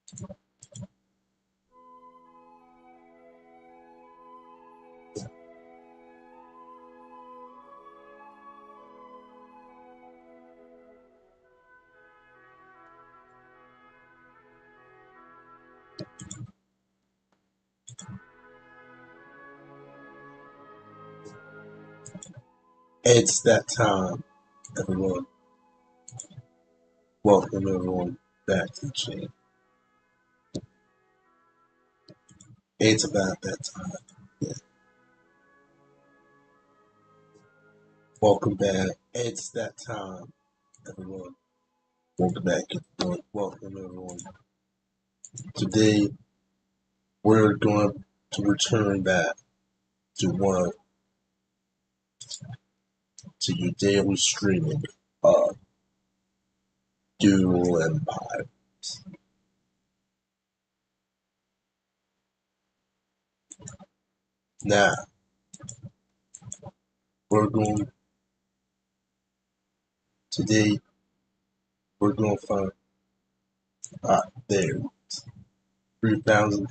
It's that time, everyone. Welcome everyone back to the channel. It's about that time. Yeah. Welcome back. It's that time, everyone. Welcome back. Welcome everyone. Today we're going to return back to your daily streaming of Doodle Empire. Now we're going today we're going to find there 3,000.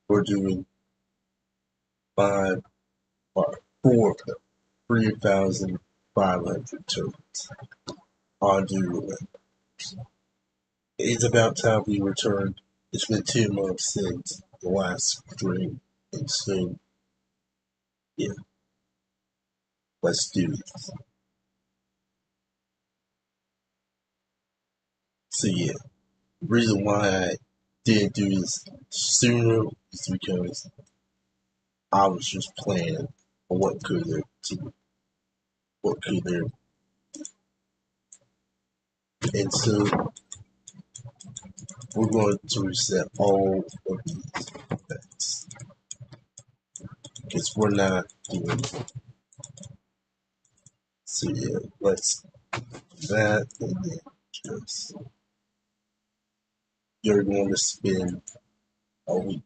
We're doing 5 or 4 3,500 tokens on Doodle. It's about time we returned. It's been 2 months since the last stream, and so yeah, let's do this. So yeah, the reason why I didn't do this sooner is because I was just planning on what could there, and so we're going to reset all of these effects because we're not doing it. So yeah, let's do that, and then just you're going to spend a week.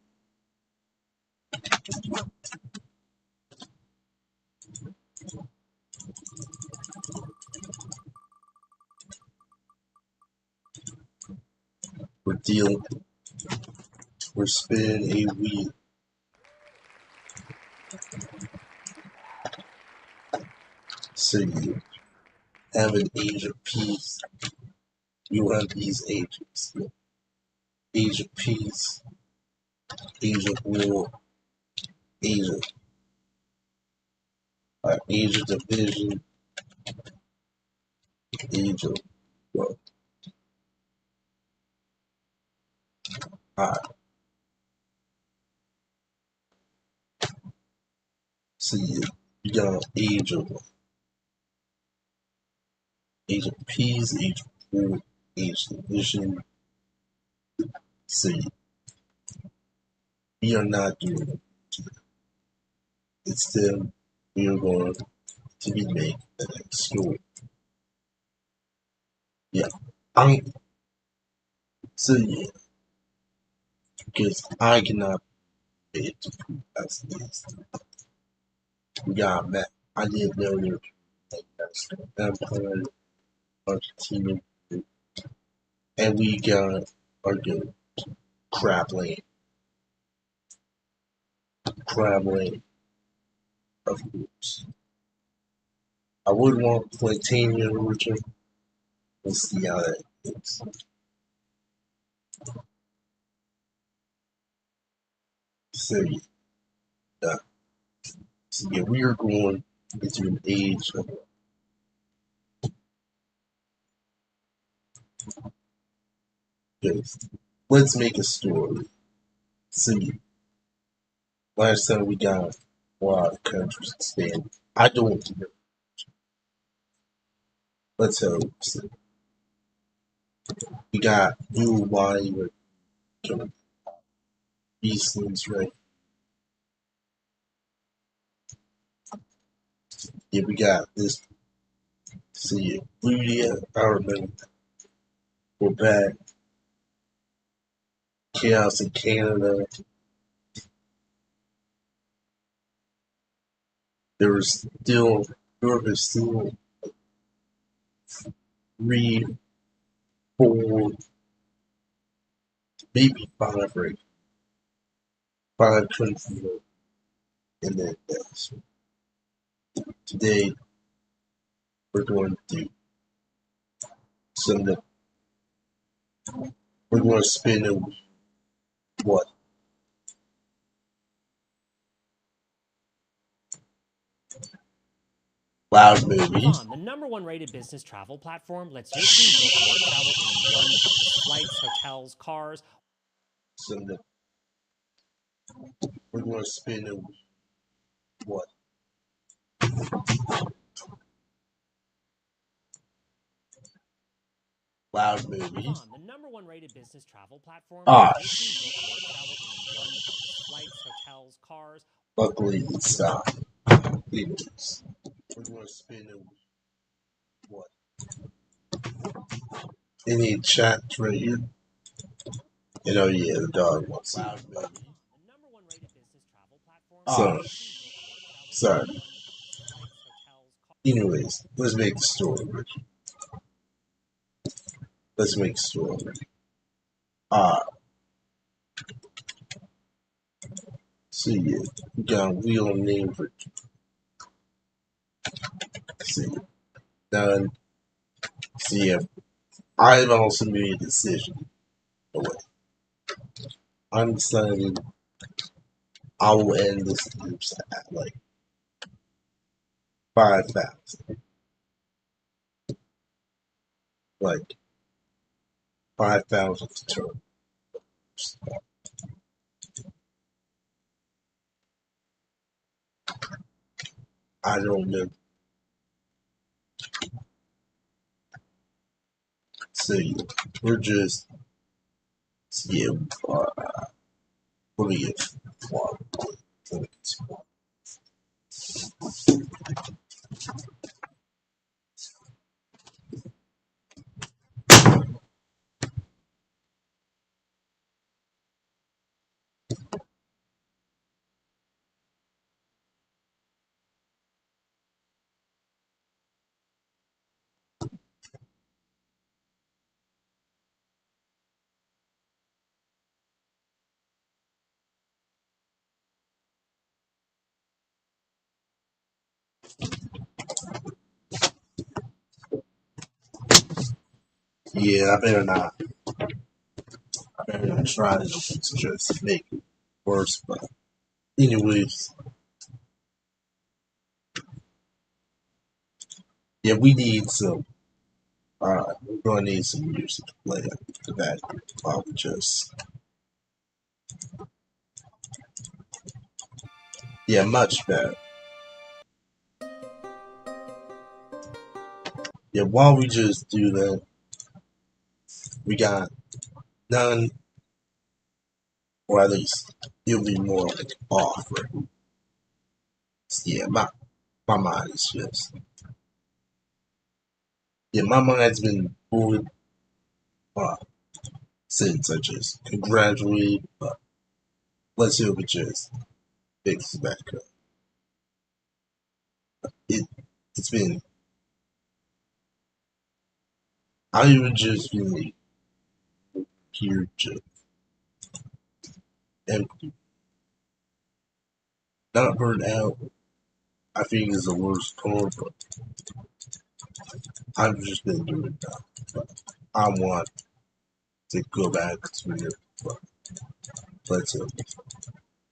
We're spending a week. So you have an age of peace. You have these ages. Age of peace, age of war, age age of division, age of well, so you got age of peace, age of war, age of division. So we are not doing it. Instead, we are going to be making the next story. Yeah, I'm so yeah, because I cannot be able to prove as this. We got that. I didn't know there was Empire, Argentina, and we got our good crab lane, of course. I would want Plantainian origin. We'll see how that is. So yeah, so yeah, we are going into an age of ghosts. Let's make a story. So last time we got a lot of countries expanded. I don't know. Let's hope. So we got new body with beastings, right? Yeah, we got this. See, Ludia, I remember. We're back. Chaos in Canada. There was still, Europe is still 3, 4 maybe 500 people in the index. Today, we're going to some. We're going to spin a what? Loud movies. The #1 rated business travel platform lets your team book more travel in one place. Flights, hotels, cars. Some. We're going to spin a what? Loud movies. The #1 rated business travel platform lets your team book more travel in one place. Flights, hotels, cars. Luckily, it stopped. Anyways, we're going to spin a what? Any chats right here? You know, yeah, the dog wants to. The #1 rated business travel platform. Sorry. Anyways, let's make the story, Richard. Let's make the story. See it. We got a wheel name for. See it. Done. See it. I've also made a decision. I'm deciding I will end this group at like 5,000. Like 5,000 to turn. I don't know. See, we're just. See, let me get one. Yeah, I better not. I better not try to just make it worse. But anyways, yeah, we need some. We're gonna need some music to play the background while we just. Yeah, much better. Yeah, while we just do that, we got none, or at least it'll be more like offer. Yeah, my mind is just. Yeah, my mind's been bullied since I just graduated, but let's see if we just fix it back up. It's been. I even just feel like here just empty. Not burned out. I think is the worst part, but I've just been doing that. But I want to go back to it, but let's hope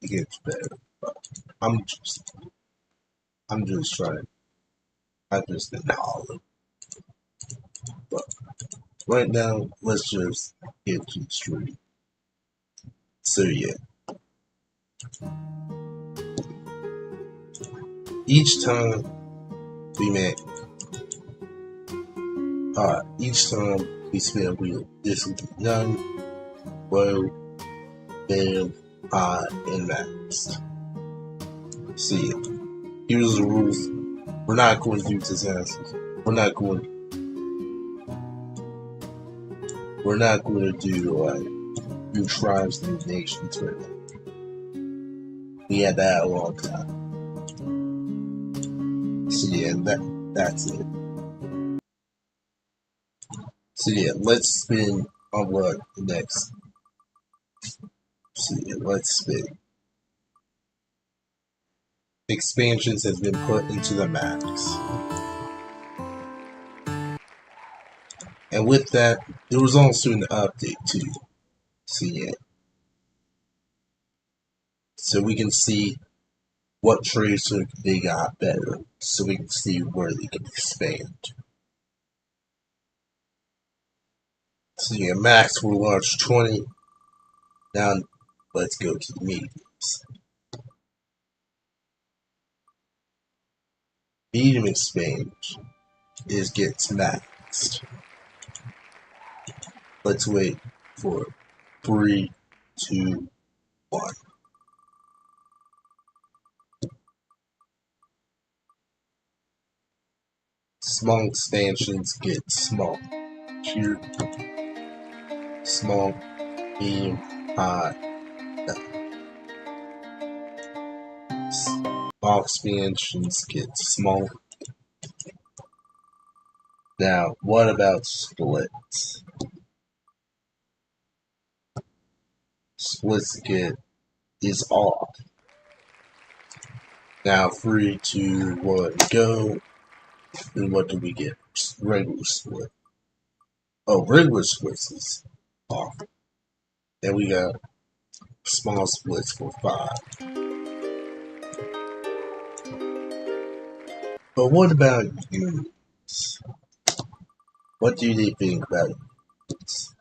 it gets better. But I'm just, I'm just trying. I've just been hollow. But right now, let's just get to the street. So yeah, each time we met, each time we spin a wheel, this will be none, low, bam, high, and max. See it. Here's the rules. We're not going to do disasters. We're not going to do like new tribes, new nations right now. We had that a long time. So yeah, that's it. So yeah, let's spin on what the next See, let's see. Expansions has been put into the maps. And with that, there was also an update too. See it. So we can see what traits they got better. So we can see where they can expand. So yeah, max will launch 20. Now let's go to the mediums. Medium expansion gets maxed. Let's wait for 3, 2, 1. Small expansions get small. Here, small, medium, high. Small expansions get small. Now, what about splits? Splits is off. Now, 3, 2, 1, go. And what do we get? Regular split. Oh, regular splits is off. Then we got small splits for 5. But what about units? What do they think about units?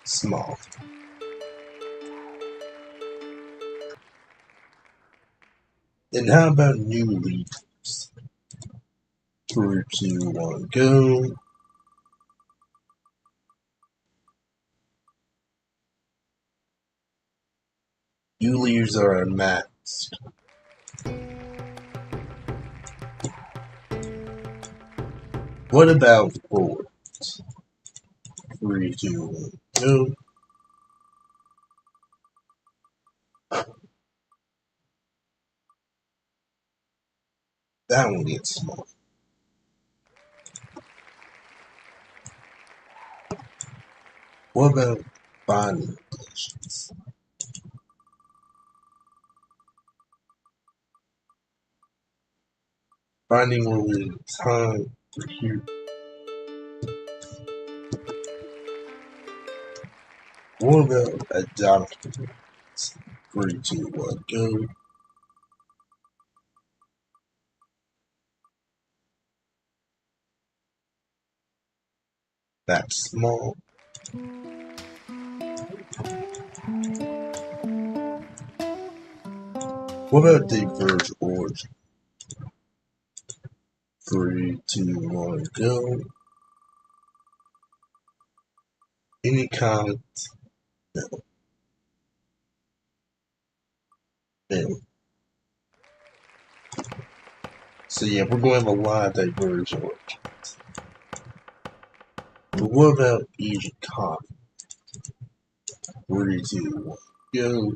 Small. Then how about new leaders? 3, 2, 1, go. New leaders are unmaxed. What about boards? 3, 2, 1, go. That one gets small. What about bonding conditions? Bonding related time for here. What about adoption? 3, 2, 1, go. That's small. What about diverge origin? 3, 2, 1, go. Any comments? No. No. So yeah, we're going to have a lot of diverge origins. But what about Asian common? 3, 2, 1, go.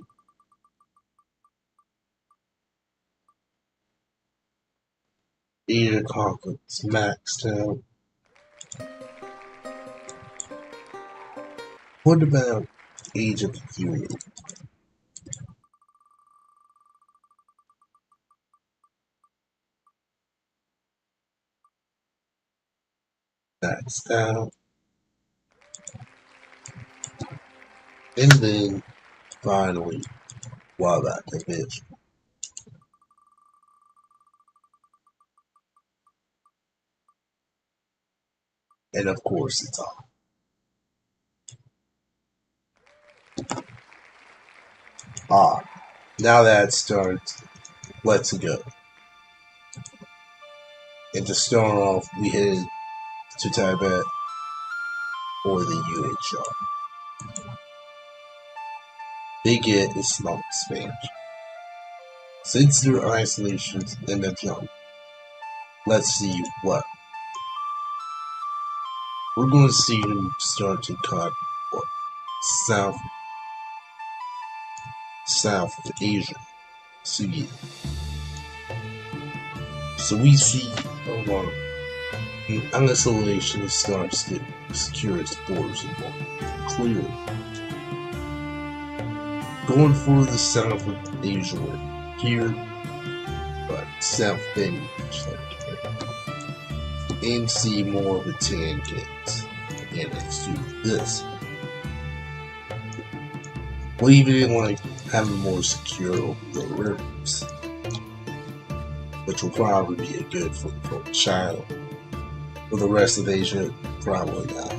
Asian conflicts maxed out. What about Age of Human? Maxed out. And then finally, Wildlife Division. And of course, it's off. Now that starts, let's go. And to start off, we head to Tibet or the UHR. They get a small expansion. Since they're isolations in the jungle, let's see what. We're going to see them start to cut south of Asia. So yeah. So we see a lot. and isolation starts to secure its borders more clearly. Going for the south of Asia here, but South Bend, and see more of the tangents annex to this. We even like having more secure the rivers, which will probably be a good for China. For the rest of Asia, probably not.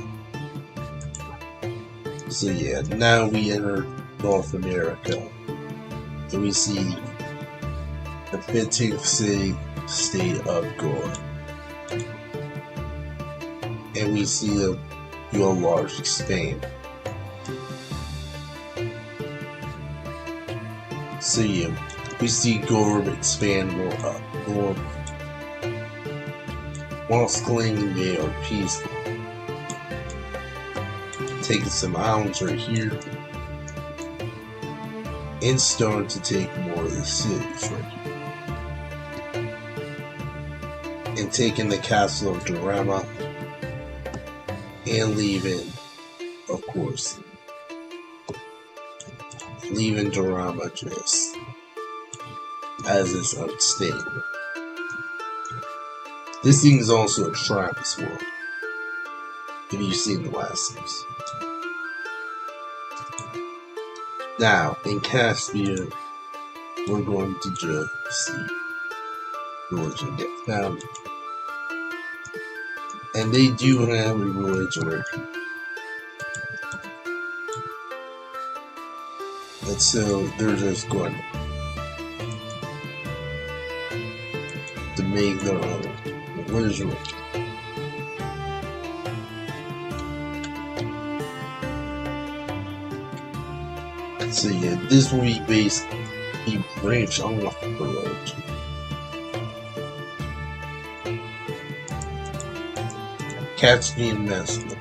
So yeah, now we enter North America, and we see the 15th state of Gore, and we see your large expand. So yeah, we see Gore expand more up north, whilst claiming they are peaceful. Taking some islands right here, and starting to take more of the cities right here. And taking the castle of Dorama, and leaving, of course, leaving Dorama just as its own state. This thing is also a Travis world, if you've seen the last series. Now, in Caspia, we're going to just see religion get founded. And they do have a religion right here. And so they're just going to make their own religion. So yeah, this will be basically branch off the religion. Caspian Messianism.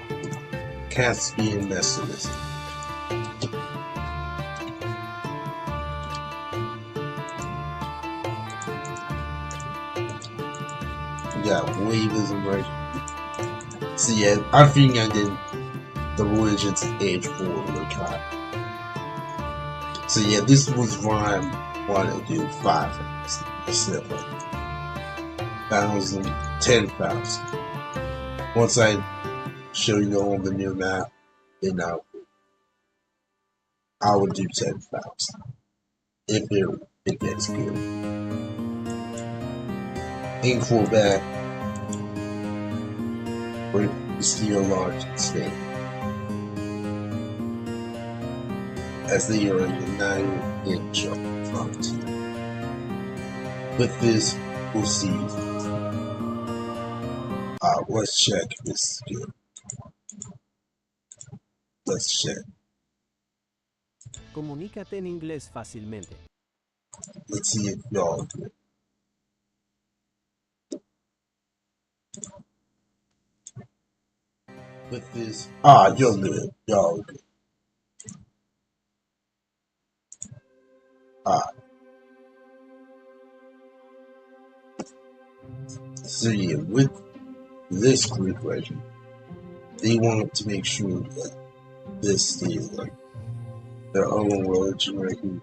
We got wavism right. So yeah, I think I did the religions age 4 or kind. So yeah, this was why I wanted to do 5 instead of like 1,000, 10,000. Once I show you all the new map, then I would do 10,000 if it gets good. In Quebec, we're still large in Spain, as they are a 9-inch front. With this, we'll see. Let's check if this is good. Let's check. Comunícate en inglés fácilmente. Let's see if y'all are good. With this, you're good. Y'all are good. So yeah, with this group right here, they wanted to make sure that this stays like their own religion right here,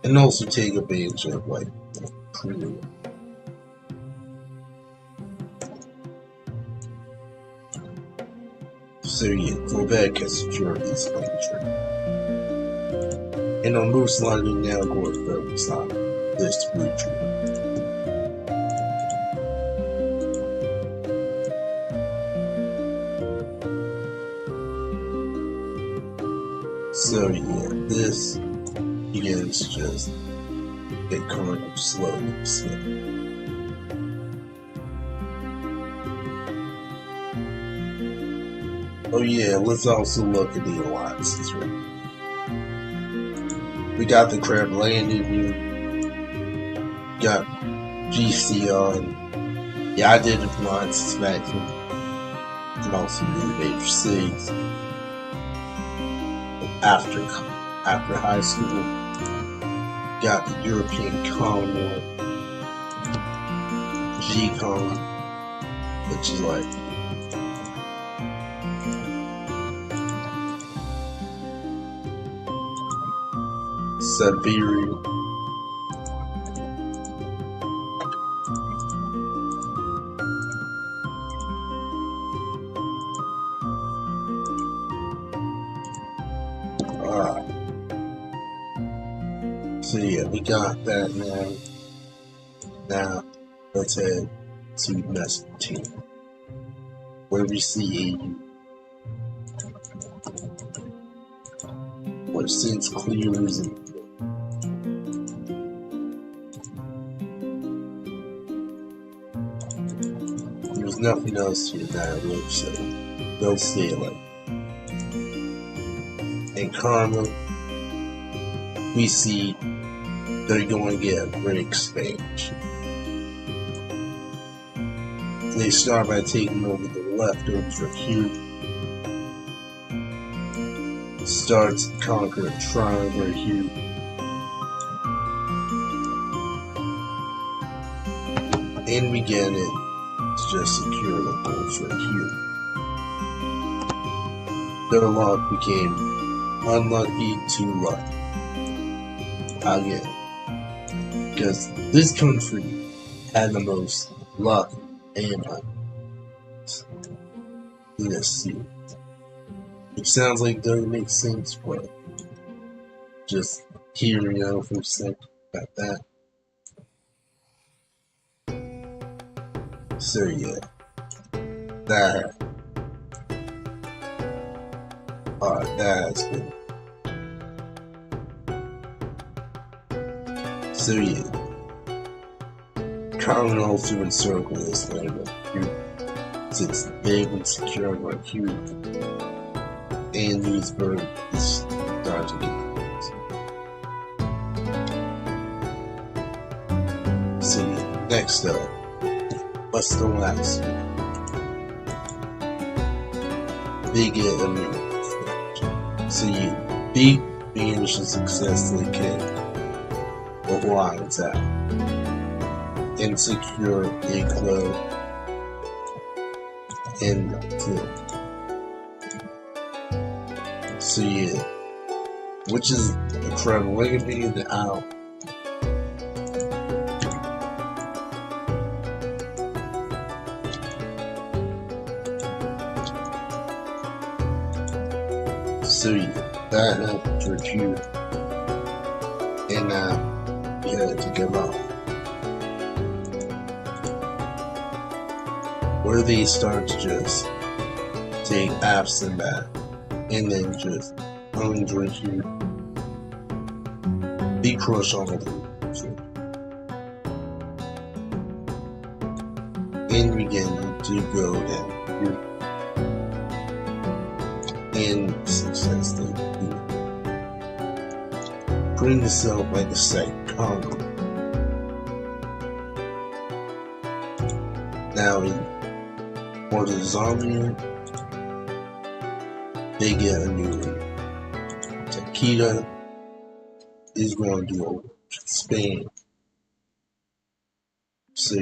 and also take advantage of like Korea. So yeah, Quebec has secured this country, and I'm most likely now going to focus on this region. So yeah, this begins to just get kind of slowly spinning. Oh yeah, let's also look at the alliances, right? We got the Crab Landing here. Got GC on. Yeah, I did alliances back then. And also do major cities. After high school, got the European Commonwealth, GCOM, which is like Siberia. Alright. So yeah, we got that now. Now let's head to Mesopotamia, where we see a what seems clear as an there's nothing else here that I would say. They'll say like in Karma, we see they're going to get a great expansion. They start by taking over the leftovers right here. Starts to conquer a tribe right here. And we get it to just secure the bolts right here. Their luck became unlucky to lucky. Again. Because this country had the most luck and let's see. Which sounds like doesn't make sense, but just hear me out for a second about that. So yeah, that has been. So yeah, Colin also encircled this land right here, since they've been secured right here, and these birds start to get things. So yeah, next up. What's the last one? They get a new. So you beat the initial successfully kill the lines out and secure a clue in the field. So yeah, which is incredible. We're gonna be in the out. So yeah, that happened right here, and now we had to give up. Where they start to just take absent back, and then just own right here, be crushed on the and begin to go down here. And successfully putting yourself like a second Congo. Now in Zambia, they get a new one. Takeda is going to go to Spain. So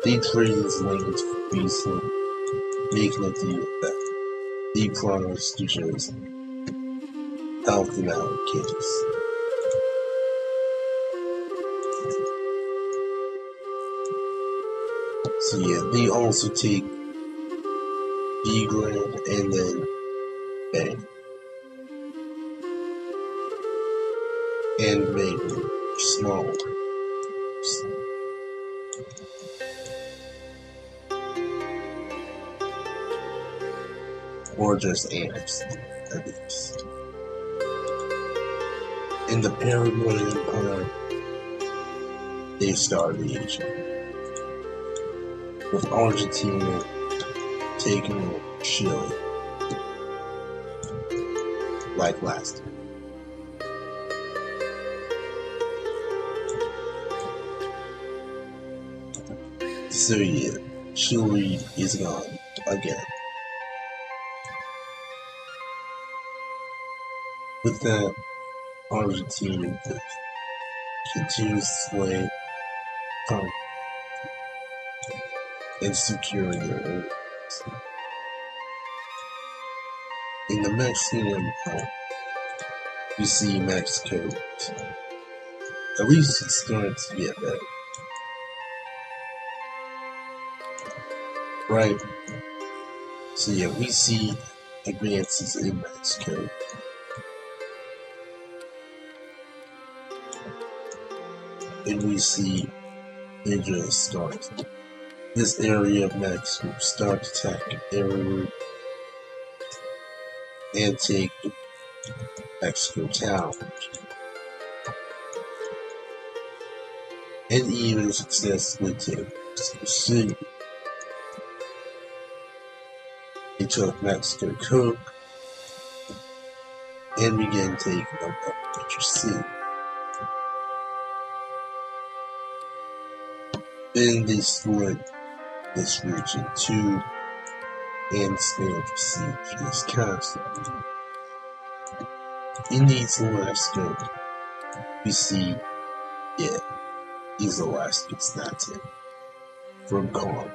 they trade his lands for peaceful, making it the he promised to just help them out kids. So yeah, they also take B-Grand and then Bang. And make them smaller. Or just ants, at least. In the Paraguayan Empire, they started Asia, with Argentina taking over Chile, like last time. So yeah, Chile is gone again. With that, Argentina continues to sway and securing their areas. In the Mexican Empire, we see Mexico, at least it's starting to get better. Right? So yeah, we see advances in Mexico. And we see Asia start. This area of Mexico start attacking area and take Mexico town. And even successfully take Mexico City. They took Mexico Cook and began taking up major city. Then they split this region too and stand to siege this constantly. In these Alaska, we see, yeah, these Alaskans, that's it, from Kong.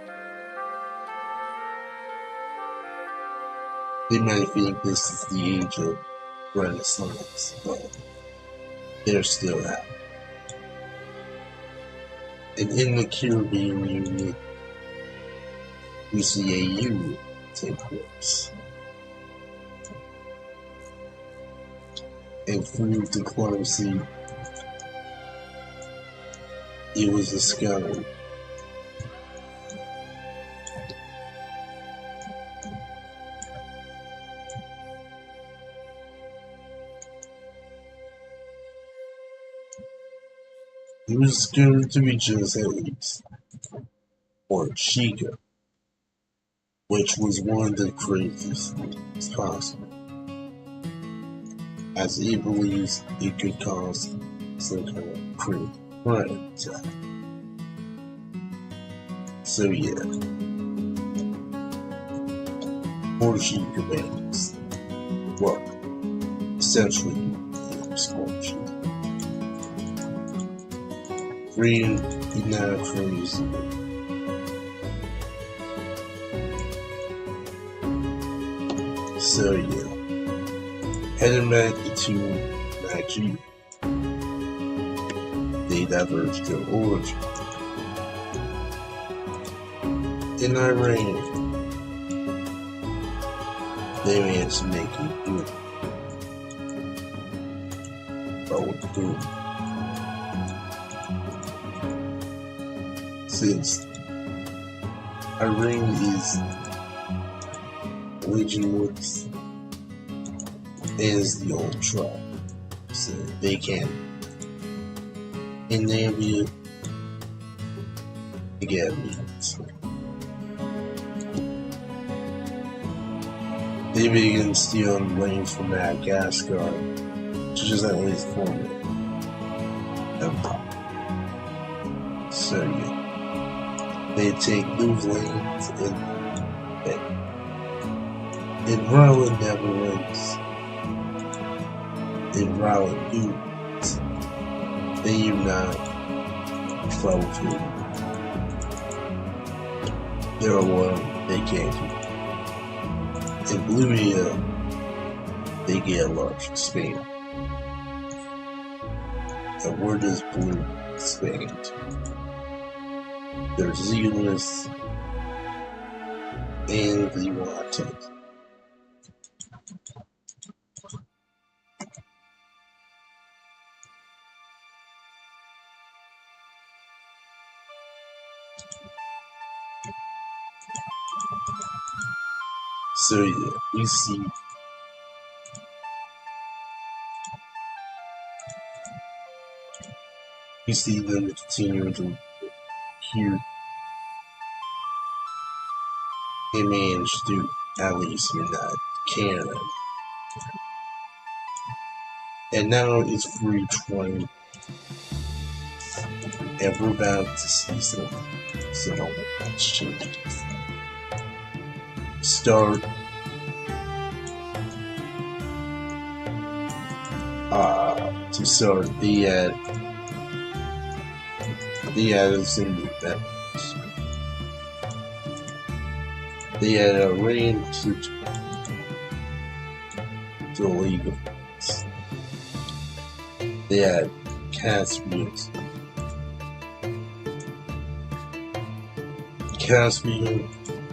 They might think this is the age of Renaissance, but they're still out. And in the Caribbean Union, we see a union take place. And through diplomacy, it was discovered to be just A's, or Chica, which was one of the craziest things possible, as it believes it could cause some kind of crazy heart attack. So yeah, more Chica bands, well, essentially, small Chica. Freedom is not crazy. So yeah, heading back to Nigeria, they diverged their origin. In Iran, they managed to make it good. But with Doodle. Since Iran is originalist as the old tribe, so they can in Namibia they get meat. They begin stealing land from Madagascar, which is at least form empire. So yeah. They take those lands and violent Netherlands and violent dudes. They unite foe to they're alone, they can't keep. In Bolivia, they get a large expand. And where does blue expand? There's Zealous and the Wanted. So yeah, we see them continuing to here. They managed to at least unite Canada. And now it's free trade. And we're about to see some changes. Start they added some new members. They had a reign to illegal. They had Caspian,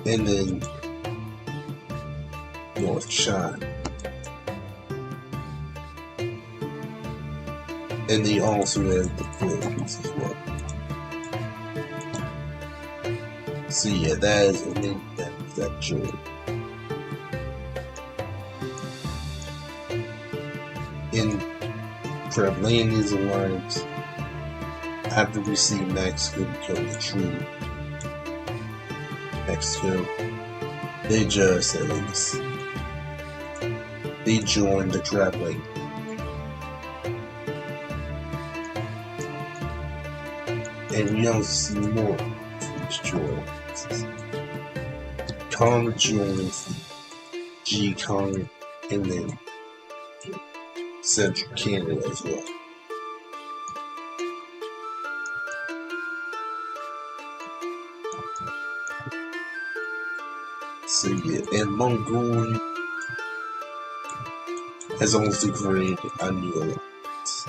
and then North China. And they also had the Philippines as well. So yeah, that is an in-depth that journey. In Travelania's alliance, after we see Mexico become the true Mexico, they just at least they joined the Traveling. And we also see more from these joins. Kong joins the G Kong and then Central Canada as well. So yeah, and Mongolia has also created a new alliance.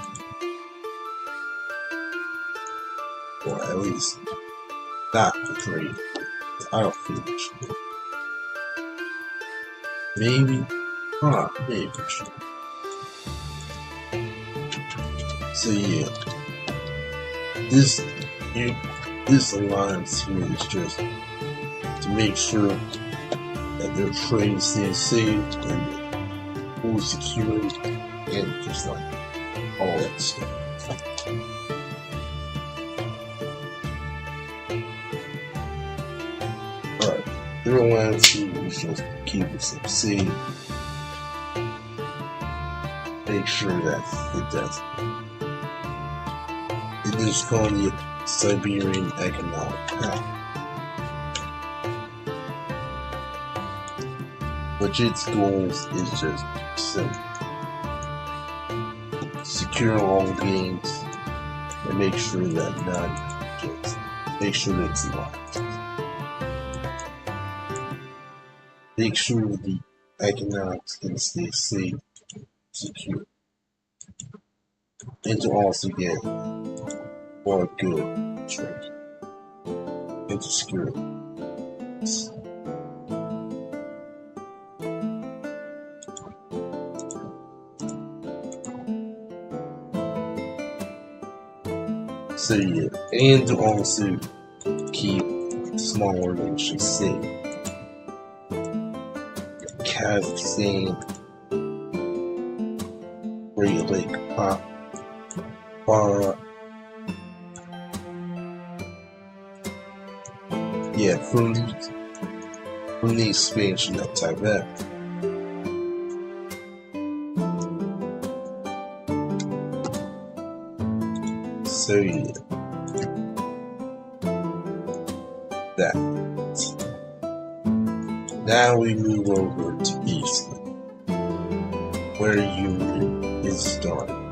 Or at least not created. I don't feel it should. Maybe? Maybe it should. So yeah, this alliance here is just to make sure that their trade stays safe and full security and just like all that stuff. Alright, their alliance here is just to keep us safe. Make sure that it does. It is called the Siberian Economic Pact, which its goals is just simple: secure all gains and make sure that none gets. Make sure that it's locked. Make sure the economics can stay safe, secure, and to also get more good trade into security. So yeah, and to also keep smaller nations safe. Kazakhstan, Great Lake yeah, from the expansion of Tibet. So yeah, that. Now we move over to Eastland, where Union is starting.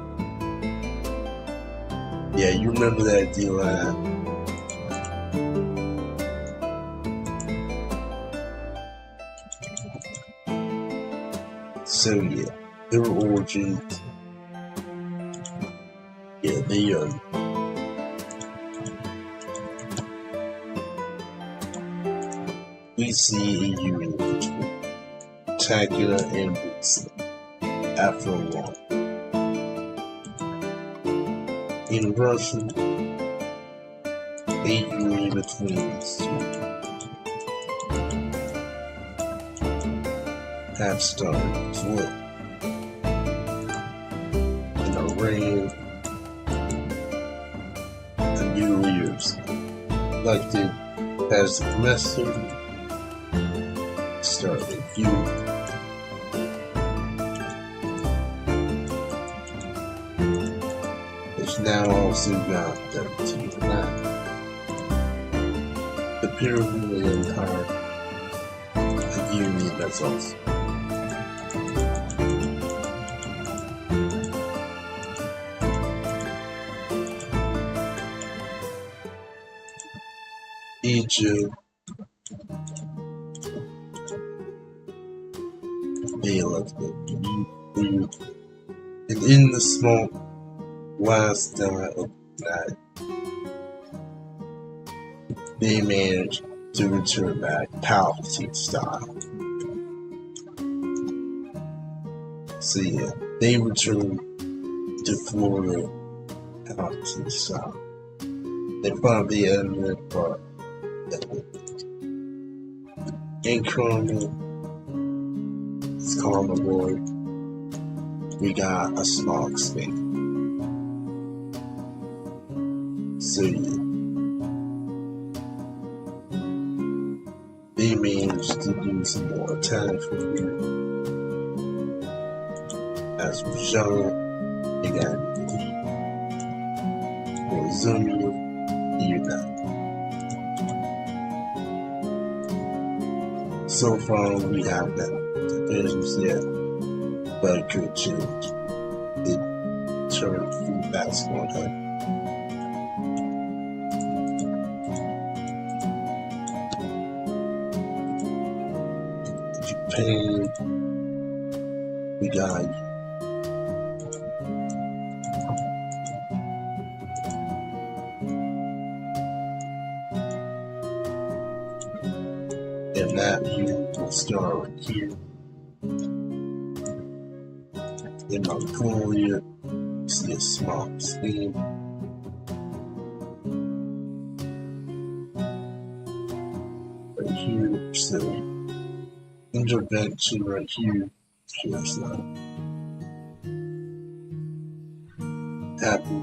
Yeah, you remember that deal I had? So yeah, their origins, yeah, they we see a union between Tacula and Wilson after a while. In Russia, a union between these two have started as well. In Iran, the new leaders elected as the Knesset started a feud. It's now also got 13 now. The Pyramid Empire, a union that's also. Egypt they left it. And in the smoke, last night of night, they managed to return back Palpatine style. So yeah, they returned to Florida Palpatine style. They finally ended it, but in Colonel, it's Karma Boy, we got a smog spin. So yeah, they managed to do some more attacks from here. As for Jean, they got for Zumia, you're not. So far, we have that divisions yet, but it could change. It turned from basketball type. Japan, we got and that you will start here. In Mongolia, you see a small scheme. Right here, so intervention right here, just happen,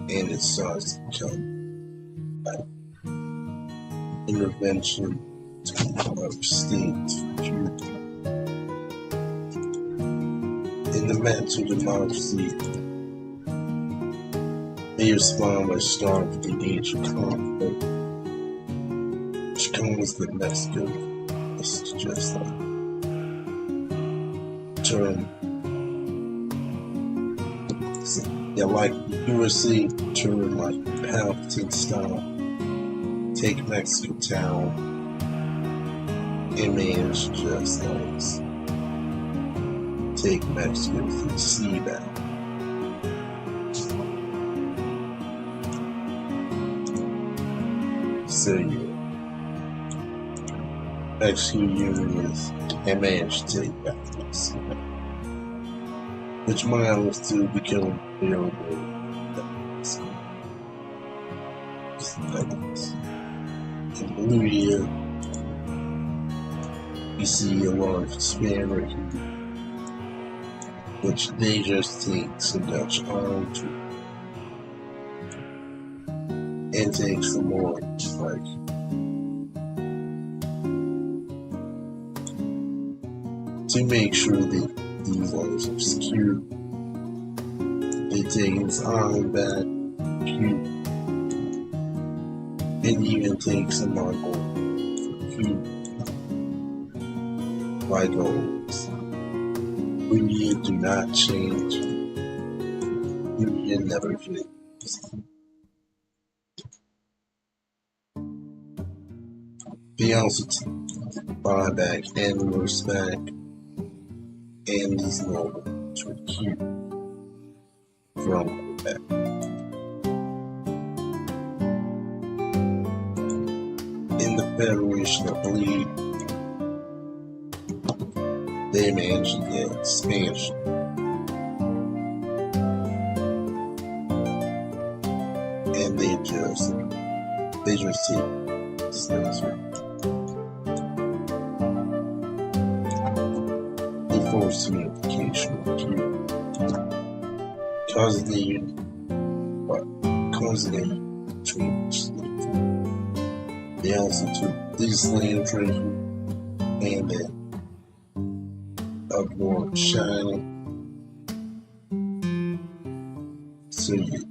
and it starts to come back. Intervention to of states in the match of democracy. They respond by starting to engage in conflict, which comes with Mexico. It's just like turn. So, yeah, like USA turn like Palpatine style. Take Mexico town and manage just like take Mexico to the sea back. So yeah, Mexico Union and managed to take back Mexico, which might was to become available. In Bolivia, you see a large span right here, which they just take some Dutch arms and take some more, like to make sure that these arms are secure. They take his arm back, and even take some Mongol food, like always. India do not change. India never changes. They also buy back animals back, and these nobles were cute from back. In the Federation, I believe they managed to get expansion. And they just take slaves. They forced unification with you. Cause they between slaves. They also took these slaves right here and then of more shining. So yeah.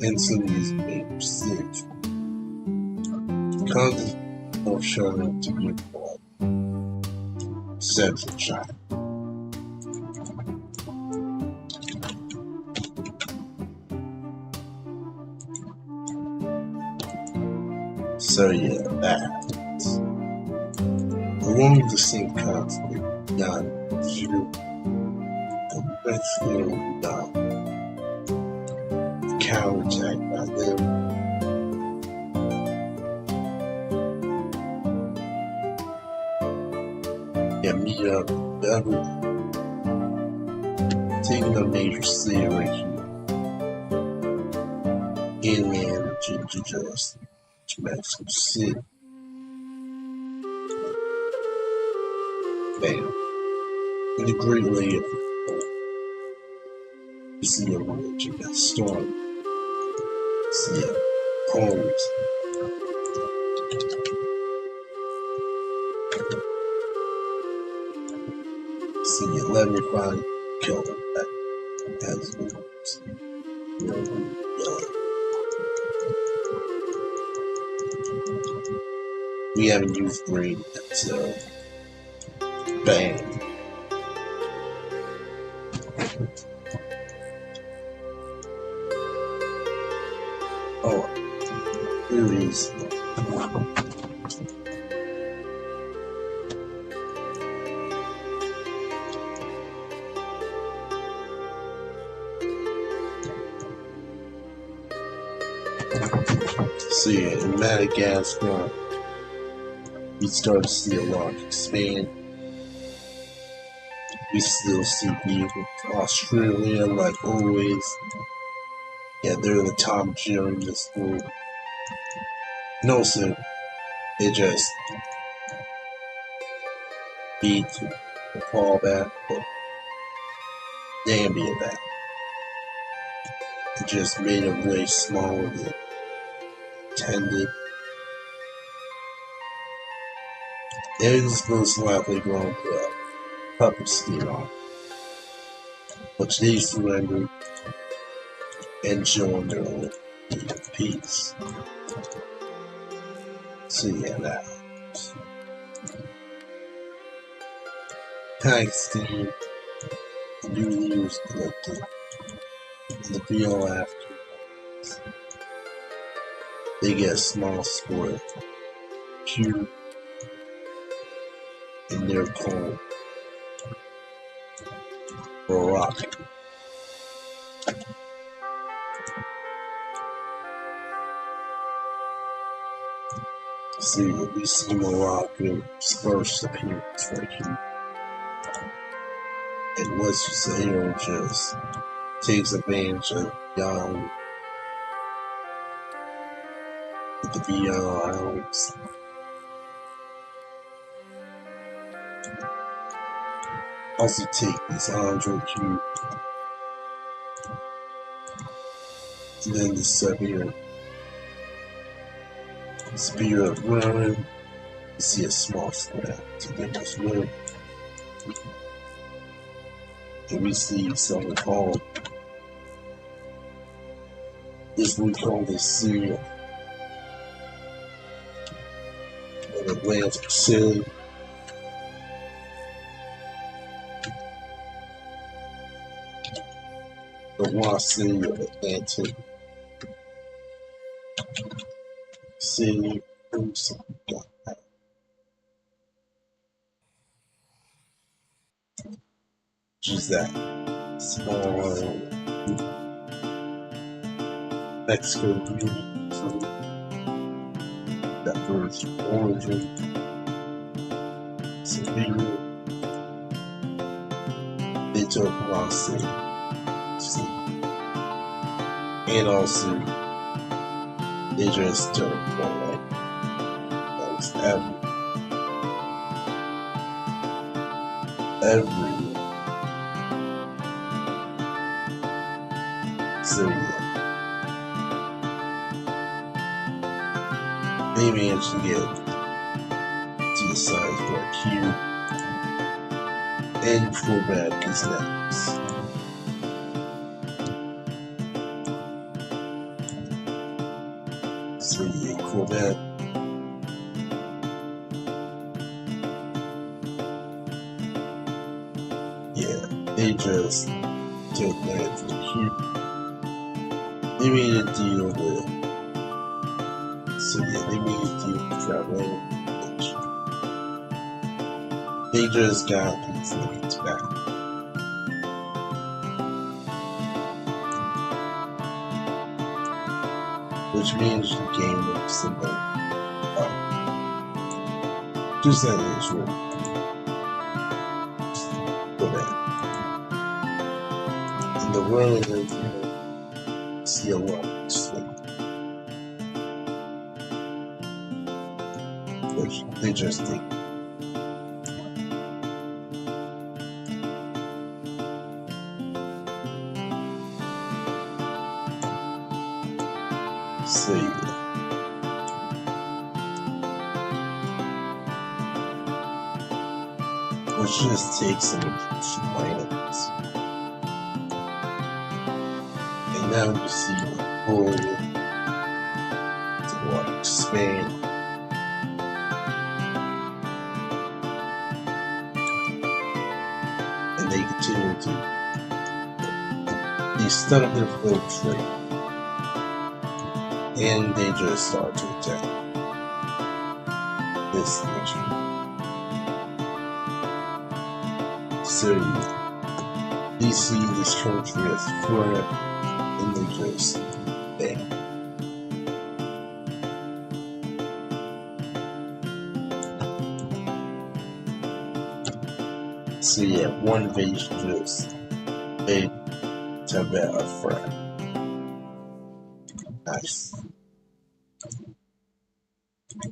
And some of these made sick. Because of shining to be involved. Central China. So yeah, that. Along the same conflict, we got Doodle, and basically we got counterattack by them. Yeah, meet up Doodle, taking a major city right here. Inland to just to Mexico City. Bam. In the Great Lake of you see a ridge, you got storm, see a poems, see 11 find killer that has moves. We haven't used green yet, so bang. Oh, here it is. So yeah, in Madagascar, we start to see a lot expand. We still see people. Australia, like always. Yeah, they're the top during this group. And also, they just beat the fallback, but Zambia back. It just made them way smaller than intended. It is most likely going to puppet skin on, but they surrendered and joined their own peace. So yeah, that happens. Pakistan, the new leaders elected, and the BL after, they get a small sport, Q, in their called Morocco. See, we see Morocco's first appearance right here. And what's you say here just takes advantage of young with the BL Islands. Also take this Andre Q and then the Severe Spirit Run. You see a small snap to get this win. And we see something called this we call this sea of Atlantic City. The Lost City of Atlantic City or something like that. Which that small Mexico Union, so diverse origin, severe, they took Lost City, and also they just took one that was every so yeah, they managed to get to the size where Q and Quebec is next. So yeah, Quebec. Yeah, they just took that from Q. They made a deal with So yeah, they need to travel in. They just got these lands back. Which means the game is similar. Just that it's real. For that. In the world, there's see a lot of sleep. Which they just think. So yeah. Let's just take some items. And now you see the whole to what expand. And they continue to start up their flow trade. And they just start to attack this nation. So you see this country as Florida, and they just bang. So yeah, one invasion just made Tibet a friend. Nice.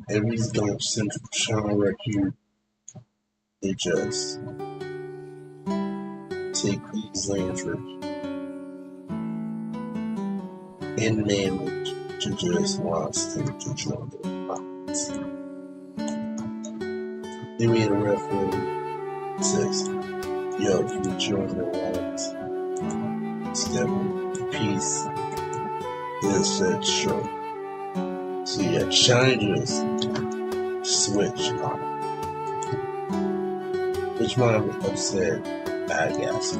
Everybody's going to Central China right here. They just take these lands and manage to just wants them to join their pockets. They made a referendum that says, yo, if you join their lands, step in peace. They said, sure. So yeah, China just switched on it. Which might have upset bad guys.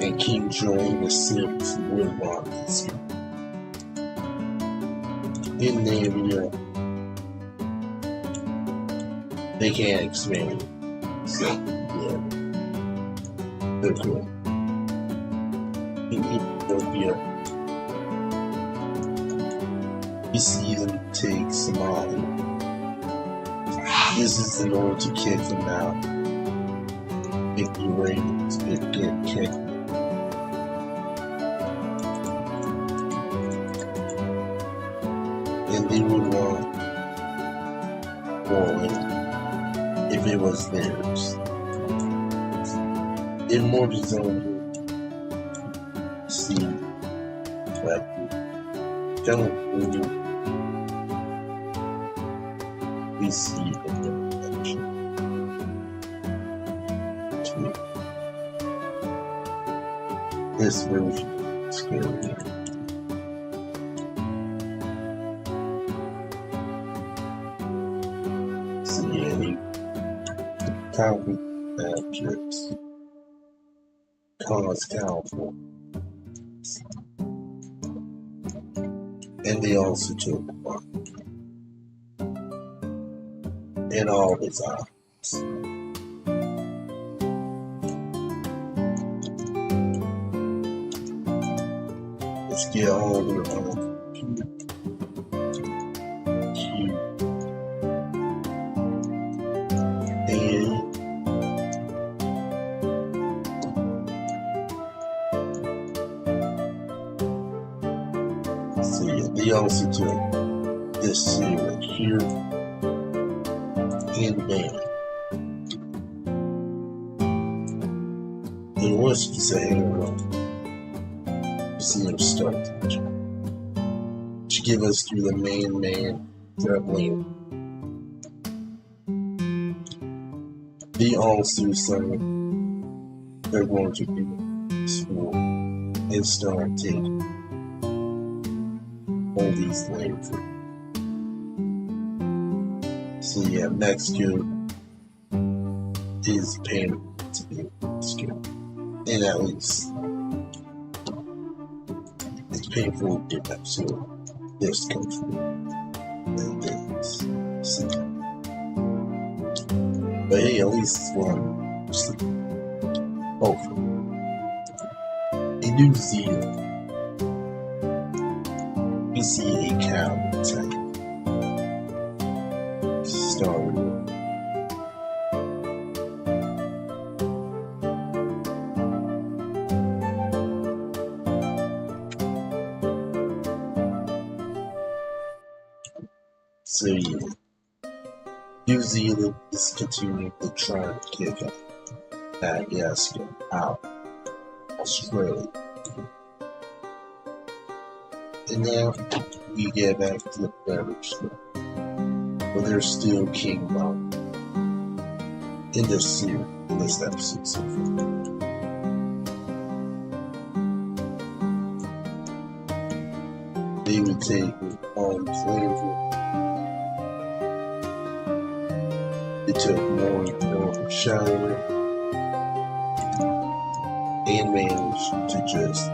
And King joined the Sims with Rockets. In the area, they can't expand. So, yeah, they're cool. In Ethiopia, you see them take Somalia. This is in order to kick them out. If the Iranians get kicked. And they would want Poland if it was theirs. In more design, see what don't really we see in the election. This version is scary. Cowboy trips cause cowboy, and they also took one in all his eyes. Let's get all their own cute. They also took this city right here and bam. And once you say anyone, you see them start to give us through the main traveling. They also say they're going to be small and start taking all these lands. So yeah, Mexico is paying to be Mexico. And at least painful to absorb this country and this city. But hey, at least it's one sleep. Hopefully. In New Zealand, we see a cow attack. Started. So yeah, New Zealand is continuing to try to kick out Madagascar out Australia. And now we get back to the beverage store, but there's still King Mom in this series, in this episode so far. They would take on flavor. They took more and more shower and managed to just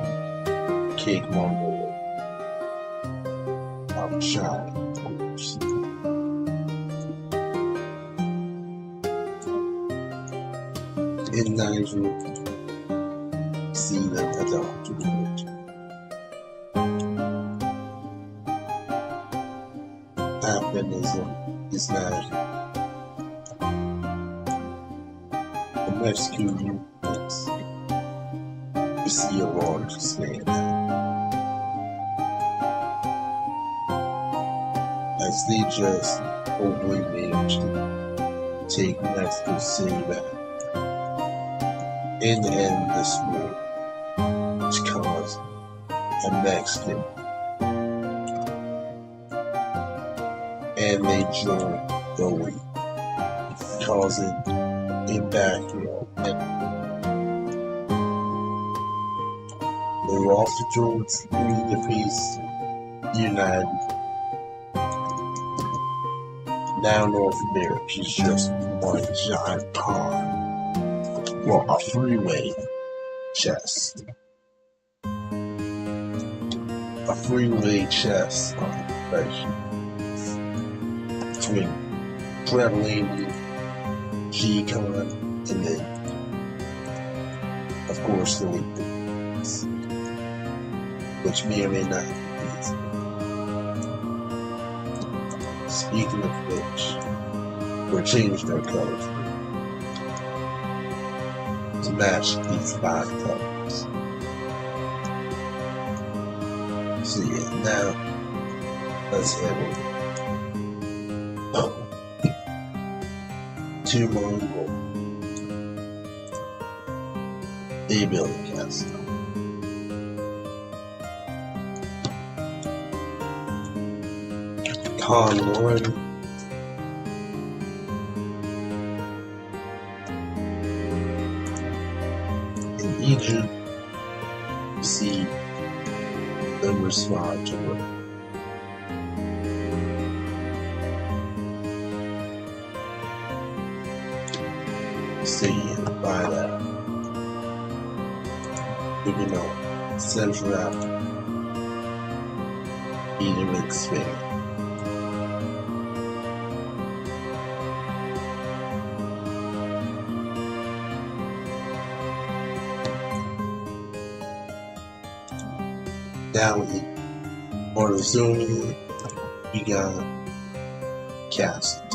kick Mom away out of shower, of course. In Niger, see them adopt the religion. Africanism is now the Mexican movements. We see a large stand as they just hopefully managed to take Mexico City back and end this war, which caused a Mexican, and they joined the league, causing a backyard. They also joined the Peace United. Now North America is just one giant pond. Well, a freeway chest. A freeway chest right here. Between Traveling, G-Con, and then, of course, the Olympics, which may or may not be easy. Speaking of which, we're changing our colors to match these 5 colors. So yeah, now let's head over to Mongol, a building castle. Con 1. In Egypt, you see them respond to it. See by that, Central Africa, eating expand. Down in Amazonia, we got Castleton.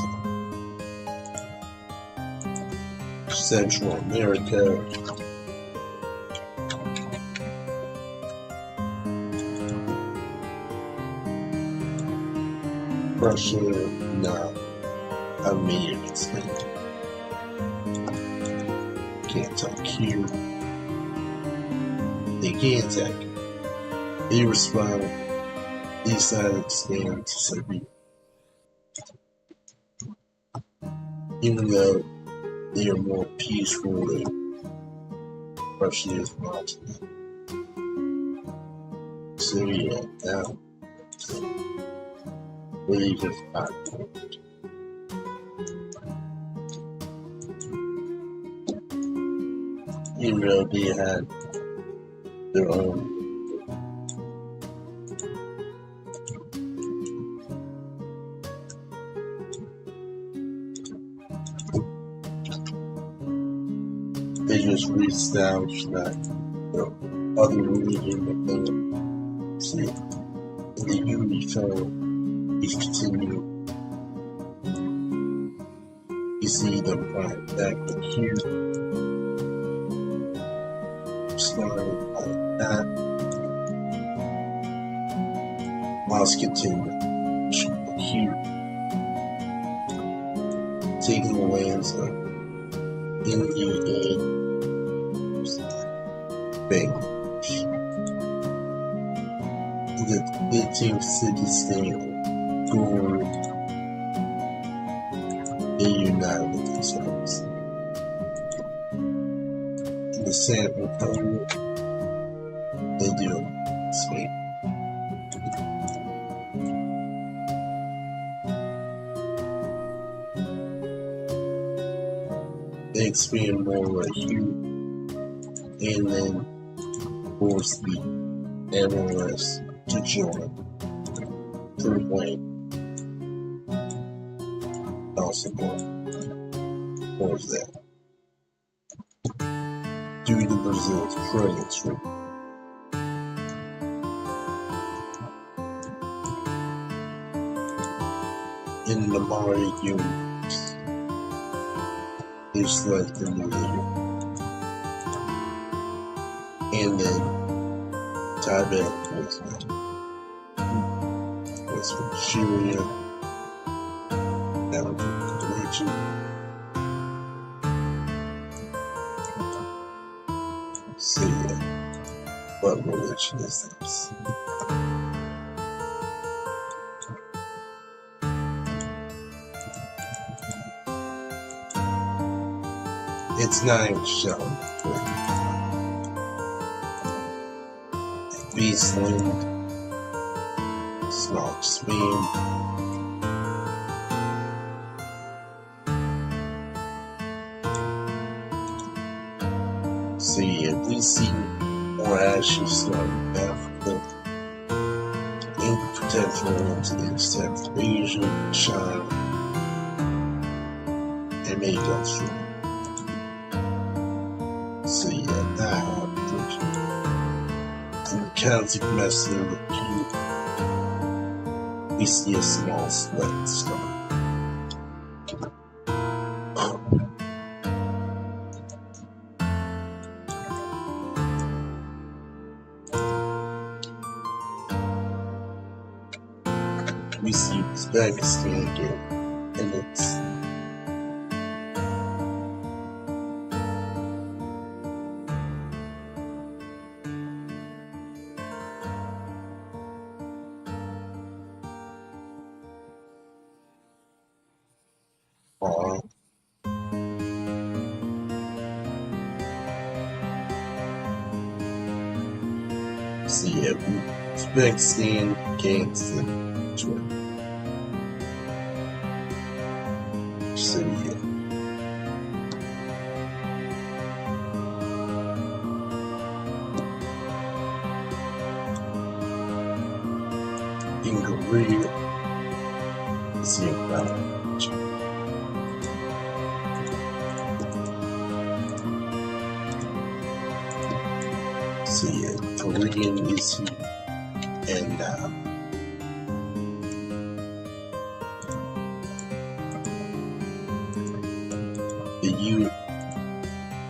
Central America, Russia, no, Armenian expand. Can't talk here. They can't attack. They respond. They decided to expand to Serbia. Even though they are more peaceful than Russia is not. So yeah, now really just not important. Even though they had their own they just reestablished that the other religion that they see in the unity film is continuing. You see them right back in here, starting like that, while it's continuing here, taking away as a India and Bangladesh. The 15th city-state Gore, they united themselves. In the San Antonio, they do the same. They expand more right here, and then force the MLS to join through Wayne. Also more towards that. Due to Brazil's presence from in the Mari units, they select the leader. And then Tibet was from Syria, down to the region. So yeah, what religion is this? It's not even shown. Beastland, Small Spain. So yeah, we see more ashes starting in Africa, and potential into the extent of Asia, China, and maybe Australia. So yeah, that happened. In the Celtic Messing of the we see a small split start. We see Uzbekistan again, and it's see it. Uzbekistan against the twin. So yeah. In Korea, see about see it. Korean is here, and the U,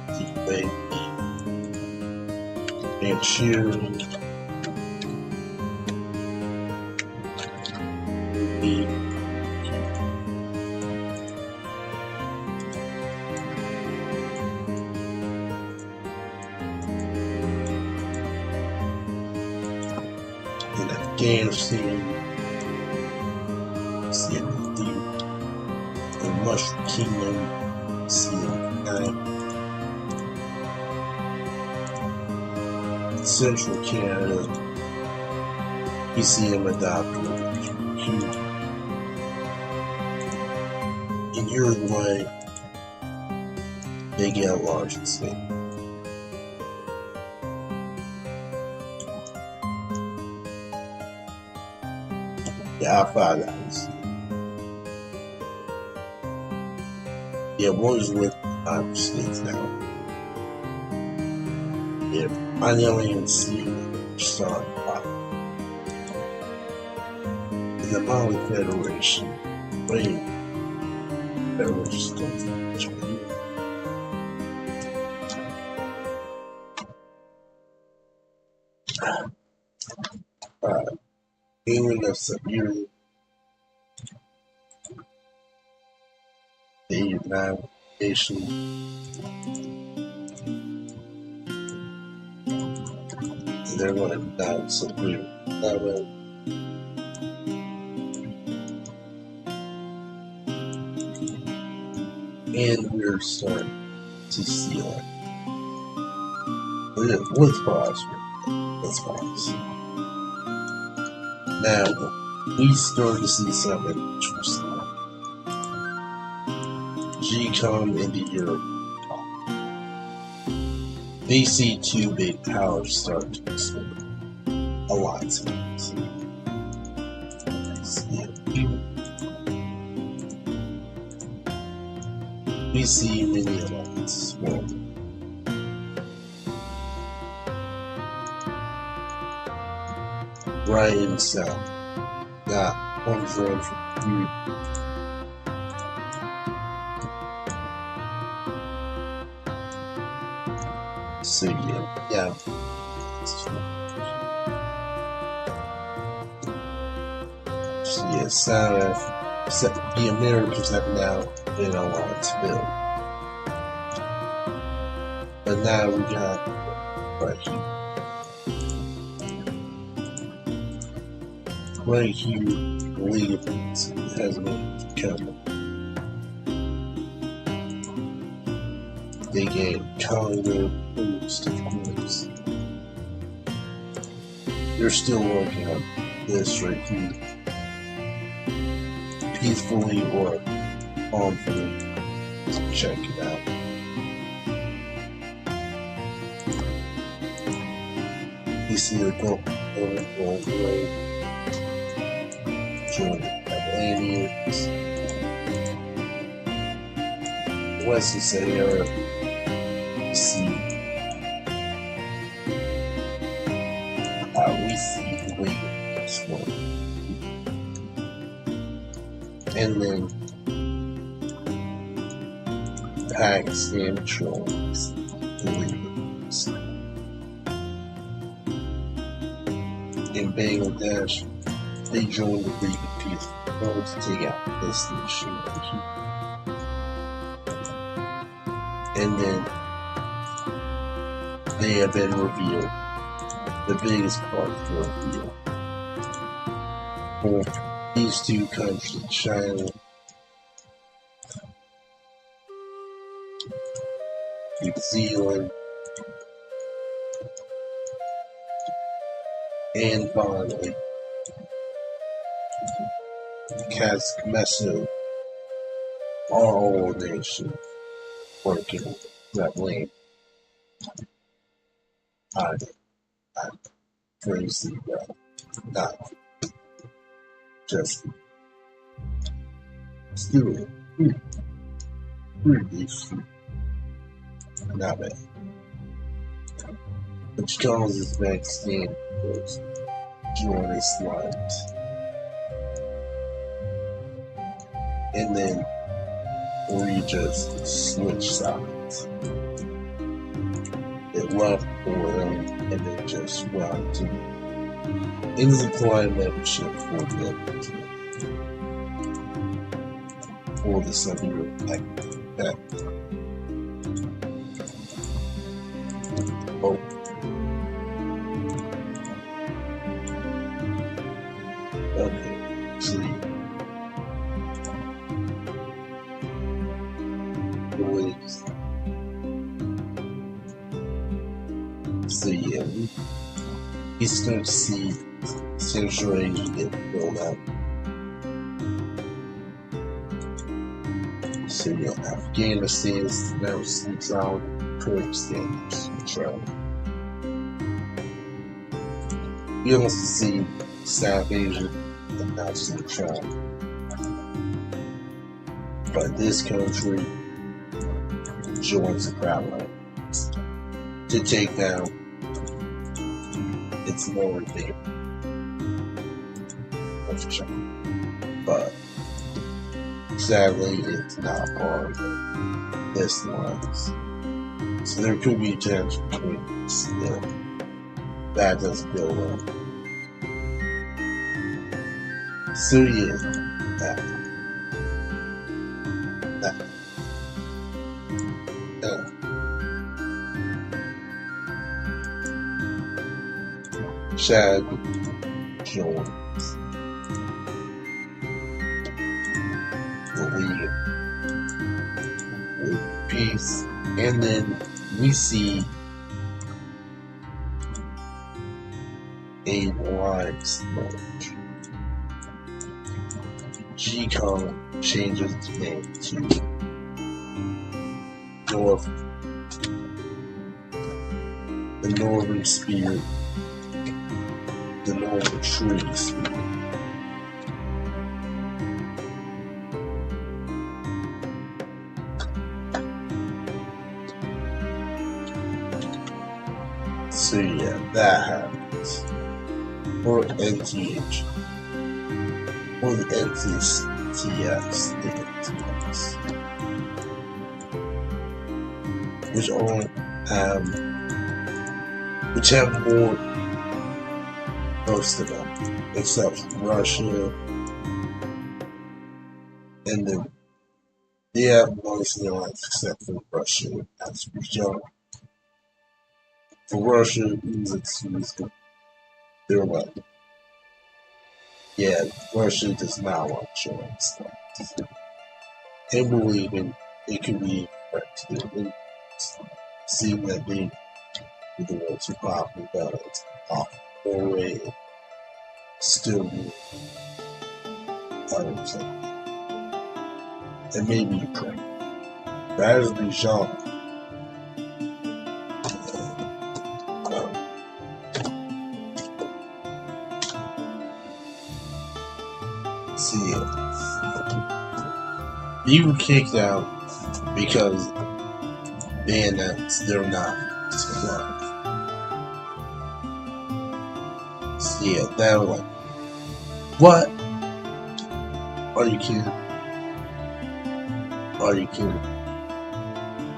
the baby, and cheering. In Afghanistan, CND, the Mushroom Kingdom, CN9, Central Canada, BCM adopted Cuba. In Uruguay, they get a large state. Yeah, I found that. Yeah, what is with 5 states now? if I don't even see start in the Mali Federation, wait, Federation, Union of Siberia, the United Nations, and they're going to die Siberia. That way, and we're starting to see like let's pause. Let's pause. Now we start to see something interesting. G-Con into Europe. They see two big powers start to explode. Alliances. We see many alliances forming. Right in the south. Got one drone from Europe. So yeah. So yeah, South, the Americans have now been alliance built. But now we got right here, the League of Nations has been coming. They get Congo boost, of course. They're still working on this right here. Peacefully or harmfully. Let's check it out. You see the goal away. Join the Atlanteans. West is Sahara. See how we see the way this one. And then Pakistan joins the League. In Bangladesh, they joined the League of Peace to take out this nation right here. And then they have been revealed the biggest part of the reveal. For these two countries, China, New Zealand, and finally, Meso are all nations working that way. I'm crazy, but not just still pretty not bad. Which causes vaccine first join his slides. And then we just switch sides. It left for them and then just run to into the client membership for them for the Siberia pack. Oh. Okay, see. So yeah, we start to see Central Asia get built out. So yeah, Afghanistan now sleeps out, Kyrgyzstan control. We also see South Asia and now Central. But this country joins the Crowd to take down it's more there. But sadly, it's not part of this one. So there could be a chance between still. That doesn't go well. So yeah, that. Chad Jones, the leader, with peace, and then we see a line smudge. G-Con changes its name to North, the Northern Spirit, the Northern Tree Spirit. So yeah, that happens. Or NTH. Or the NTS stands. Which have more, most of them, except Russia, and then they have most of the lines except for Russia and Azerbaijan. For Russia, they're like, yeah, Russia does not want to show stuff. And believing it could be correct. Seeing that they were the ones who probably got it off Norway and still be others and maybe Ukraine. That is Azerbaijan. See, you were kicked out because they announced they're not supplied. So yeah, that was like, what? Are you kidding? Are you kidding?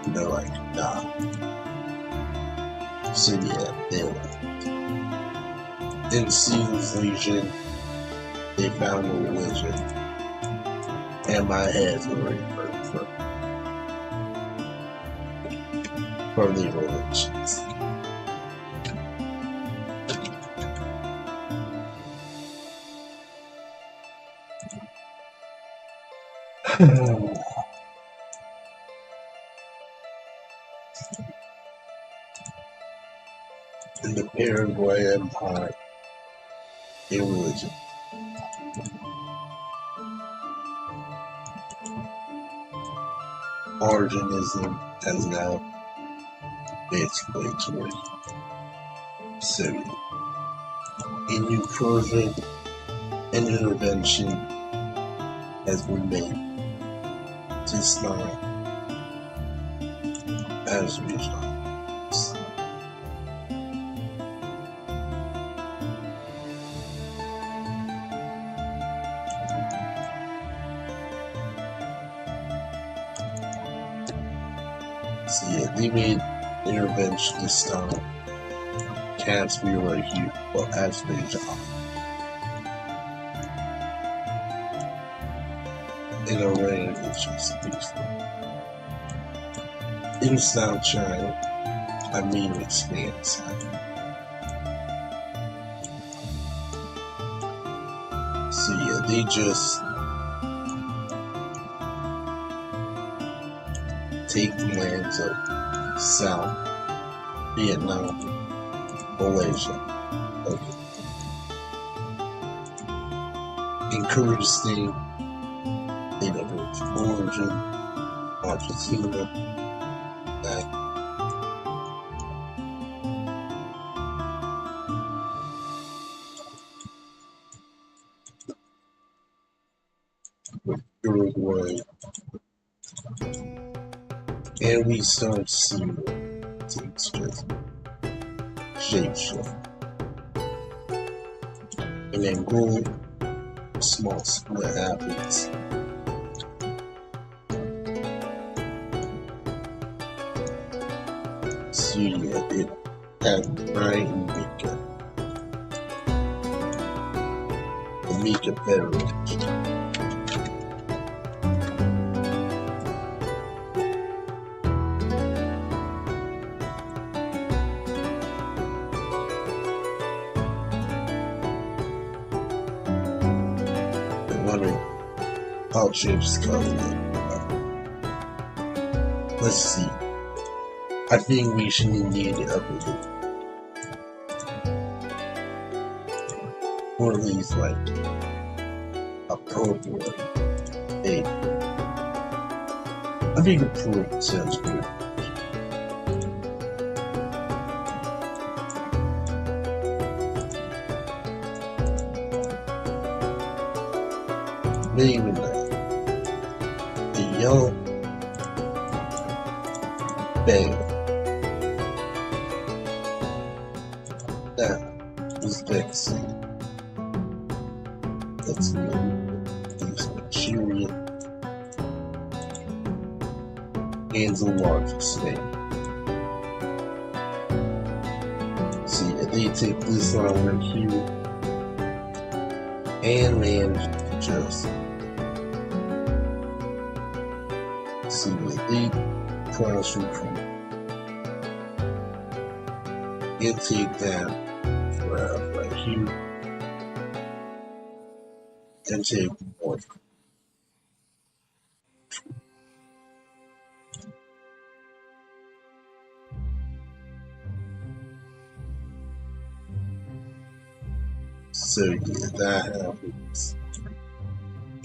And they're like, nah. So yeah, they left. In Caesar's Legion, they found a religion, and my head's already hurt from the religions. In the Paraguay Empire, a religion. Originism has now made its way toward Syria. A new Persian intervention has been made to start Azerbaijan. So yeah, they made intervention this time. Can't be right here, but Azerbaijan. In Iran, which is peaceful. In South China, I mean expanse. So yeah, they just take the lands of South Vietnam, Malaysia, in Kurdistan, they never origin, Argentina, that. Uruguay, and we start to see more things just shape shift. and then grow small split happens. So yeah, it had right and make it better. I'm wondering how chips color. Let's see. I think we should need it up a bit. Or at least like a purple. Hey, I think a purple sounds good. Maybe like a yellow bag. That is vexing. That's these Nigerian and the largest thing. See, they take this line right here and manage to just see what they cross recruit and take that right here and take more. So yeah, that happens.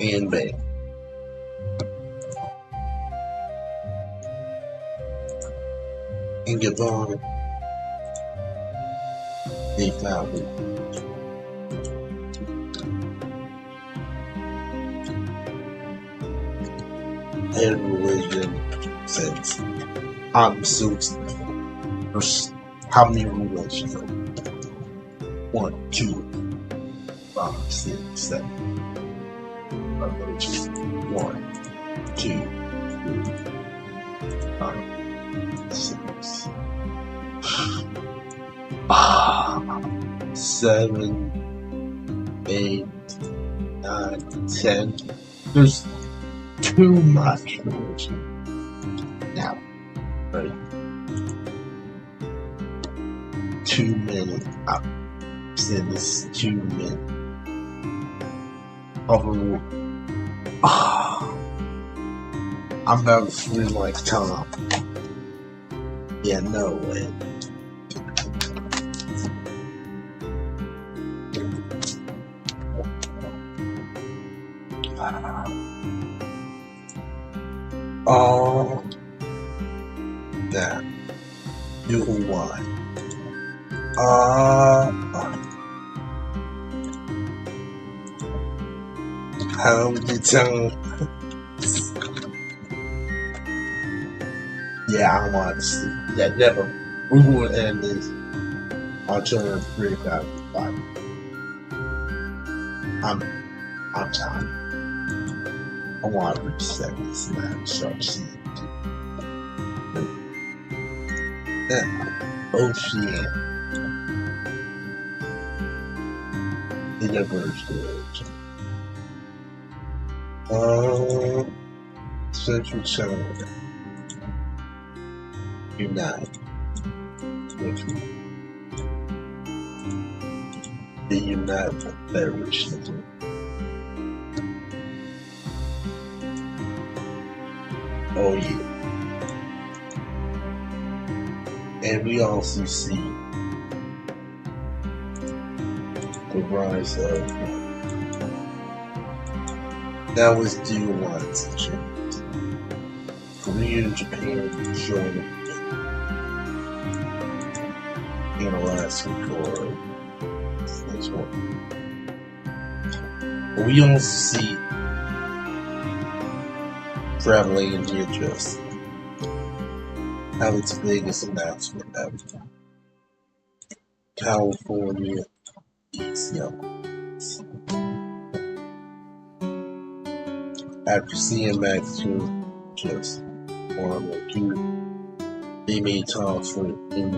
And bang. And goodbye. They found it. And religion says, I'm so there's how many religions? 1, 2, 5, 6, 7. Religions. 1, 2, 3, 5, 6. 7, 8, 9, 10. There's too much religion now, right? Too many. I'm saying this is too many. I'm about to sleep like Tom. Yeah, no way. All that you want. How many times? Yeah, I want to see. Yeah, never. We will end this on 235. I'm tired. I want to reset this man, start seeing. Ocean. It never is Central China. Unite. The United Federation. Oh yeah. And we also see the rise of that was due once Korea and Japan joined in the last week or this one. But we also see traveling in here just have its biggest announcement ever. California is young. After seeing Max just on a few, they made time for him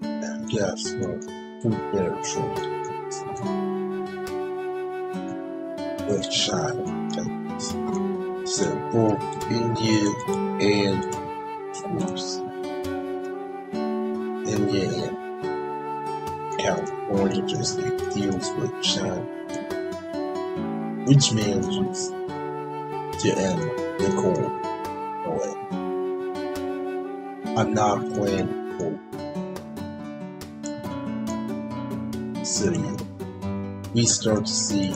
and guess what? Fruit bear trade with China papers. So both India and of course India and California just made deals with China, which manages to end the cold war. I'm not planning for Syria. We start to see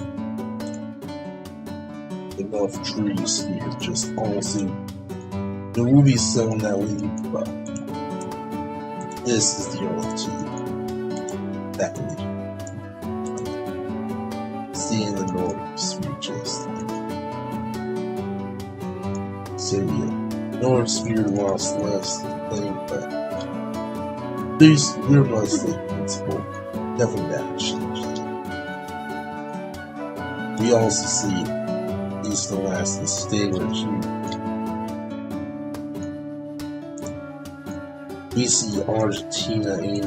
enough trees here, just honestly, the movie's selling that we but this is the only two that we see in the North just Syria. North Spirit lost less thing, but these we're mostly principle. Definitely that changed. We also see East Alaska Steelers. We see Argentina and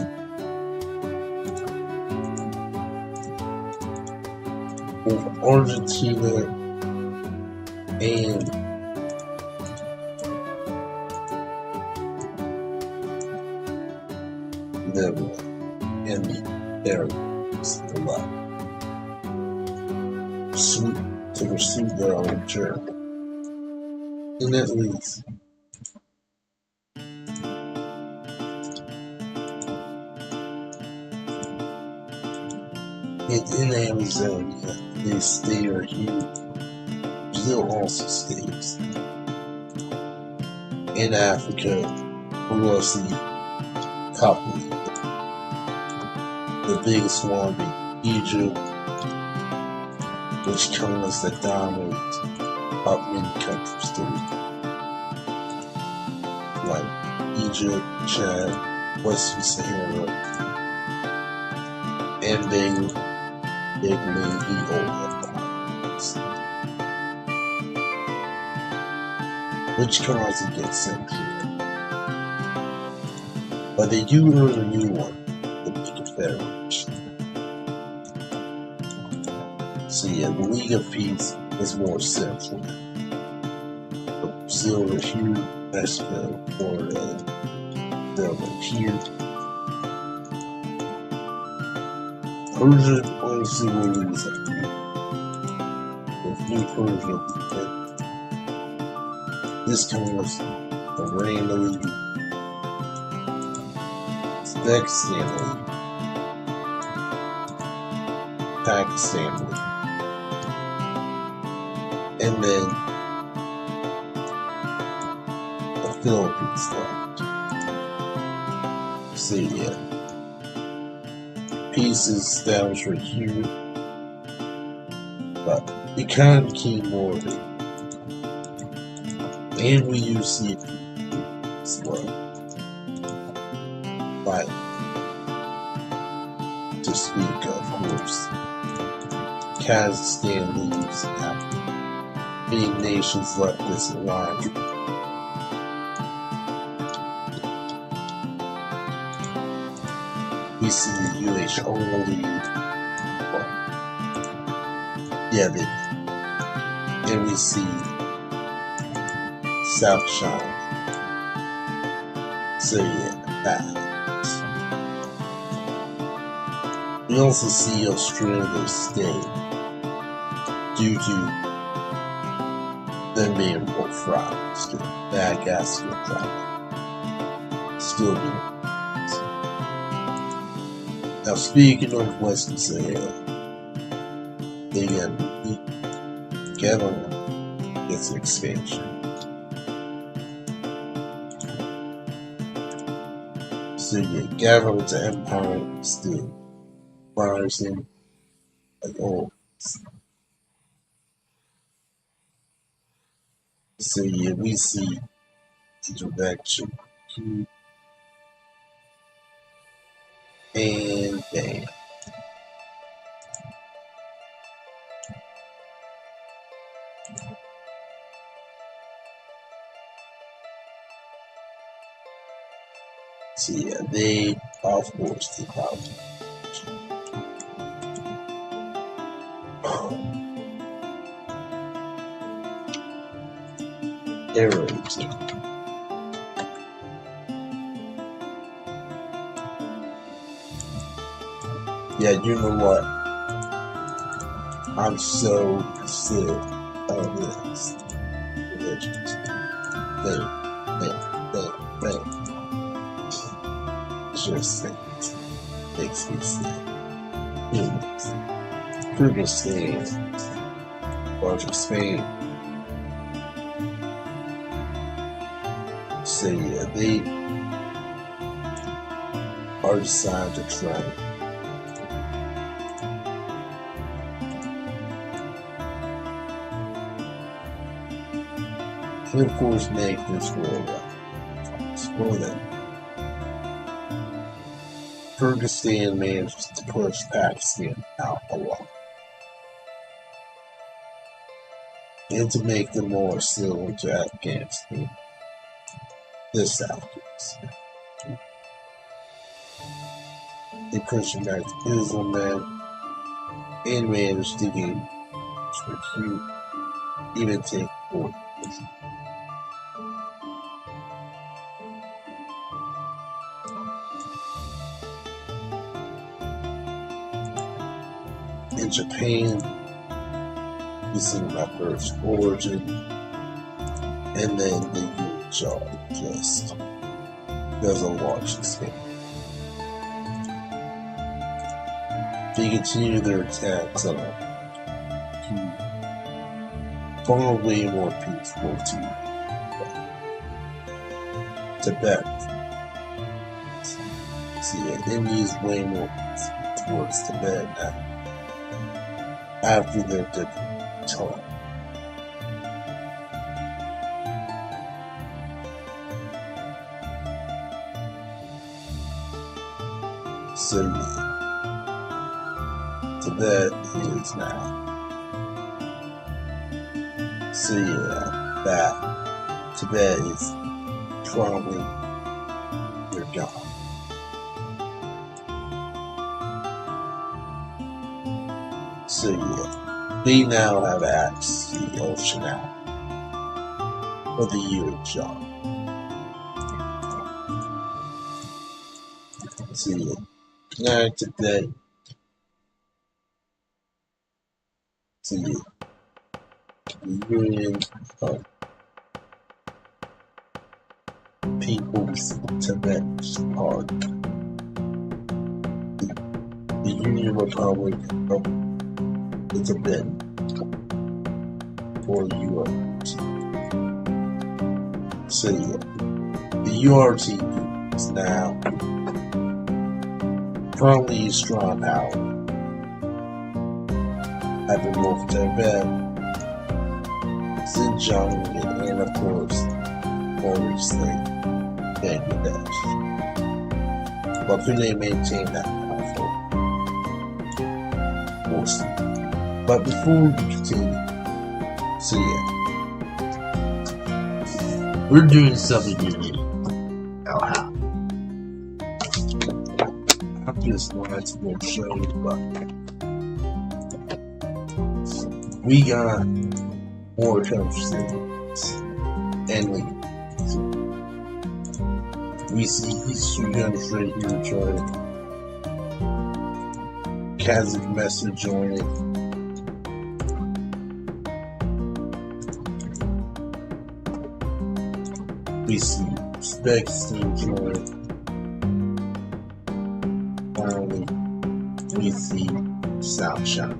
both Argentina and Netherlands and the Arabs a lot. To pursue their own journey. And at least in Amazonia, they stay or huge. Brazil also stays. In Africa, we will see copper. The biggest one being Egypt, which comes that dominate up many countries too, like Egypt, Chad, Western Sahara, and they made the old empires, which comes against Century. But they do earn a new one, the Big Confederation. So yeah, the League of Peace is more central. Brazil are here, Mexico, Florida, they're here. Persia honestly will lose that year. With New Persia, this comes Iran League, Uzbekistan League, Pakistan League. And then the Philippines left. So yeah, peace is established right here, but it kind of became more of it. And we use it as well. But to speak of course, Kazakhstan leaves after many nations left this alliance. We see the UH only, yeah, and we see South China. So yeah, that. We also see Australia stay due to them being more fraud, still Madagascar problem, still being. Now speaking of Western Sahara, they got government gets an expansion. So yeah, government to empire is still rising like always. So yeah, we see introduction and bam. So yeah, they of course they probably errors. Yeah, you know what? I'm so sick of this religions. They. Just makes me sick. Kyrgyzstan, bunch of Spain. So yeah, they are decided to try and of course make this world for them. Kyrgyzstan managed to push Pakistan out a lot and to make them more similar to Afghanistan. This Afghanistan. They pushed back to Islam and managed to gain recruit, even take over. In Japan, we see my first origin, and then the Utah just does a large extent. They continue their attacks on far way more peaceful to Tibet. See, India's way more peaceful towards Tibet now. After their different time. So yeah, Tibet is now. So yeah, that Tibet is probably your god. So yeah, they now have access to the ocean now, or the Utah. So yeah, now today, so yeah, the Union of People's Tibet's Party, the Union Republic of the Tibet, or URT. So yeah, the URT is now currently a strong power at the North Tibet, Xinjiang, and of course, more recently, Bangladesh. But can they maintain that powerful force? But before we continue, so yeah, we're doing something unique. Now how? I'm just wanted to go show you, but we got more conversations and we see history demonstrate here trying Kazakh message on it. We see Uzbekistan join. Finally, we see South China.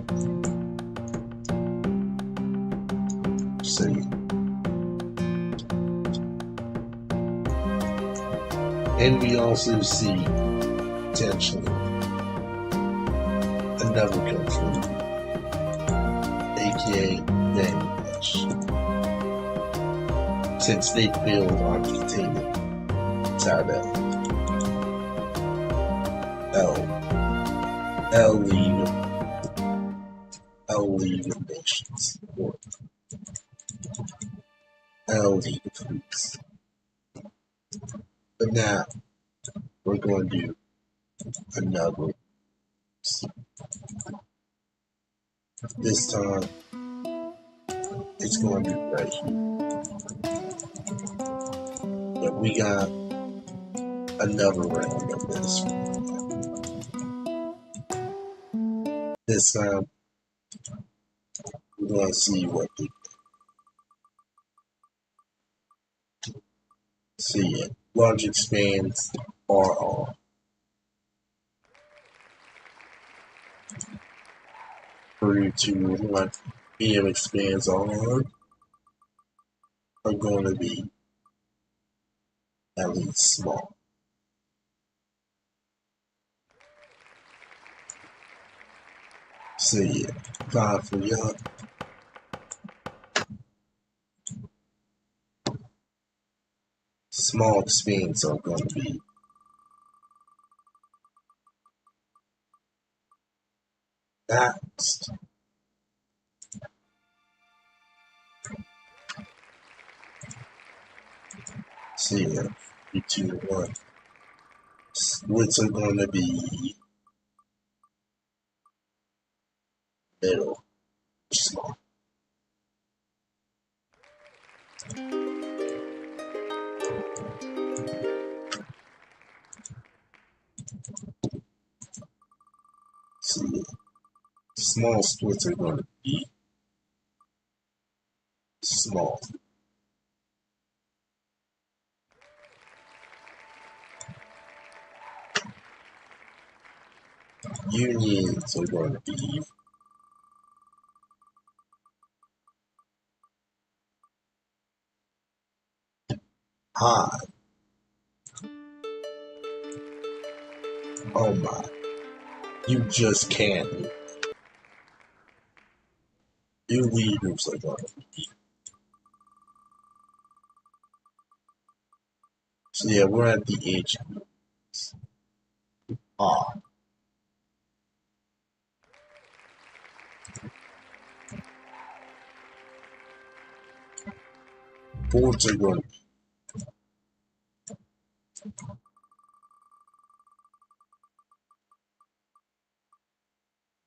So yeah. And we also see potentially another country, aka Bangladesh, since they feel on containing Tibet, L-legal nations, or L-legal groups. But now, we're going to do another. This time, it's going to be right here. But we got another round of this. This time, we're going to see what they see it. Large expands are off. Three, two, one. Medium expands on are going to be at least small. See it. 5 for young. Small expands are going to be next. See it. 3, 2, 1. Splits are going to be middle, small. See it. Small splits are going to be small. Unions are going to be high. Oh my. You just can't. New leaders are going to be. So yeah, we're at the age of ah. Boards are going to be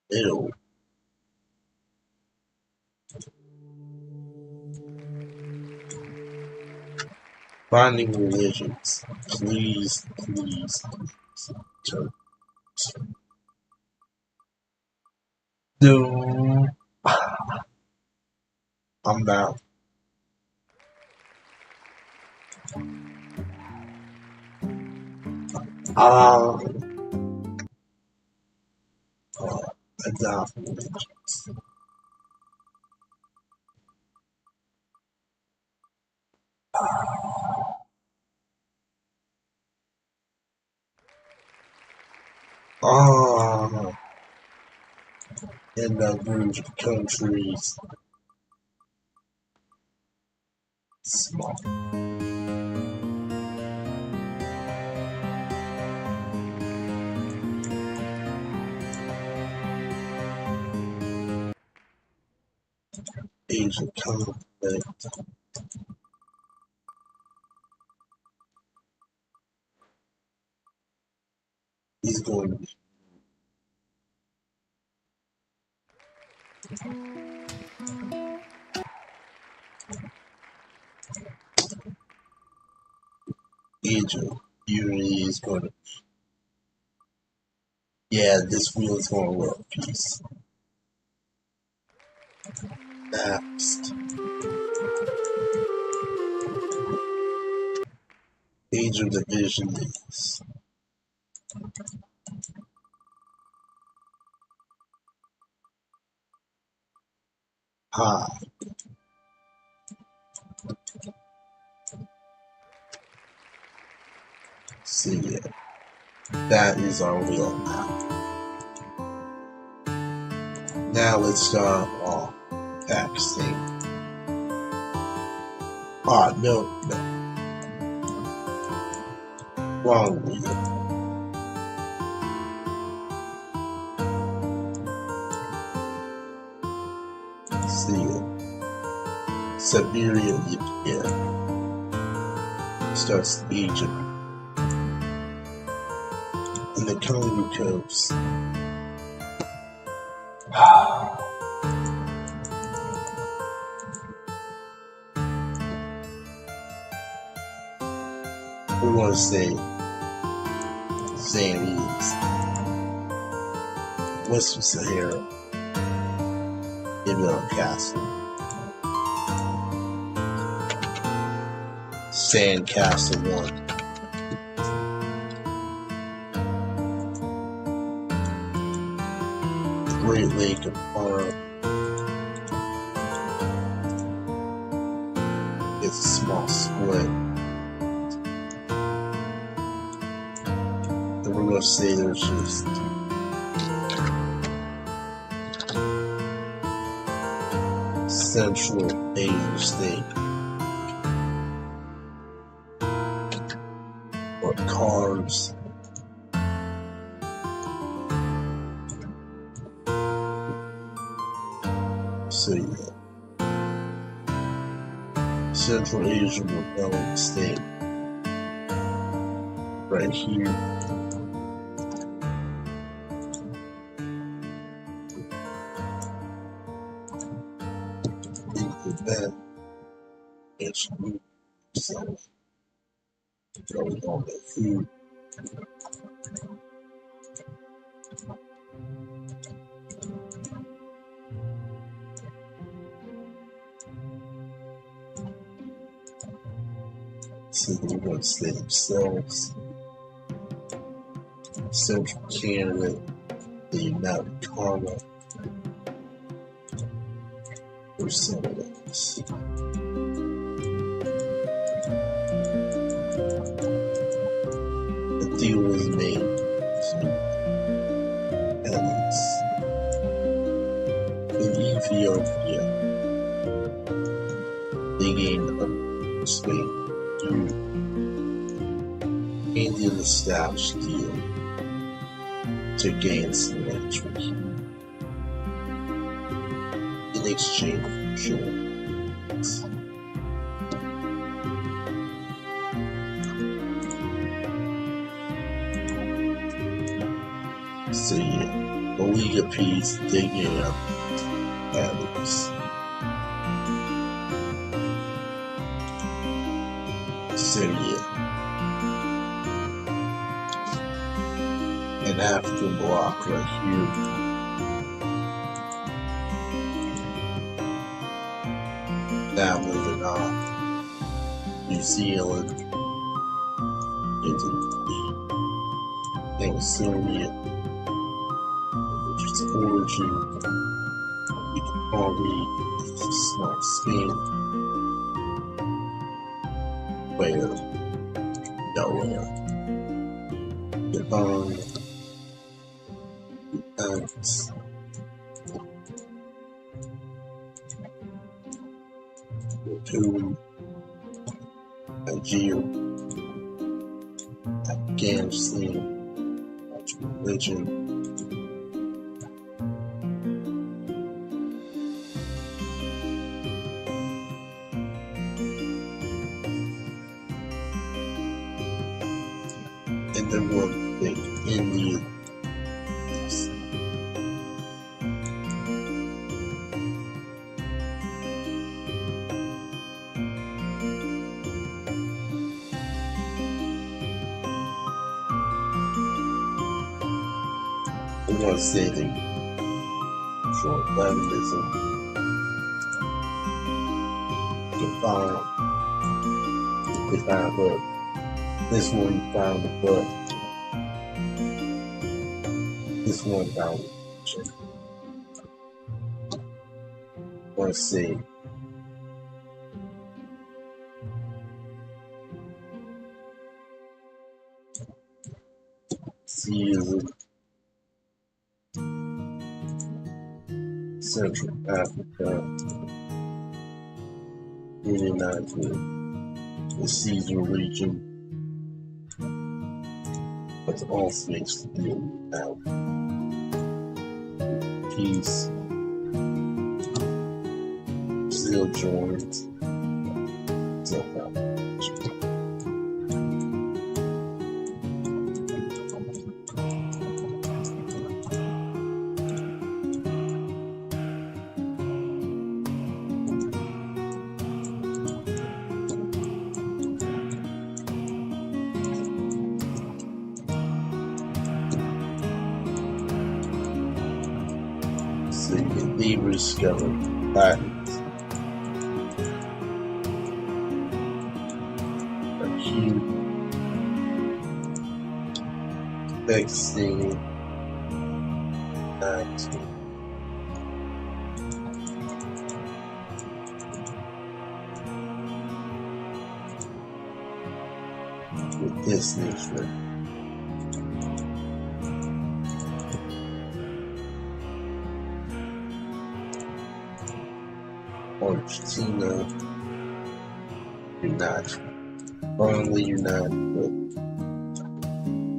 middle. Finding religions. Please, please, please. No. I'm down. Adopt religions. Ah, in the group of countries, small. Asian conflict. He's going to be Egypt. Unity is going to. Yeah, this wheel is going to work. Peace. Next. Age of division is high. See it. That is our wheel now. Now let's start off Pakistan. Ah, no. Wrong wheel. See it. Siberia, yeah. Starts Egypt. Congo Coast. We're going to say San Luis, Western Sahara, Ibn Castle, Sandcastle 1. Great Lake of Farm. It's a small split. And we're going to say there's just Central Asian state. Or cars. So yeah. Central Asian rebellion state. Right here. In Quebec. It's food. So going on that food. So they're going to say themselves. Central Canada, the United Karma, or some of those. The deal was made to Ellis in Ethiopia. They gained Spain through Indian established deal to gain some land in exchange for shores. So yeah, the League of Peace digging up Adams. So yeah, an African block right here. Now moving on, New Zealand into the Soviet, which is origin. You can probably small Spain, where Delaware, Gabon, Ants, Raccoon, Nigeria, Afghanistan, religion, and then one thing, India. I'm going to say the short Levinism, we found a book. This one found the book. This one found the picture. I'm going to say Caesar. Central Africa, unionized with the Caesar region, but all states to deal now. Peace, still joined, South Africa. they rediscovered planets. A huge vaccine 19. With this nation. Argentina united, finally united with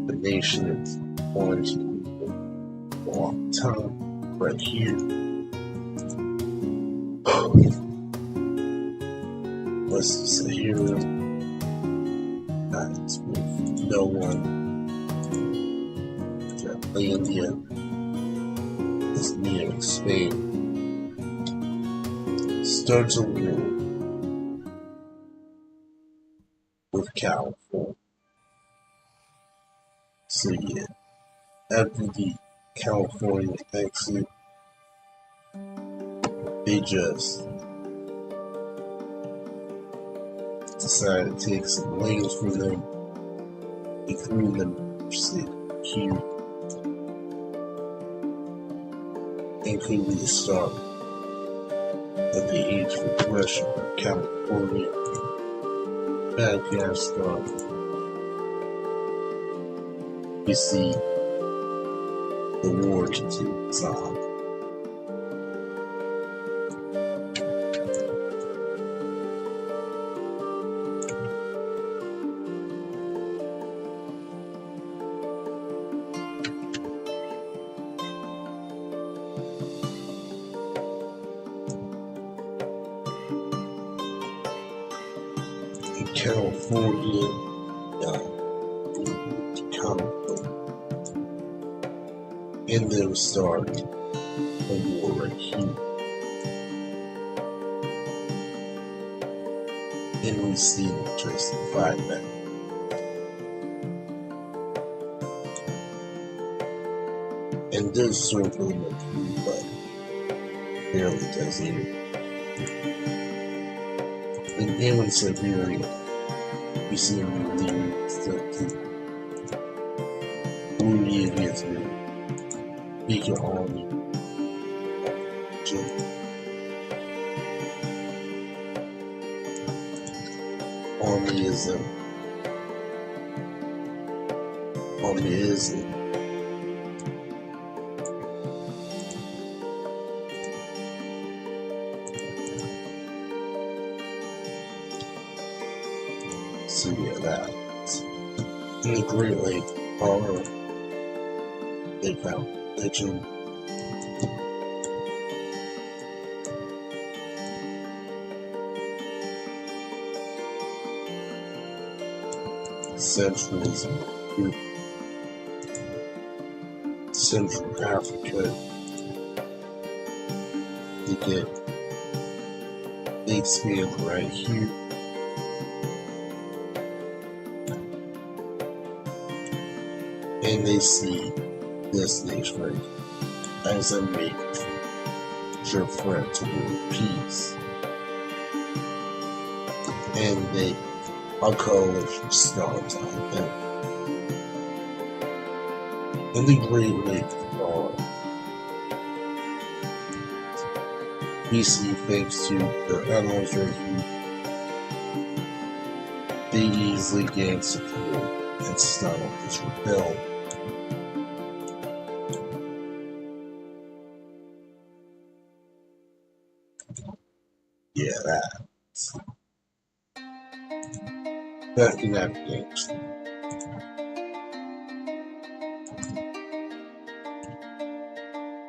the nation is quarantined for a long time. Right here, let's sit here. That's with no one. India is near Spain. Starts a war with California. So yeah, after the California exit, they just decided to take some lanes from them. They threw them here and could be the start of the age for pressure of California. Madagascar. We see the war continues on. In California, and they'll start a war right here. And we see them just fight back. And this circle of you, but barely does either. And in Siberia, we see them leaving stuff too. Only against me. Bigger army. Armyism. So yeah, that. In the Great Lake are they found religion. Centralism, Central Africa, they expand right here. And they see this nation right here as a major threat toward peace. And a coalition starts on them. In the Great Lake we see thanks to the animals right here, they easily gain support and stop this rebellion. Yeah, that. Back in Afghanistan.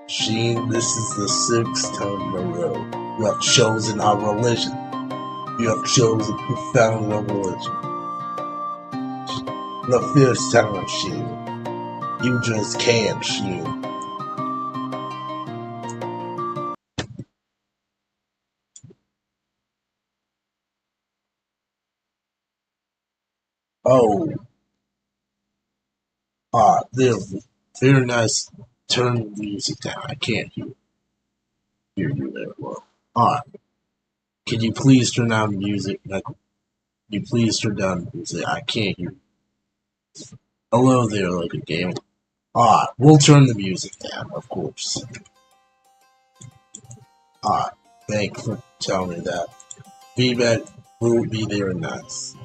Sheen, this is the 6th time in a row you have chosen our religion. You have chosen to found our religion. The 5th time, Sheen. You just can't, Sheen. Oh. They're very nice. Turn the music down. I can't hear. hear you very well. Alright. Can you please turn down the music? Like, can you please turn down the music? I can't hear you. Hello there, like a game. Alright, we'll turn the music down, of course. Alright, thanks for telling me that. Feedback will be there nice.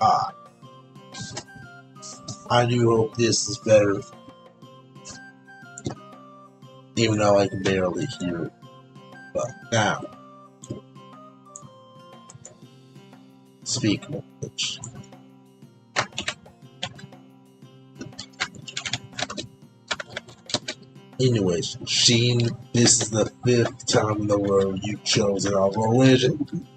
Alright, I do hope this is better, even though I can barely hear it. But now, speaking of which, anyways, Sheen, this is the 5th time in a row you've chosen our religion.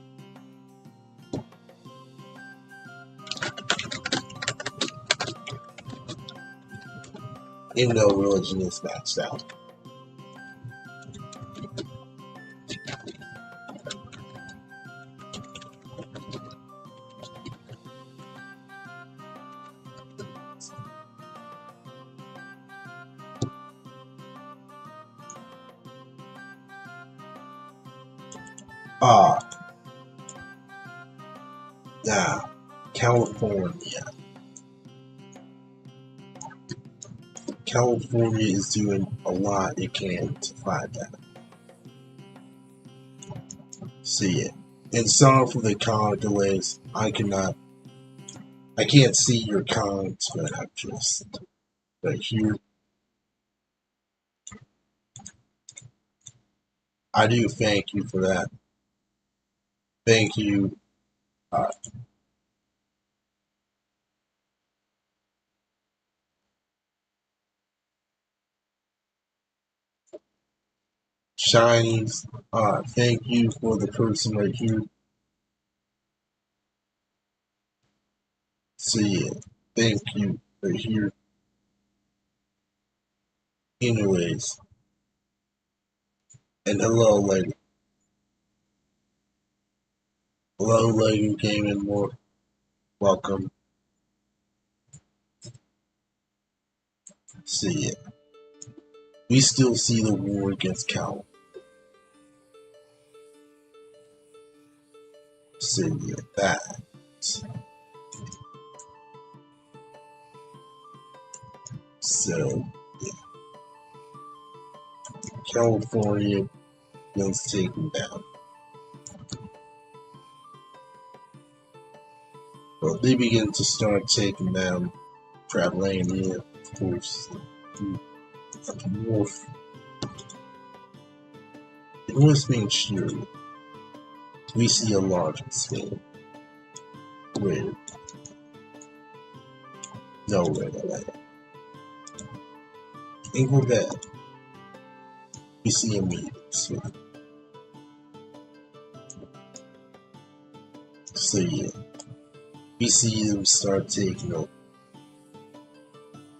Even though religion is maxed out. Now, California. California is doing a lot it can to find that. See it. And sorry for the comment delays. I can't see your comments, but I'm just right here. I do thank you for that. Thank you. Shinies, thank you for the person right here. See it. Thank you right here. Anyways. And hello, lady. Hello, lady who came in more. Welcome. See it. We still see the war against Cal. See it. That. So, yeah. California was taken down. Well, they begin to start taking down Travelania, of course. Up north. In West Main Street, we see a large Spain. Wait. No, wait. In Quebec, we see a medium Spain. So yeah, we see them start taking over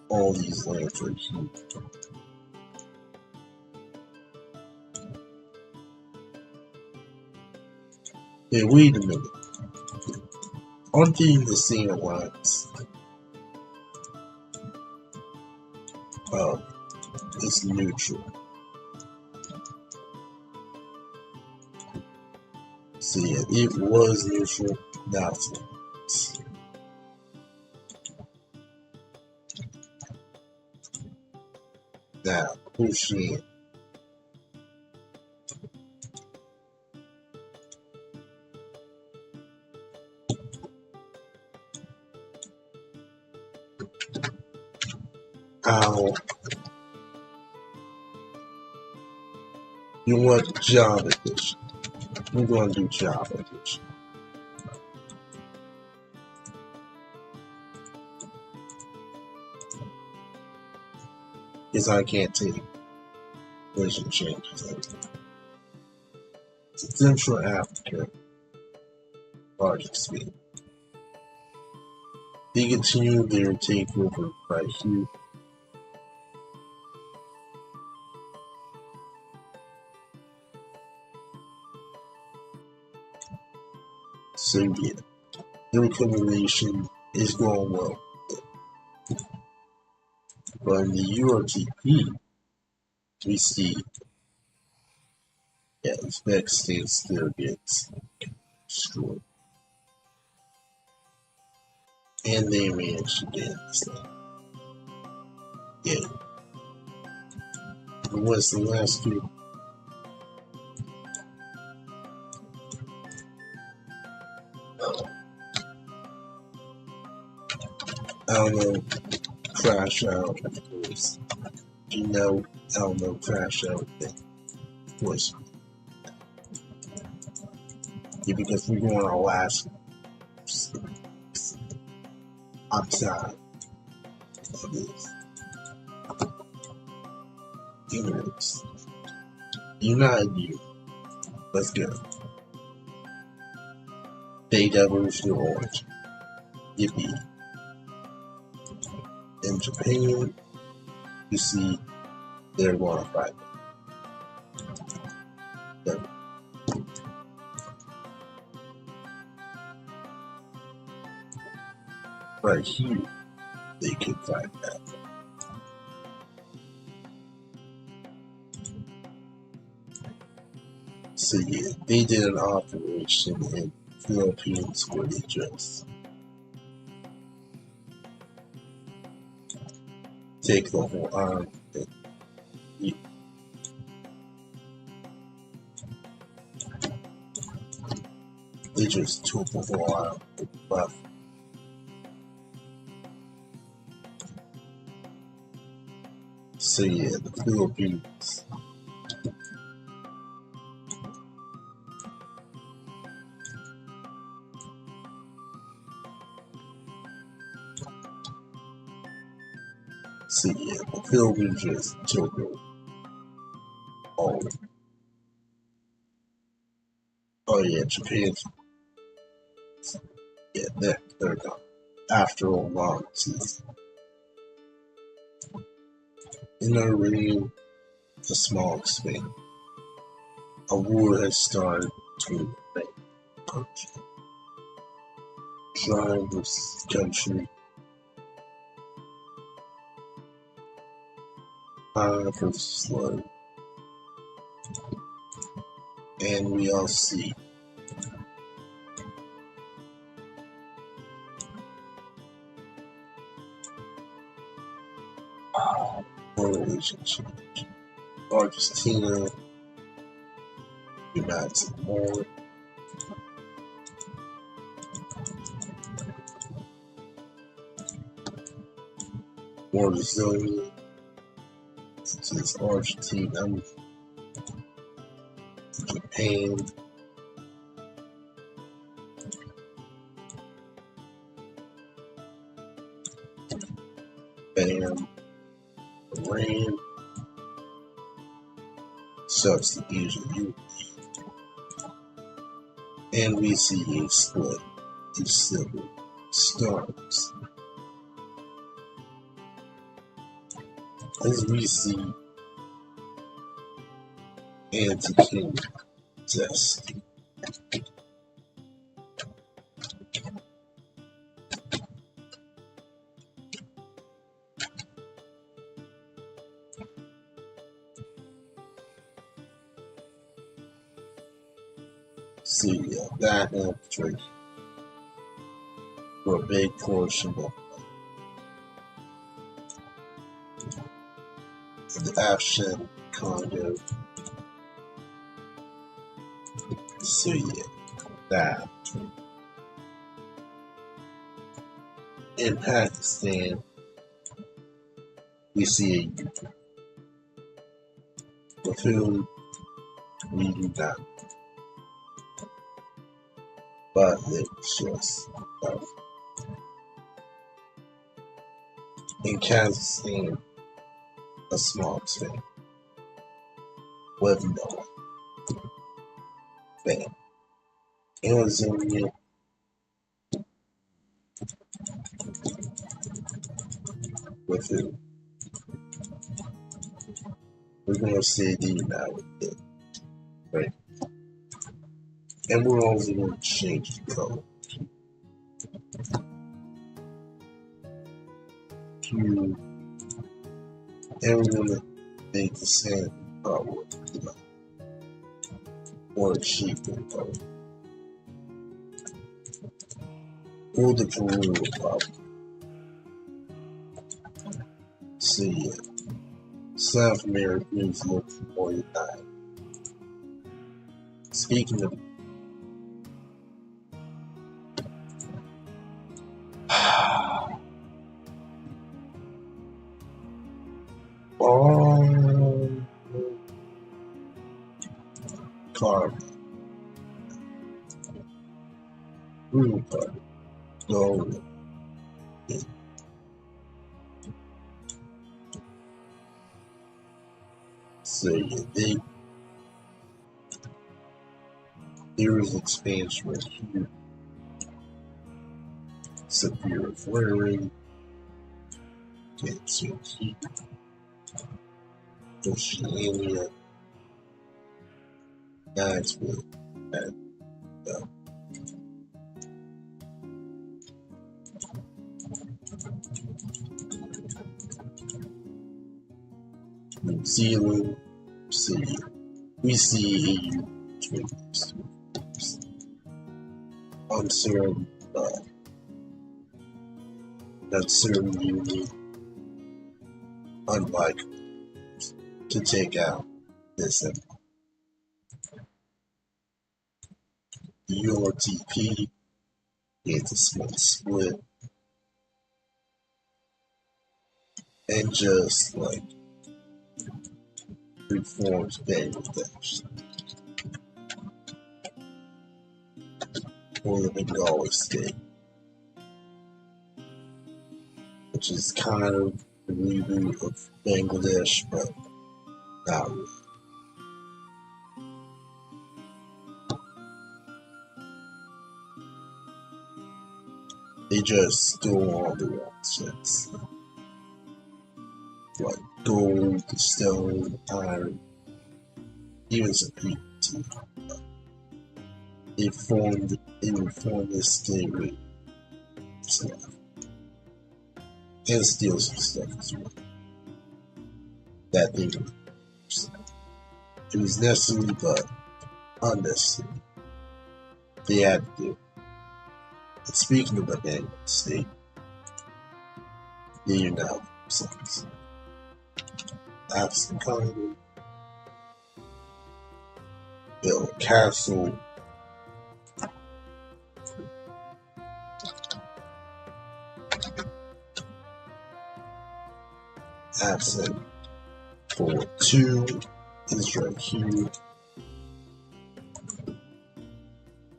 all these lands right here. Hey, wait a minute. Aren't they in the same alliance? Oh, it's neutral. So yeah, it was neutral, now it's not. Now, push in. Ow. You want job edition? We're going to do job edition. Because I can't take version changes. Central Africa, largest speed. They continue their takeover right here. So yeah, their accumulation is going well. But in the URTP, we see, yeah, Uzbekistan still gets destroyed. And they managed to get this thing. Yeah. And what's the last two? I don't know, Crash Out, of course. You know, I don't know, Crash Out, of course. Yeah, because we're going our last outside of this. Anyways, United You. Let's go. They Devils the Orange. Yippee. In Japan, you see they're going to fight. Them. Right here, they could fight that. So yeah, they did an operation in Philippines where they just take the whole island and they just took the whole island and left. So yeah, the Philippines. So yeah, the Philippines just took it all. Oh yeah, Japan's, yeah, they're gone. After a long season. In a real, a small Spain, a war has started between the country. Trying this country for slow, and we all see our relationship. Argentina unites more. More resilient. Since Argentina, Japan, Bam, Iran, sucks to Asia, and we see a split in civil stars. As we see anti-king test. So yeah, that helped right for a big portion of the Afghan Congo. So yeah, that. In Pakistan, we see a with whom we do not, but it's just in Kazakhstan, a small state with no band. Amazonia with whom we're gonna say the United States, right? And we're also gonna change the color to, and we're gonna they descend power, or achievement power, or the career power. See, South Americans look for more than that. Speaking of carbon, rhubarb, gold, see, there is expansion right here, severe flaring, cancer heat, Oceania, that's what that, New Zealand, see, we see EU trades, uncertain, uncertain union, unlikely to take out this empire. The UOTP is a small split, and just like reforms Bangladesh or the Bengali state, which is kind of the reboot of Bangladesh, but not really. They just stole all the wrong shits. Like gold, stone, iron, even some PET. They reformed this state with stuff. And steal some stuff as well. That they were. It was necessary, but unnecessary. They had to do. And speaking of the Bangladesh state, they are now themselves. African Congo, built a castle, absent for 2 is right here.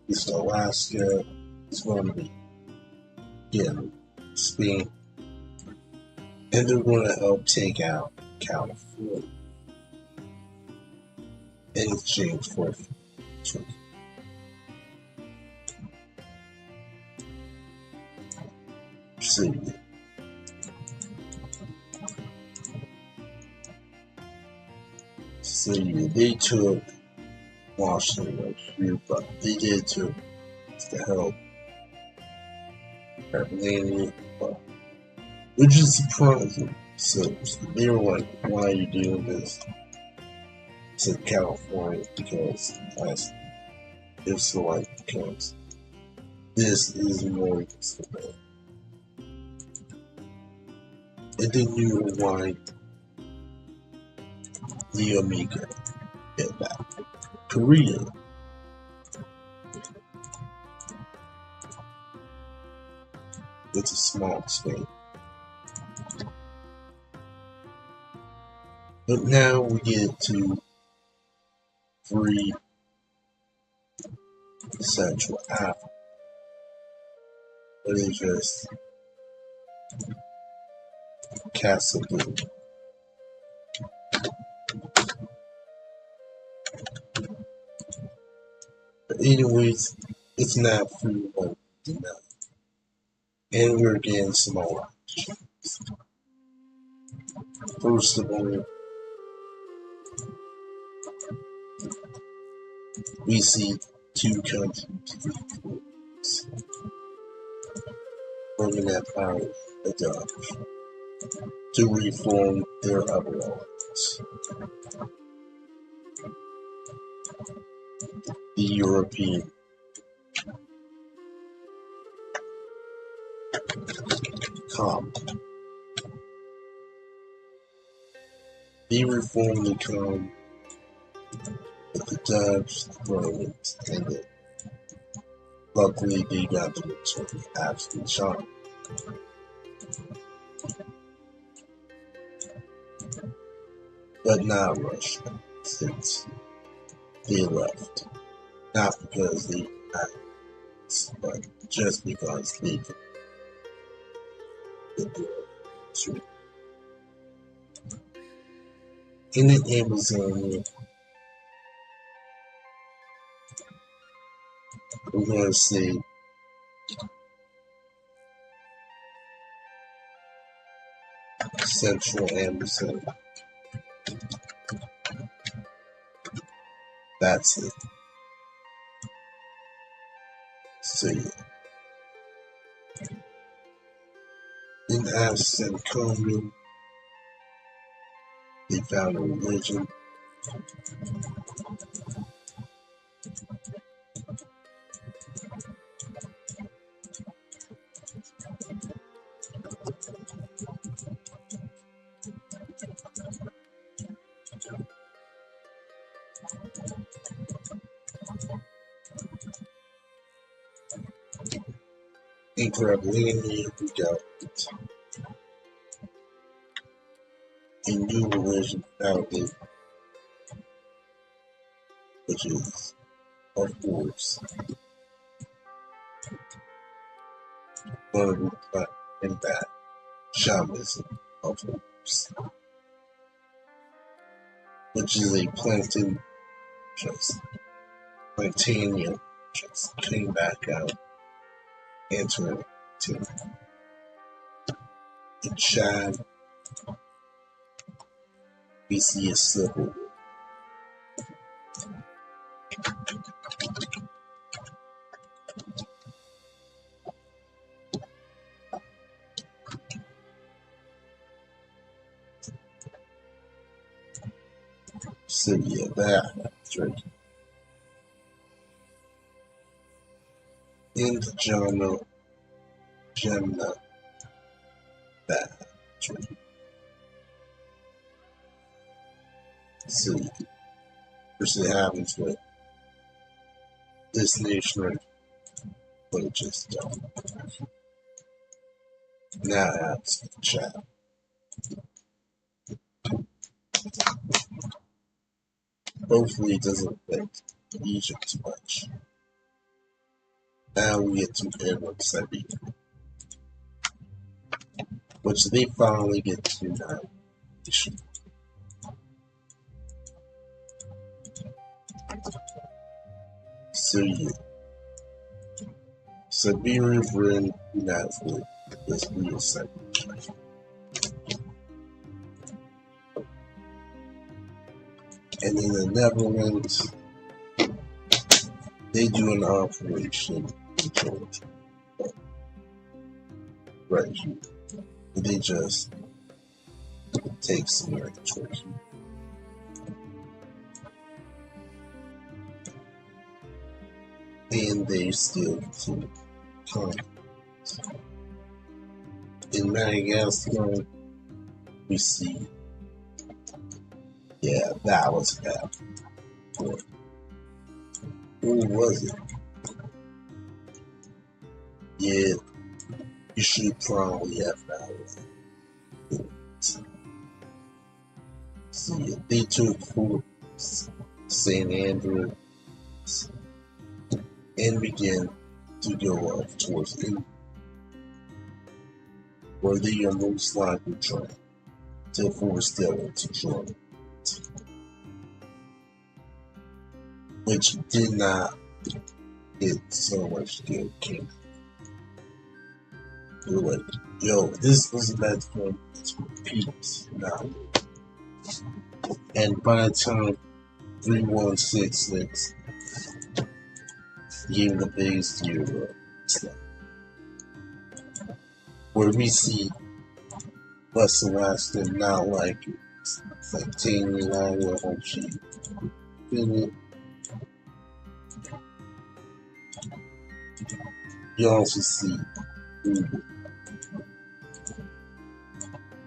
East Alaska is going to be getting Spain, and they're going to help take out California in exchange for Turkey. See, they took Washington right here, but they did to help Pennsylvania, which is surprising. So they were like, "Why are you doing this to California?" Because it's like because this is more expensive. And then you were why the Omega get back. Korea. It's a small state. But now we get to free Central Africa. It is just Castle Doodle. But anyways, it's not free but denied. And we're getting smaller. First of all, we see 2 countries Roman Empire adoption. to reform their overlords. The European common. They reformed the common with the Dutch, the Romans, and the luckily they got the return absolute China. But not Russia, since they left. Not because they had, but just because they could get there. In the Amazonia, we're going to say Central Amazon. That's it. So yeah. In Ascenconia, they found a religion. In Carabini, we got a new religion founded, which is, of course, one of the in that shamanism, of course, which is a Plantanian just came back out, entering to in Chad, we see a civil war. So yeah, that's right. In the Gemna, that's right. So yeah, first it happens with this nation, but it just don't. Now it happens with Chad. Hopefully it doesn't affect Egypt too much. Now we get to Edward Sebi, which they finally get to now. So yeah, Siberia Britain united with this real Sebi. And in the Netherlands, they do an operation in Georgia. Right here. They just take some Georgia. And they still continue conflict. In Madagascar, we see, yeah, that was bad. Who was it? Yeah, you should probably have found it. See, they took Fort St. Andrew and began to go off towards India, where they are most likely trying to force Dylan to join, which did not get so much good king. You're like, yo, this was meant for peace now. And by the time 3166 gave the biggest year of Islam, where we see Western Alaska, not like it's like 10 years long or whole shit. You also see Doodle.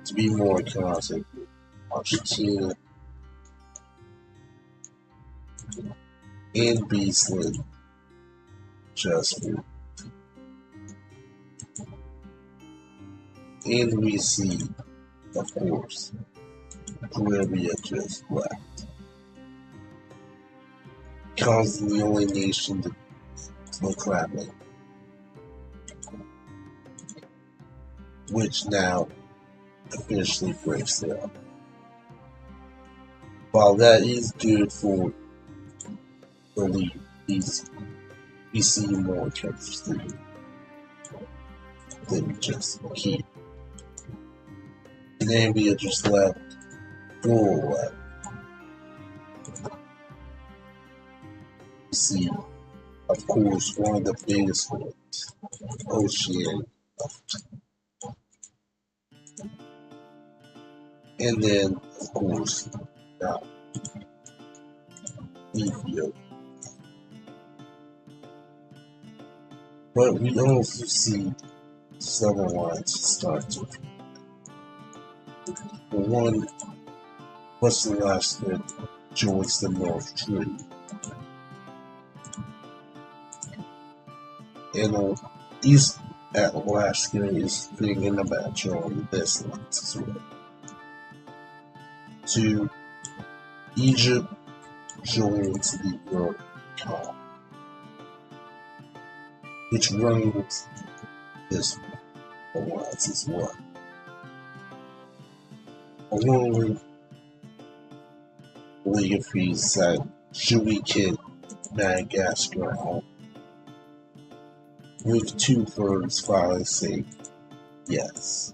To be more concentrated, Argentina and Beastland just food. And we see, of course, Caribbean just left, causing the only nation to look rapid, which now officially breaks it up. While that is good for the league, we see more countries than just keep. And then we just left full left. We see, of course, one of the biggest ones, Oceania. And then, of course, now, Ethiopia. But we also see several lines start to. For one, Western Alaska joins the North Tree. And East Alaska is thinking about joining this lines as well. 2. Egypt joins the European colony, which runs this alliance as well. Along with League of Freeze said, should we kick Madagascar out? With 2/3 finally say yes,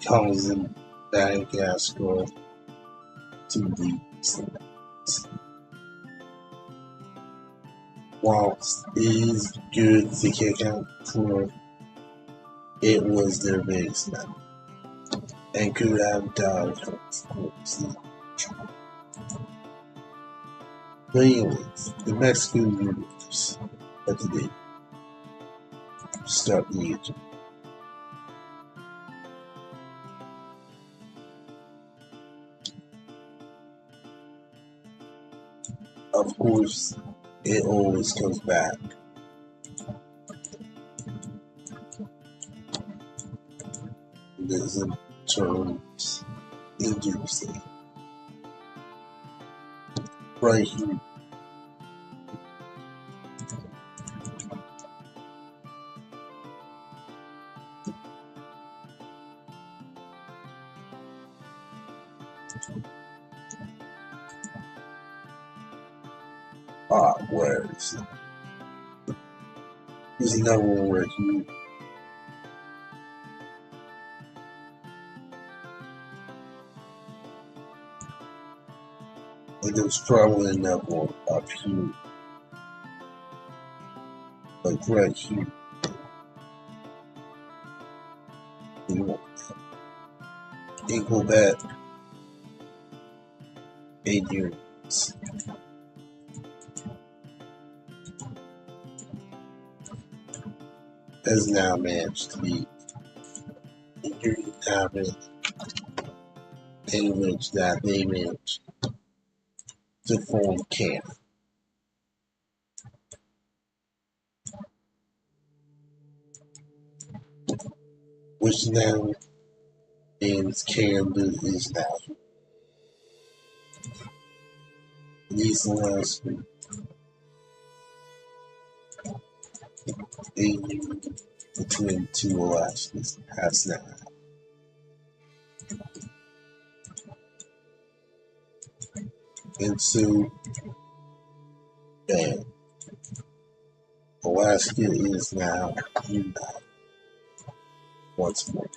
causing Madagascar to lead the alliance. Whilst it is good to kick out for it was their biggest match and could have died consequently. But anyways, the Mexican universe of today start the Egypt. Of course, it always comes back. There's in terms interesting. Right here. Where is it? There's another one right here. And there's probably another one up here. Like right here. And go back 8 years. Has now managed to be inhabit in which that they managed to form camp. Which now means Canada is now. These last AU between two Alaskas has now. And so, bam, Alaska is now united once more.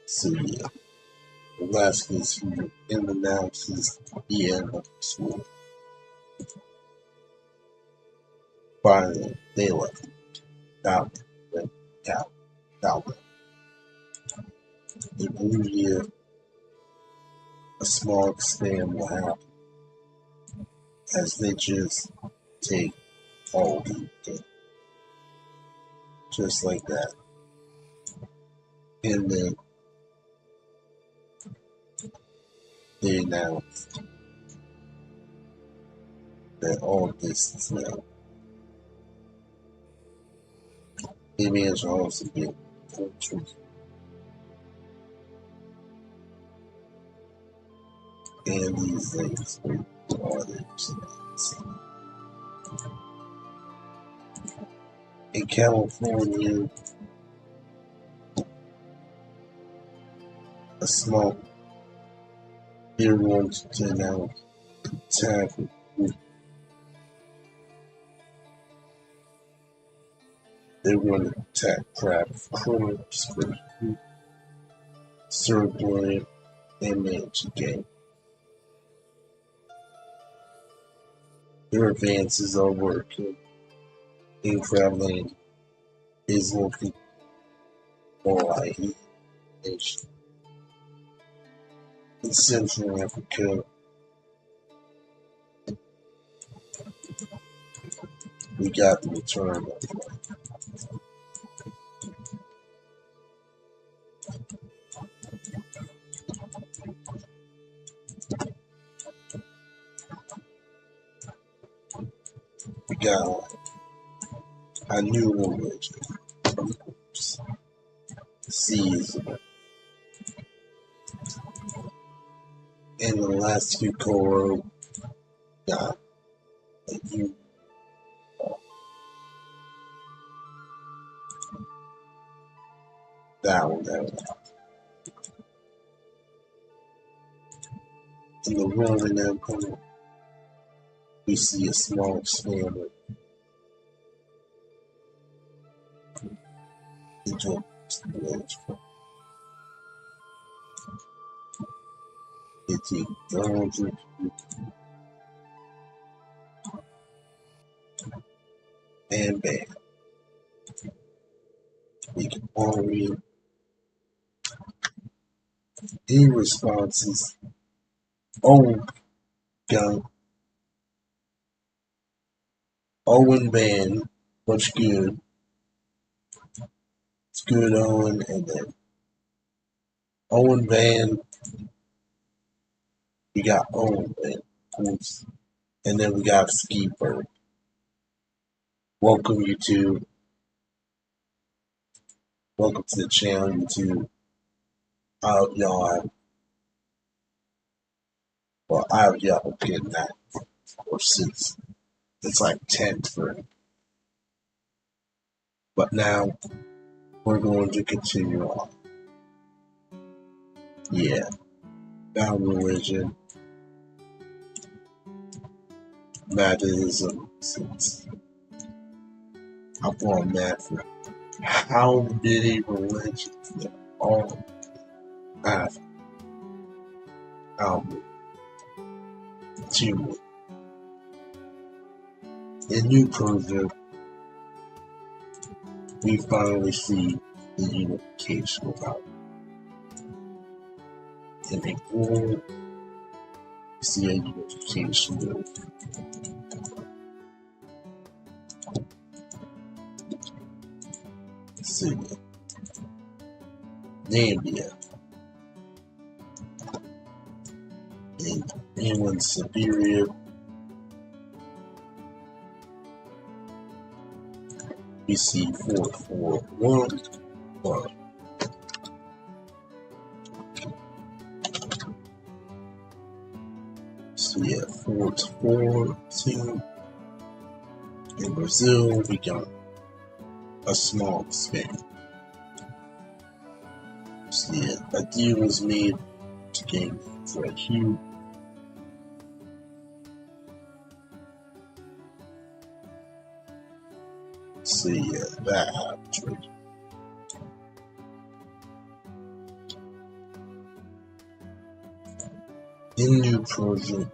So yeah, Alaska is here and announces the end of the war. Finally, they left. Down, went down, down. They believe here a small expand will happen as they just take all the day. Just like that. And then they announced that all this is now. They managed to also get full truth. And these things were others. In California, a small beer wanted to announce attack. They were going to attack craft criminals for circling and manage the game. Their advances are working in Crabland is looking more like a nation. In Central Africa, we got the return of we got a new religion, of course, season. In the last few co got a new down there. In the Roman Empire, we see a small experiment into religion. They take 100 and bam. We can all read in responses. Oh, gun. Owen Van, much good. It's good, Owen, and then Owen Van. We got Owen Van, and then we got Ski Bird. Welcome YouTube. Welcome to the channel YouTube. I hope y'all have, well, I hope y'all are getting that, or since it's like 10 for me. But now we're going to continue on. Yeah, now religion, Methodism, since I'm going mad for how many religions that all have out to in New Persia, we finally see the unification of our in a world, we see a unification of Syria, Nambia, in inland Siberia. We see 441, but so we have 442. In Brazil, we got a small span. So yeah, a deal was made to gain for a huge. So yeah, that happened. In New Persia,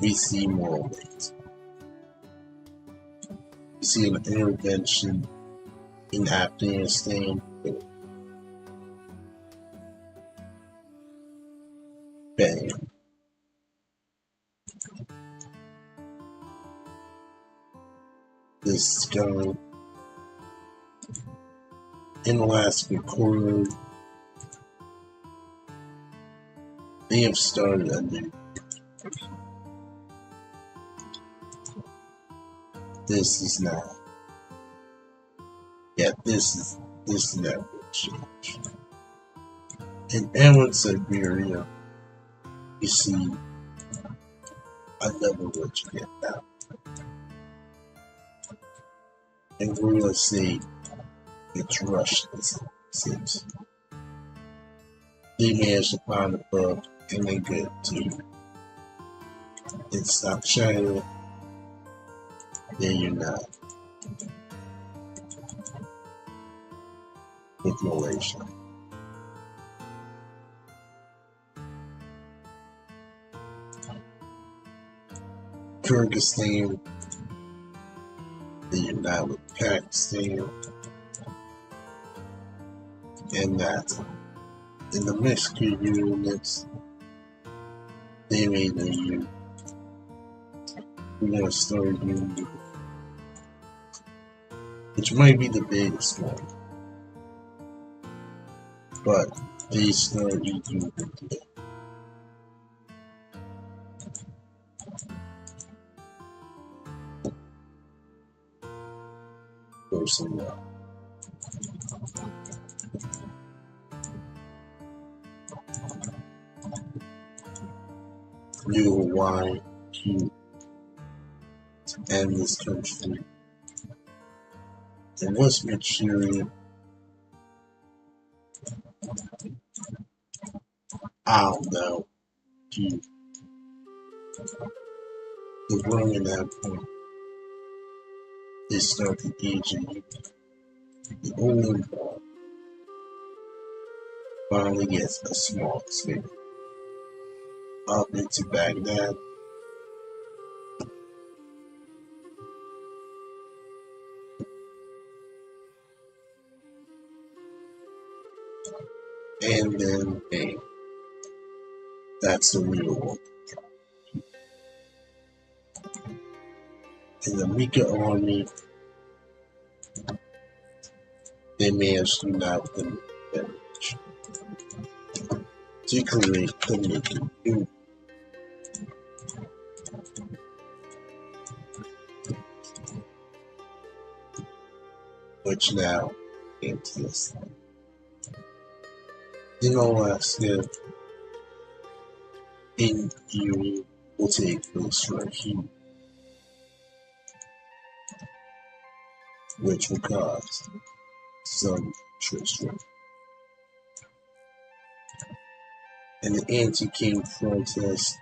we see more ways. see an intervention in Afghanistan. Bang. This guy in the last quarter, they have started a new. This is not. Yeah, this never changed. In Inland Siberia, you see another rich get down. And we're gonna see it's Russians, seems. They managed to find a bug and they good too. It's not China, then you're not. With Malaysia. Kyrgyzstan, then you're not with Pakistan, and that. In the Mexican units, they made a unit. We're gonna start a unit, which might be the biggest one, but they start a unit today. Personnel. New Hawaii, to end this country. And West Manchuria, I don't know, to the room in that point, they start the aging. The only one finally gets a small escape up into Baghdad. And then, bang, that's the real one. In the Mika army, they managed to knock them damage. Particularly the Mika unit. Which now came to this. In Alaska, in theory, will take place right here, which will cause some interest rate. And the anti-king protest,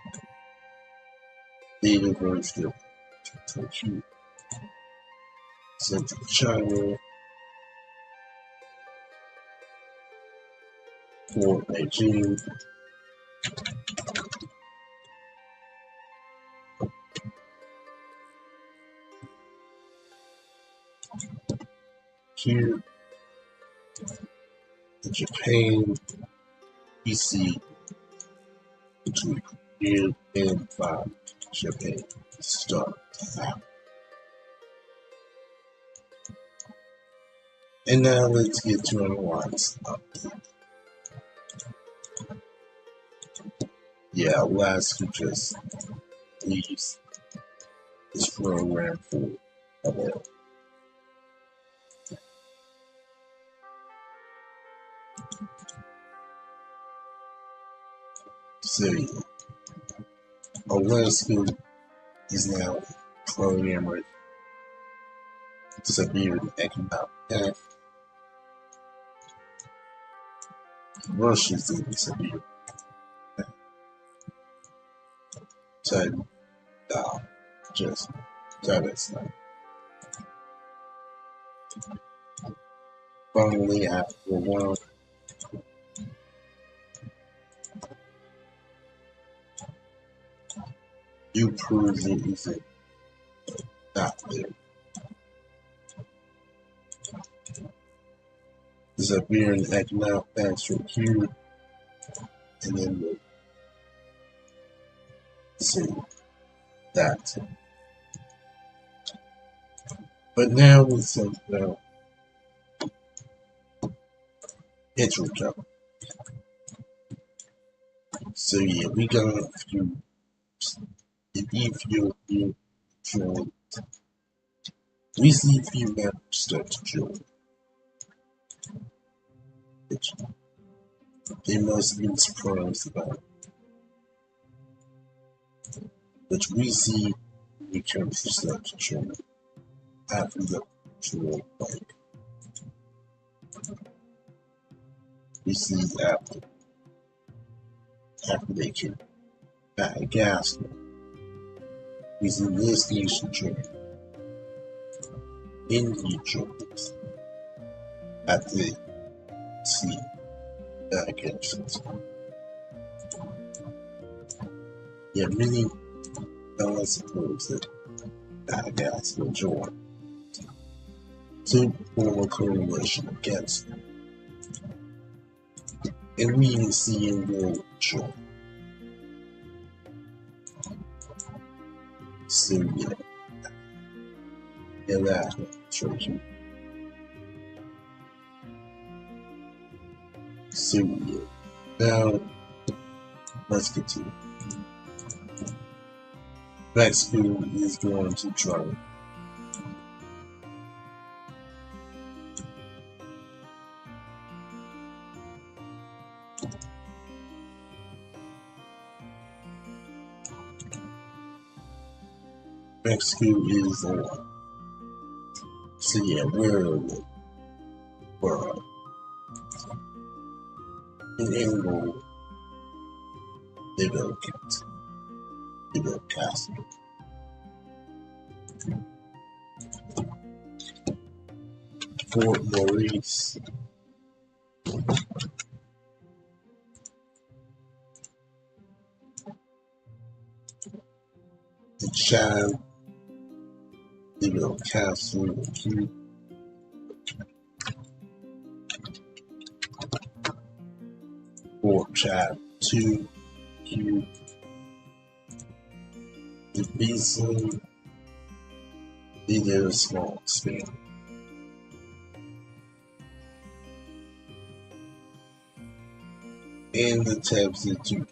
they diverged their Turkey, sent to China, for Beijing. Here in Japan, we see between Korea and Japan start to happen. And now let's get to an alliance update. Yeah, Alaska just leaves this program for a while. So yeah, Alaska is now program with severe economic attack. Russia's in severe attack. So just that's not. Finally, after a while, you prove it isn't not there. up here and acting out right here, and then we'll see that. But now with some intro jump. So yeah, we got a few. If you join, we see a few members start to join, which they must be surprised about. Which we see return to start to join after the join like we see after they can buy gas. We see this nation join. India joins after they see gas. Yeah, many don't suppose that gas will join to form a coalition against them. And we even see in war join. So yeah, that shows you. So yeah, now let's continue. Mexico is going to try. Mexico is on. So yeah, we're in England. They will cast. They will cast. Fort Maurice. The Chad. They will castle the Q. Fort Chad 2 Q. The Beasley. They did a small span. And the tabs that you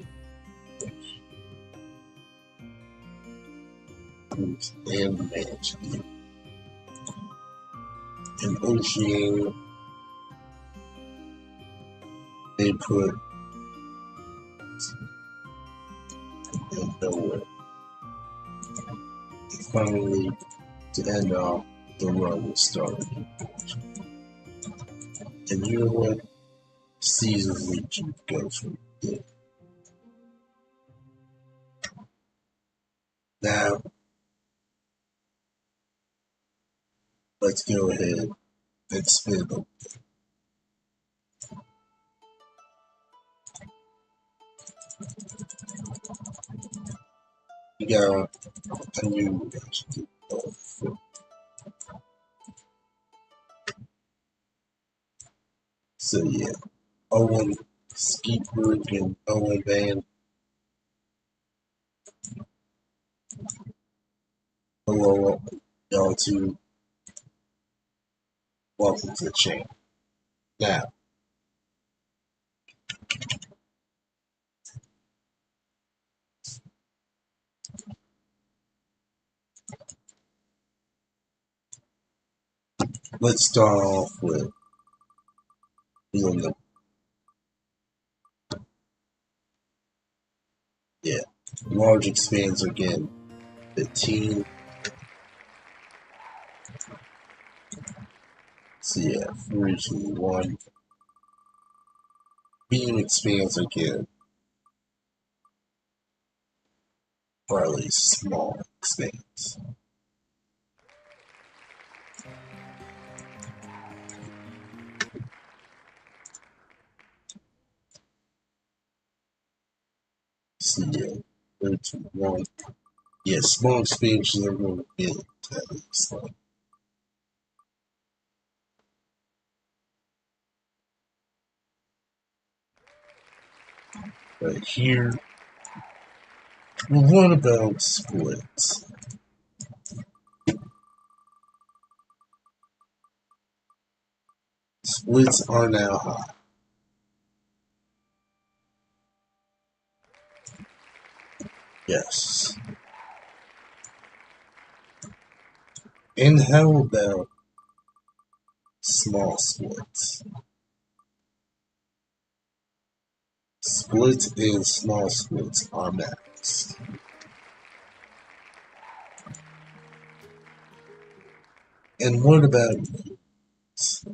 and the match. In Oceania, they put in nowhere. Finally, to end off, the run was started. And you know what? Season region goes from there. Now, let's go ahead and spin them. We got a new region. So yeah, Owen Skeetberg and Owen Van. Hello, y'all two. Welcome to the channel. Now, let's start off with the large expands again. 15. So yeah, 3, 2, 1. Beam expands again. Probably small expands. So yeah, 3, 2, 1. Yeah, small expansions are going to get at least. Right here. Well, what about splits? Splits are now high. Yes. And how about small splits? Splits and small splits are maxed. And what about units?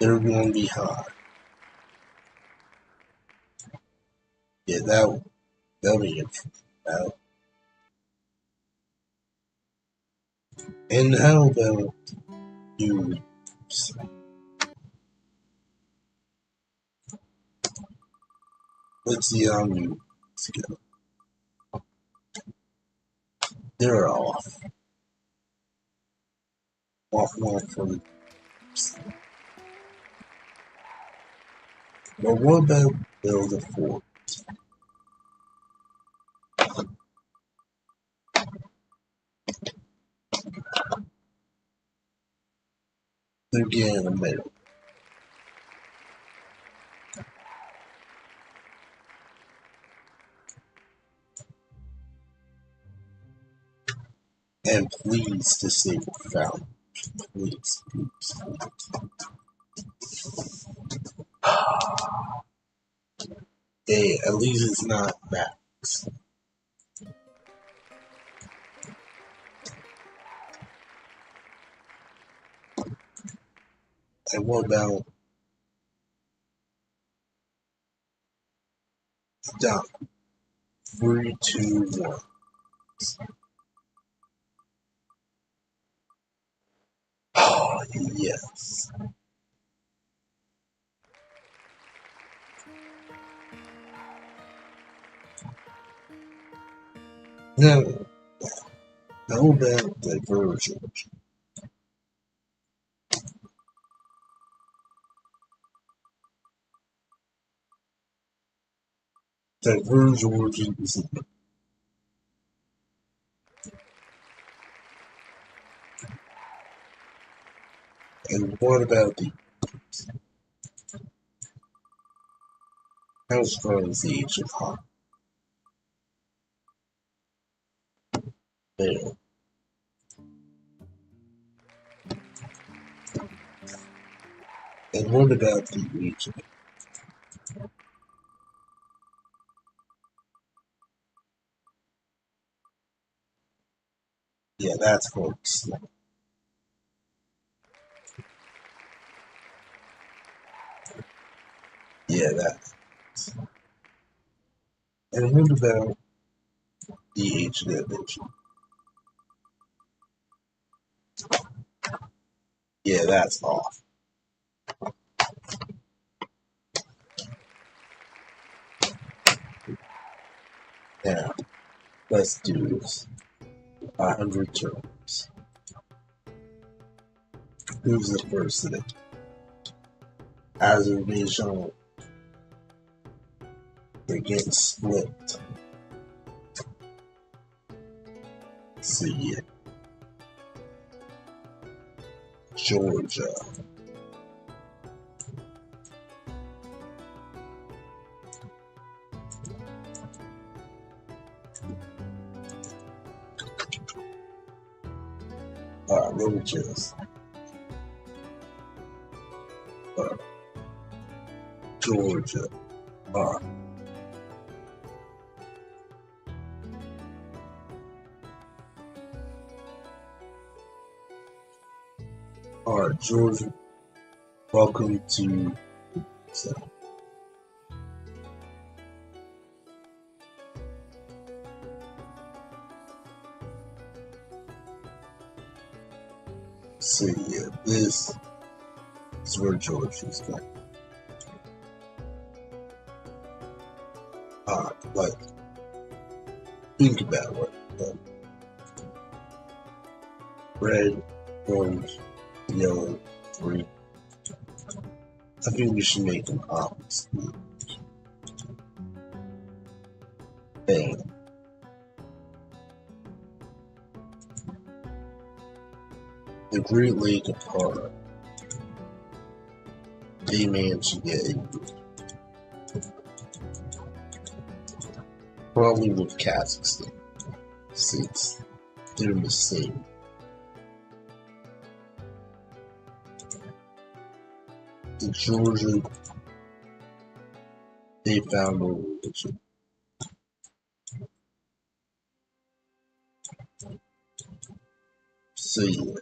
They're going to be high. Yeah, that'll be interesting. And how about units? Let's see how units go. They're off. Off one for the. But what about build a fort? They're getting a middle. And please disable fountain. Please, please, hey, at least it's not max. And what about stop? 3, 2, 1. Oh, yes. Now, how about diversion? Diversion is. And what about the. How strong is the ancient heart? There. And what about the ancient? Yeah, that's going to slow. Yeah, that. And what about the ancient division? Yeah, that's off. Now, let's do this. 100 turns. Who's the first today? Azerbaijan. They're getting split. See it. Georgia. Let me just. Georgia. Alright, Georgia. Welcome to. So, yeah, this is where Georgia's going. Like, think about it. Red, orange, yellow, green. I think we should make an opposite. Bang. The Great Lake apart. They managed to get it. Probably with Kazakhstan. Since they're the same. In Georgia, they found a religion. So yeah.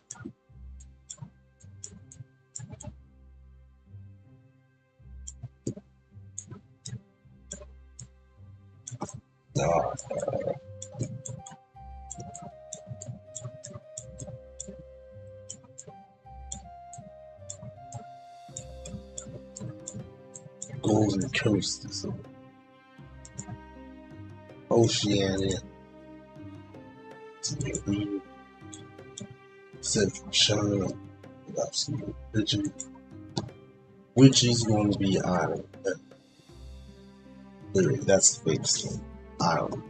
Golden Coast is Oceania, Central China, that's the region, which is going to be Ireland. Literally, that's the biggest thing. Ireland.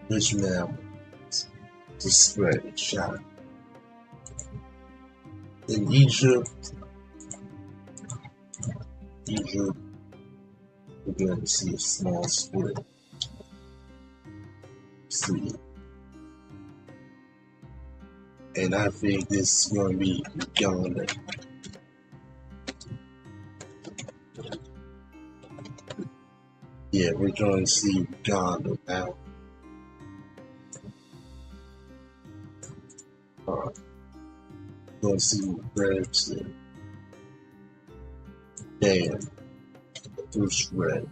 Which now to spread in China. In Egypt, we're going to see a small split. See, and I think this is going to be Uganda. Yeah, we're going to see Uganda now. We're going to see Brexit. Damn. First red.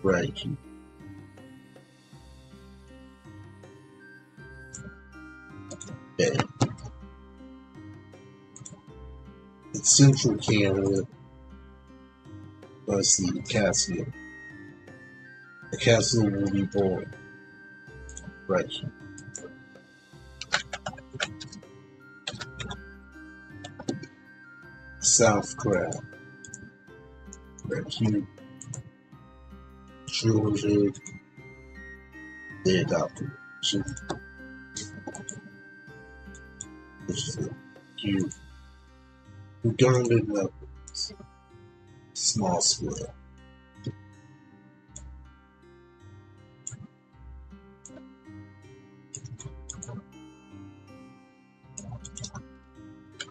Right. Bam. In Central Canada, let's see, Cassian. The castle will be born. Right. South Crab. Right here. Georgia. They adopted. Which is it. Here. Uganda Netherlands. Small square.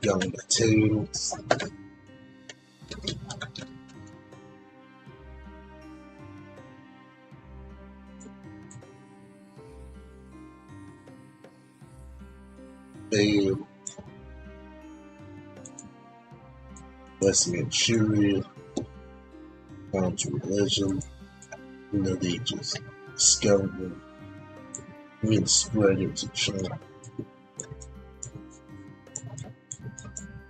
Young potatoes. Bam. West Manchuria. Found to religion. You know, they just discovered them. We had spread it to China.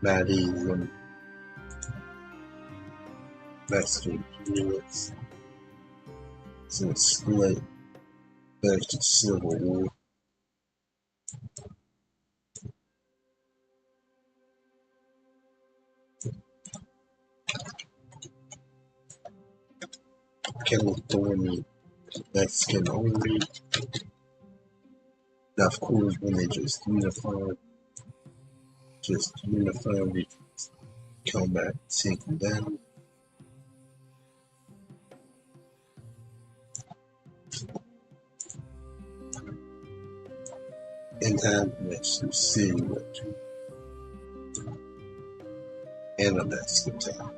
Madism. Mexican units. Since split after the Civil War. California, Mexican only. Now, of course, when they just uniformly come back, take them down. And have Mexico City and a Mexican town.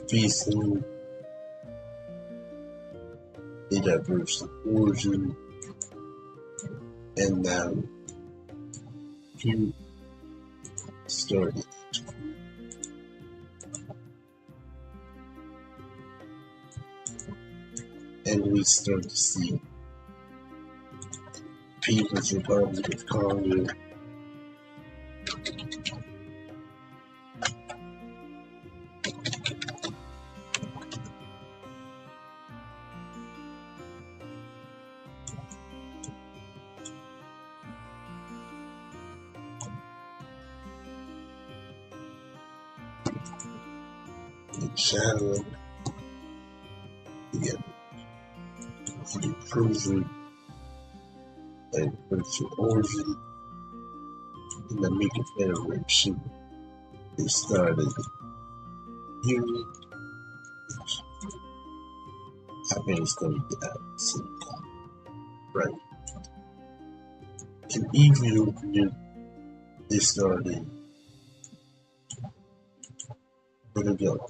Feasting, a diverse origin, and now few started. And we start to see People's Republic of Congo Shadow, you get Cruiser, and Virtual Origin, and the Make a Federation. They started Union. I think it's going to be that same time, right? And even they started, where to go?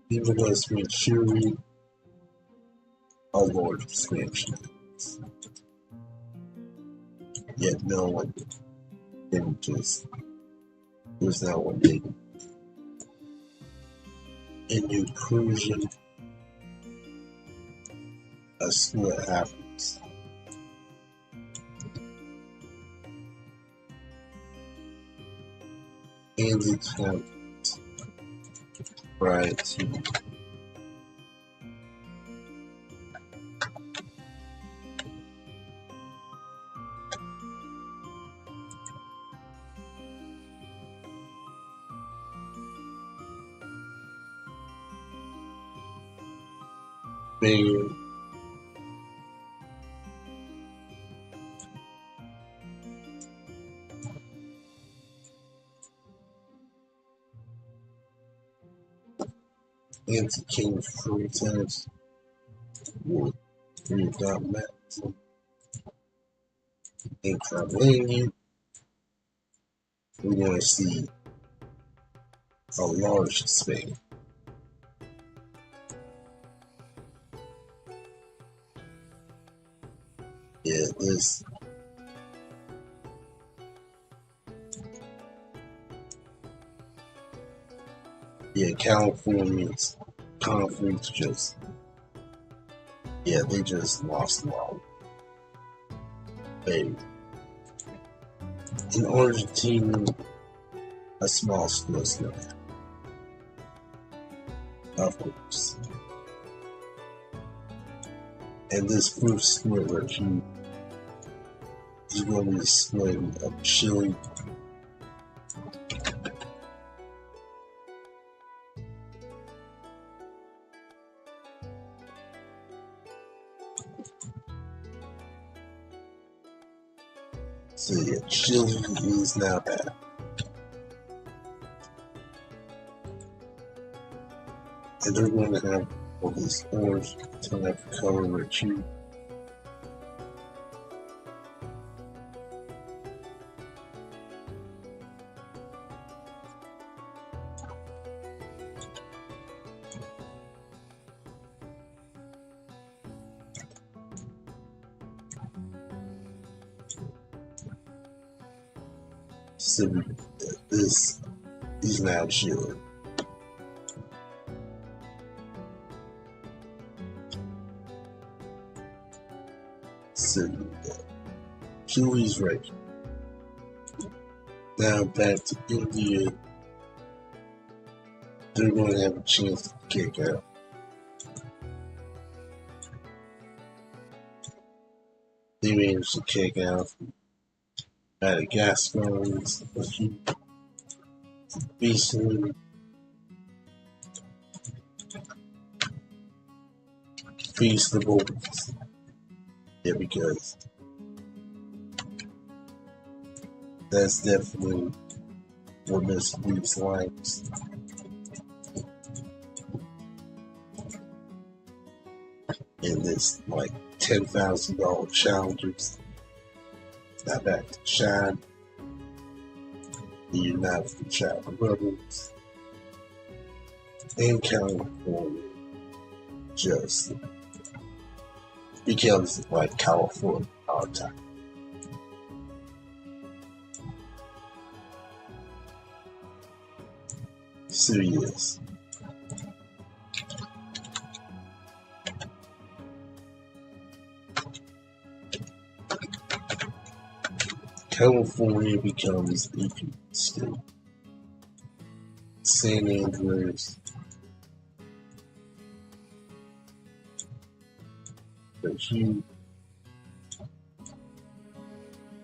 Even though it's been Shuri, a large expansion. Yet no one didn't just, there's not one thing. In inclusion, that's what happens. And it's right to being anti-king free tennis with 3 mats and Carlinian. We're going to see a large span. Yeah, this California's conference just they just lost a lot. In Argentina, a small school still, of course. And this first split where he is going to be splitting of Chile. So yeah, Chile is now back. And they're going to have all this orange type color right here. So this is now Chile. So Chile's right. Now back to India. They're going to have a chance to kick out. They managed to kick out Madagascar, recently. Feasible. Yeah, because that's definitely what Miss Weeks likes. In this like $10,000 challenges. Now back to Chad. The United Chad Brothers. And California. Just becomes like California all the time. Serious. California becomes a state. San Andreas. But you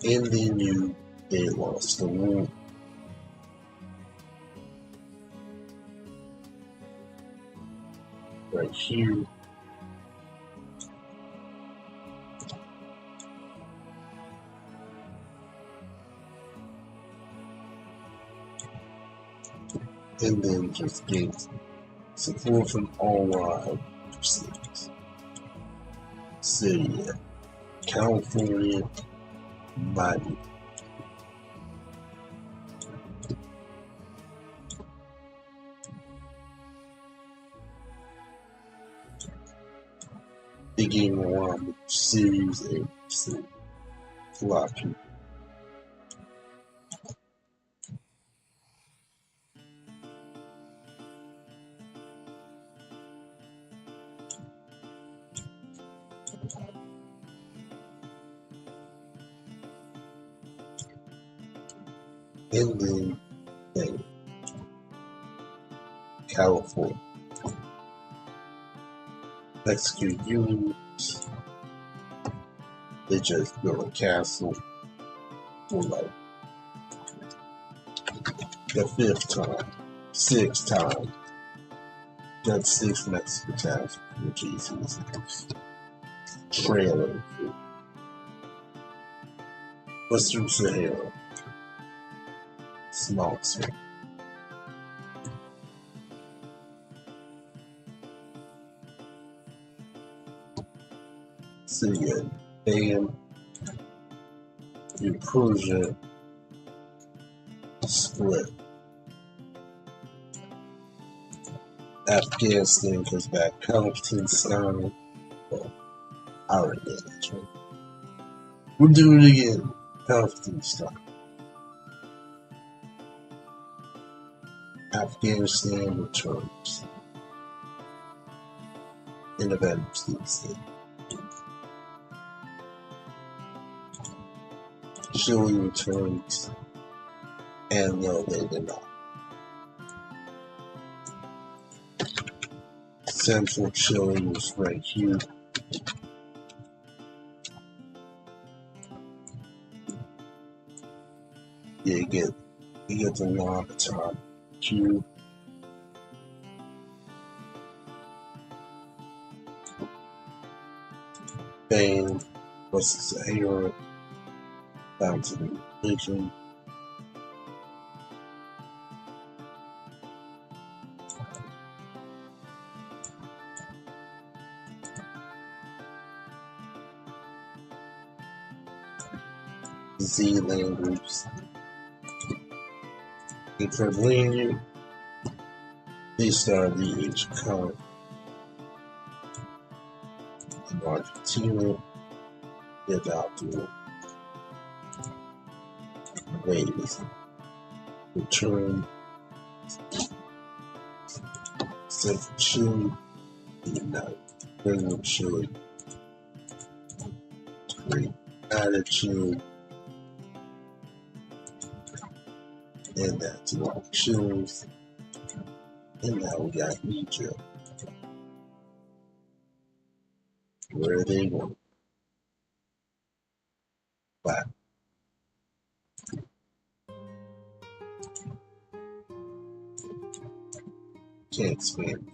and then they lost the war. right here. And then just get support from online cities. City, California, Miami. They gave me one with cities and cities. A lot of people. And then California. Mexican unions. They just built a castle for like the fifth time, sixth time. Got 6 Mexican towns, which is trailer. Western Sahara, small swing. Syria, Bam, Persia, split. Afghanistan goes back, Pakistan. Well, I already did that, right? We'll do it again. Pakistan. Afghanistan returns. Independence Day. Chile returns. And no, they did not. Central Chile was right here. Yeah, you get a lot of time here. Spain, Western Sahara, down to the region. Z land groups. In Carolina, they started the age of color. In Argentina, they adopted ways return. Central Chile, the United Kingdom Chile, United Chile, and that's a lot of Chiles. And now we got Egypt. Where they go. But can't expand.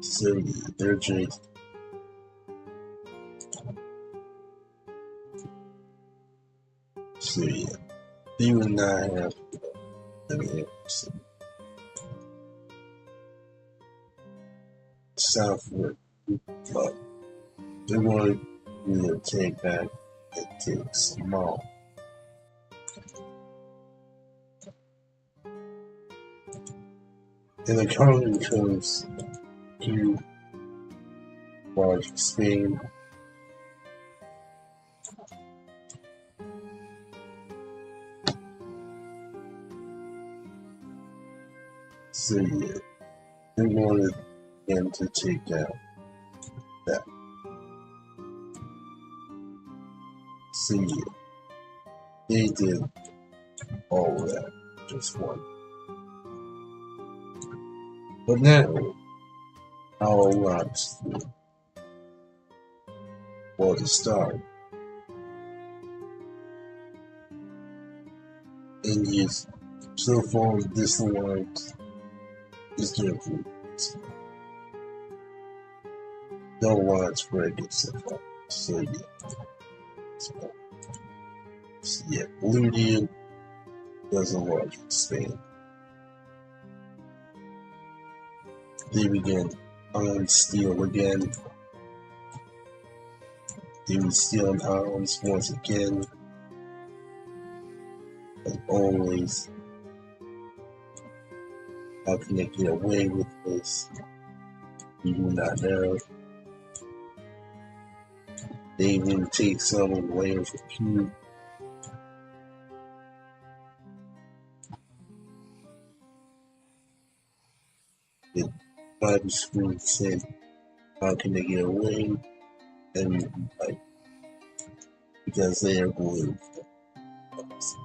So yeah, they're just so yeah. They would not have any southward, but they wanted me to take back and take small. And the economy comes to large Spain. So yeah, they wanted him to take out that. So yeah, they did all of that, just one. But now, our lives for the start. And yes, so far this lines is doing pretty good. No widespread good so far. So yeah, Blue Deal does a large expand. They begin on steel again. They would steal in arms once again. As always, how can they get away with this? We do not know. They even take some of the land from Pew. The Bible school said, how can they get away? And we be like, because they are going for us.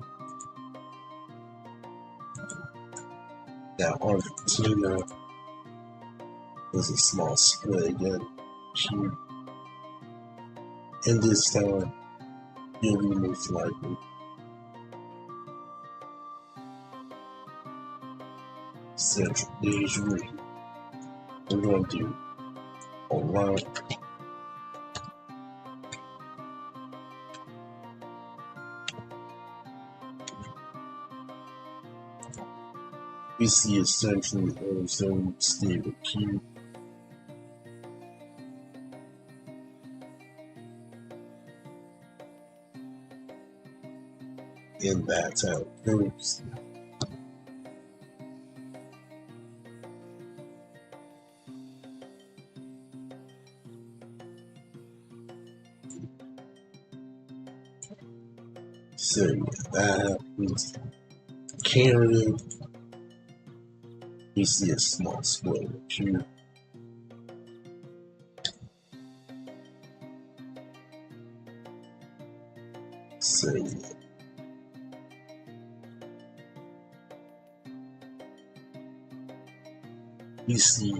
Now Argentina was a small split again. Pew. And this time, you'll be most likely Central Asia region. We're going to do online. We see a central ozone stable Q. And that's how it goes. So yeah, that happens. Canada, we see a small split of Q. So yeah. We see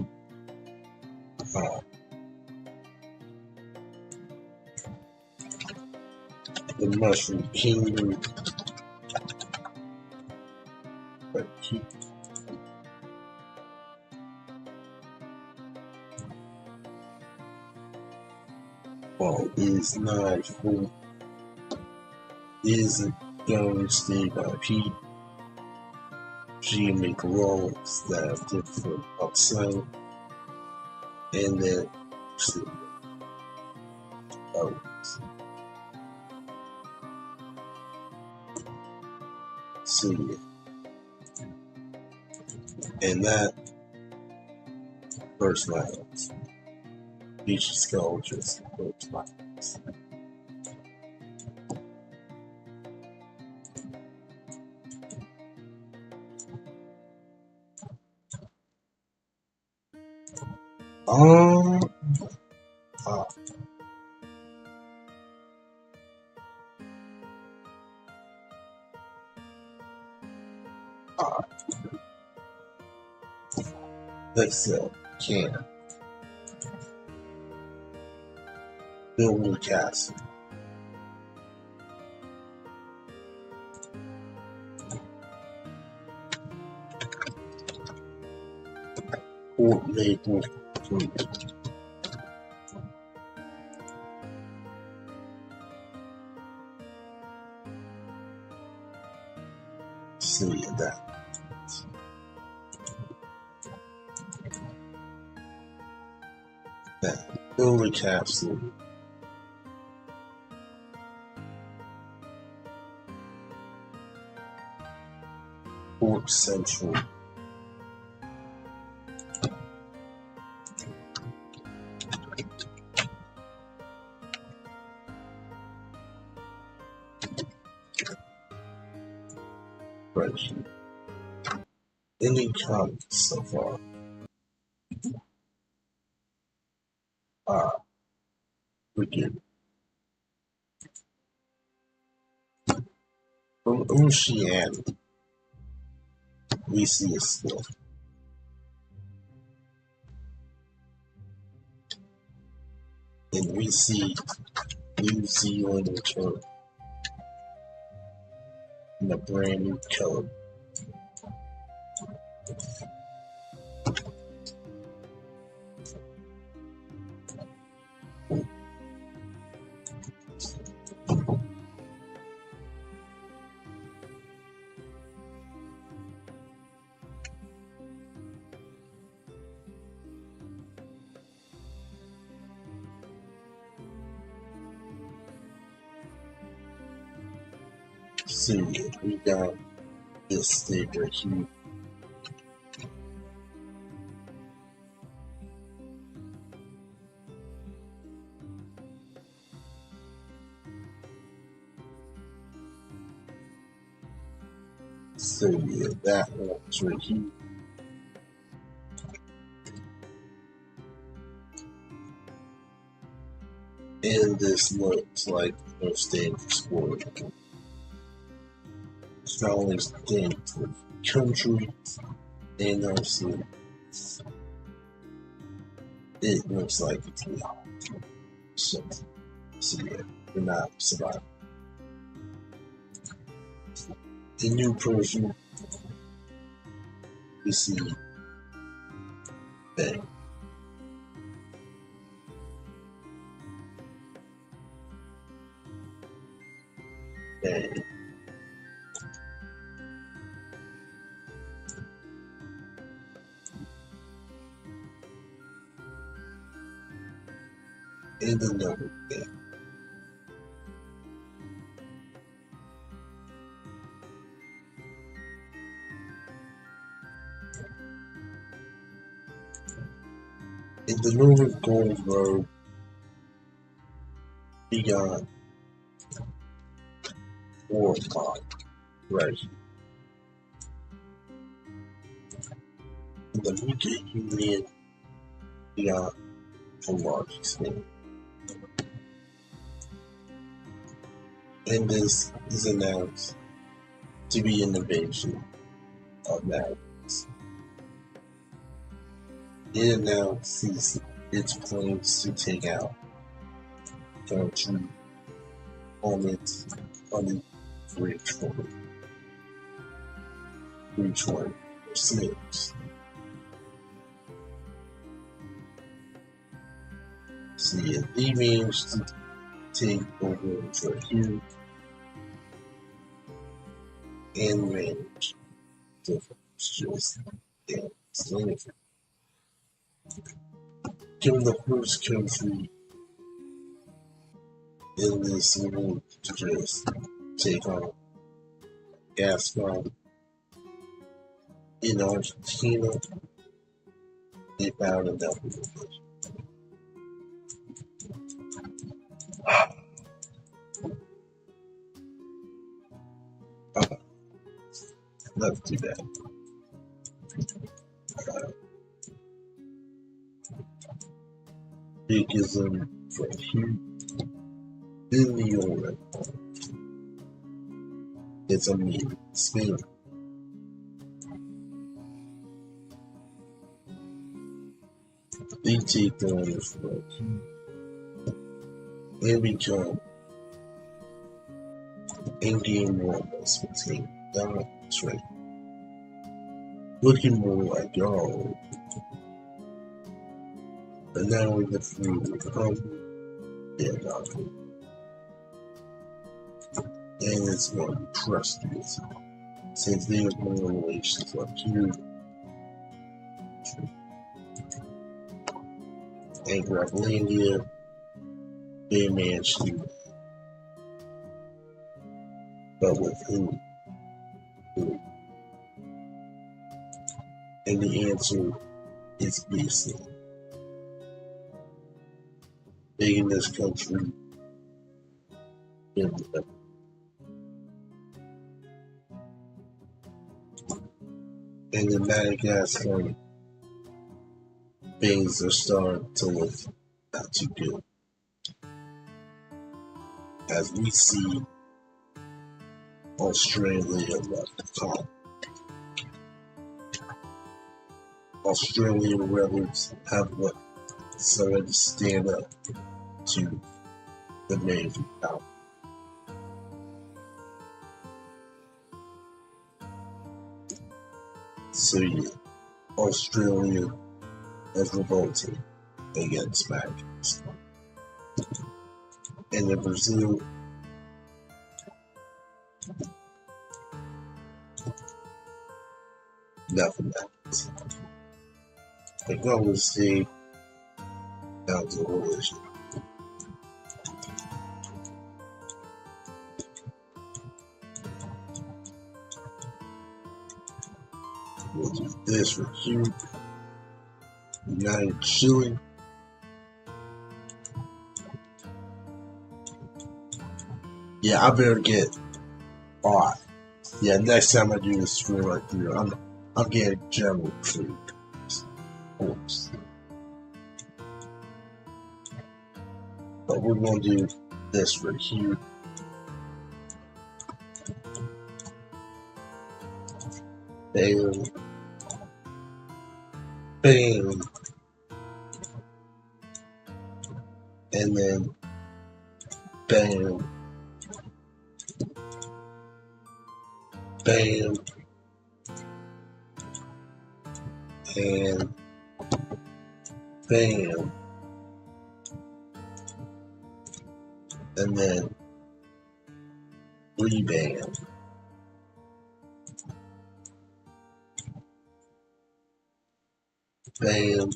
the Mushroom Kingdom, but Q. While is not full, isn't going to stay by P. She make laws that are different outside, and then she others. So yeah, and that first rounds, each sculptures first rounds. Um, uh, uh, let's say, can build a castle. Or maple fruit. See that build a castle. Fort Central. Spreadsheet. Any comments so far? Forget it. From Oceania, we see a split. And we see New Zealand return in a brand new color. So yeah, we got this state right here. So yeah, that one's right here. And this looks like no stand for sport. It's not only stand for country and also it looks like it's real. So yeah, we're not surviving. The new person we see bang. Bang. And another bang. In the Northern Gold Road, we got 4 o'clock right here. In the Weekend Union, we got a large extent. And this is announced to be an invasion of Madness. It announces its plans to take out country on its bridge for 326. So yeah, they managed to take over right here and manage to just slavery. Given the first country in this move to just take on gas from in Argentina, they found enough of it. Let's do that. Bigism from here in the York. It's a mean Spain. They take on this right here and become in-game warmers between dominance right. Looking more like y'all. But now in the food they're not food. And it's going to be trusted since they have more relations up here. And Gravelandia, they managed to. But with who? And the answer is BC. Big in this country. And in Madagascar, things are starting to look not too good. As we see Australia left the top. Australian rebels have what decided to stand up to the Navy power. So yeah, Australia has revolted against Madagascar. And in Brazil, nothing happens. The Golden State down to religion. this for Q. United Chile. Yeah, I better get. Alright. Yeah, next time I do this stream right here, I'm getting general food. Oops. But we're gonna do this right here. Bam. Bam. And then bam. Bam. And bam. And then rebam. Bam.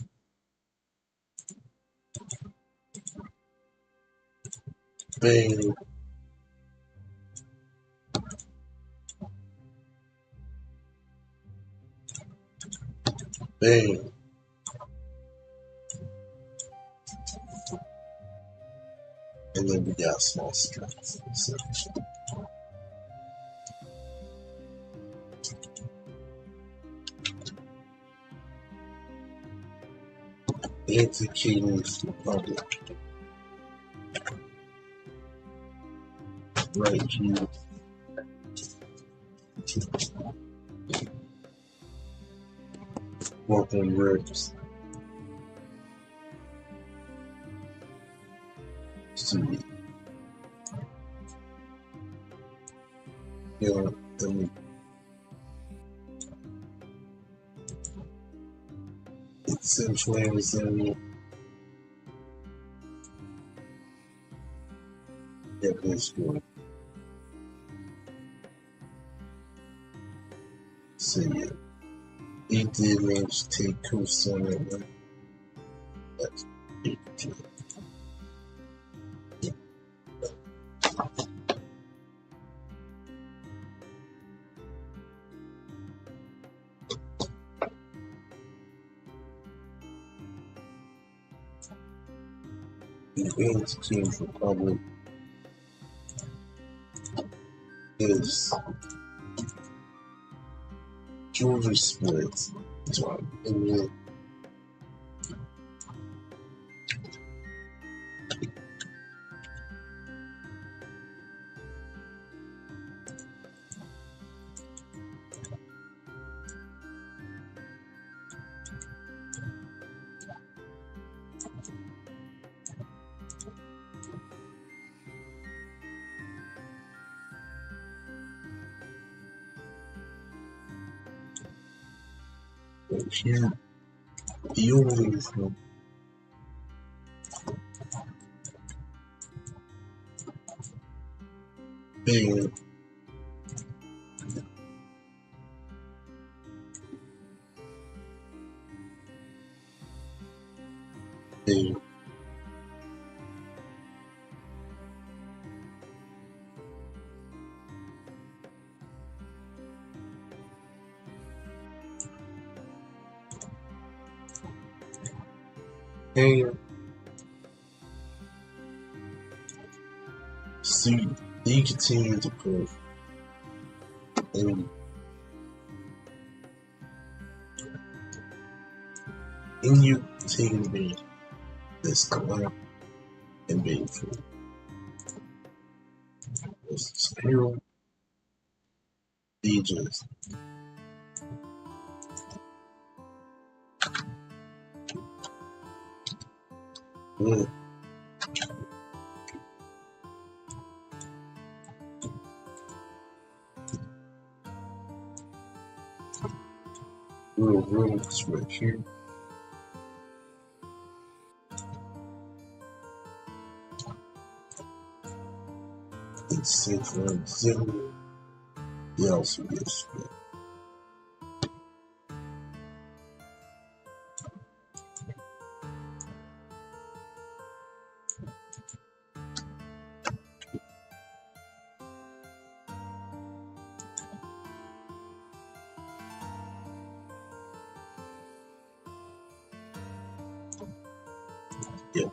Bam. Bam. And then we got small strings. So, Anti-King Republic. Right here. Work on ribs. See. Yeah, then it's Central Arizona. Yeah, this good. See it. He did manage to take coast on that one. That's 18. The Anti-King Republic is Georgia splits. So England, but here, the only from Bam, Bam, Bam. See, he continued to push, and you taking me this collab and being free. This is hero, ages. We're really right here. It's safe and zero. They also get split. Yeah.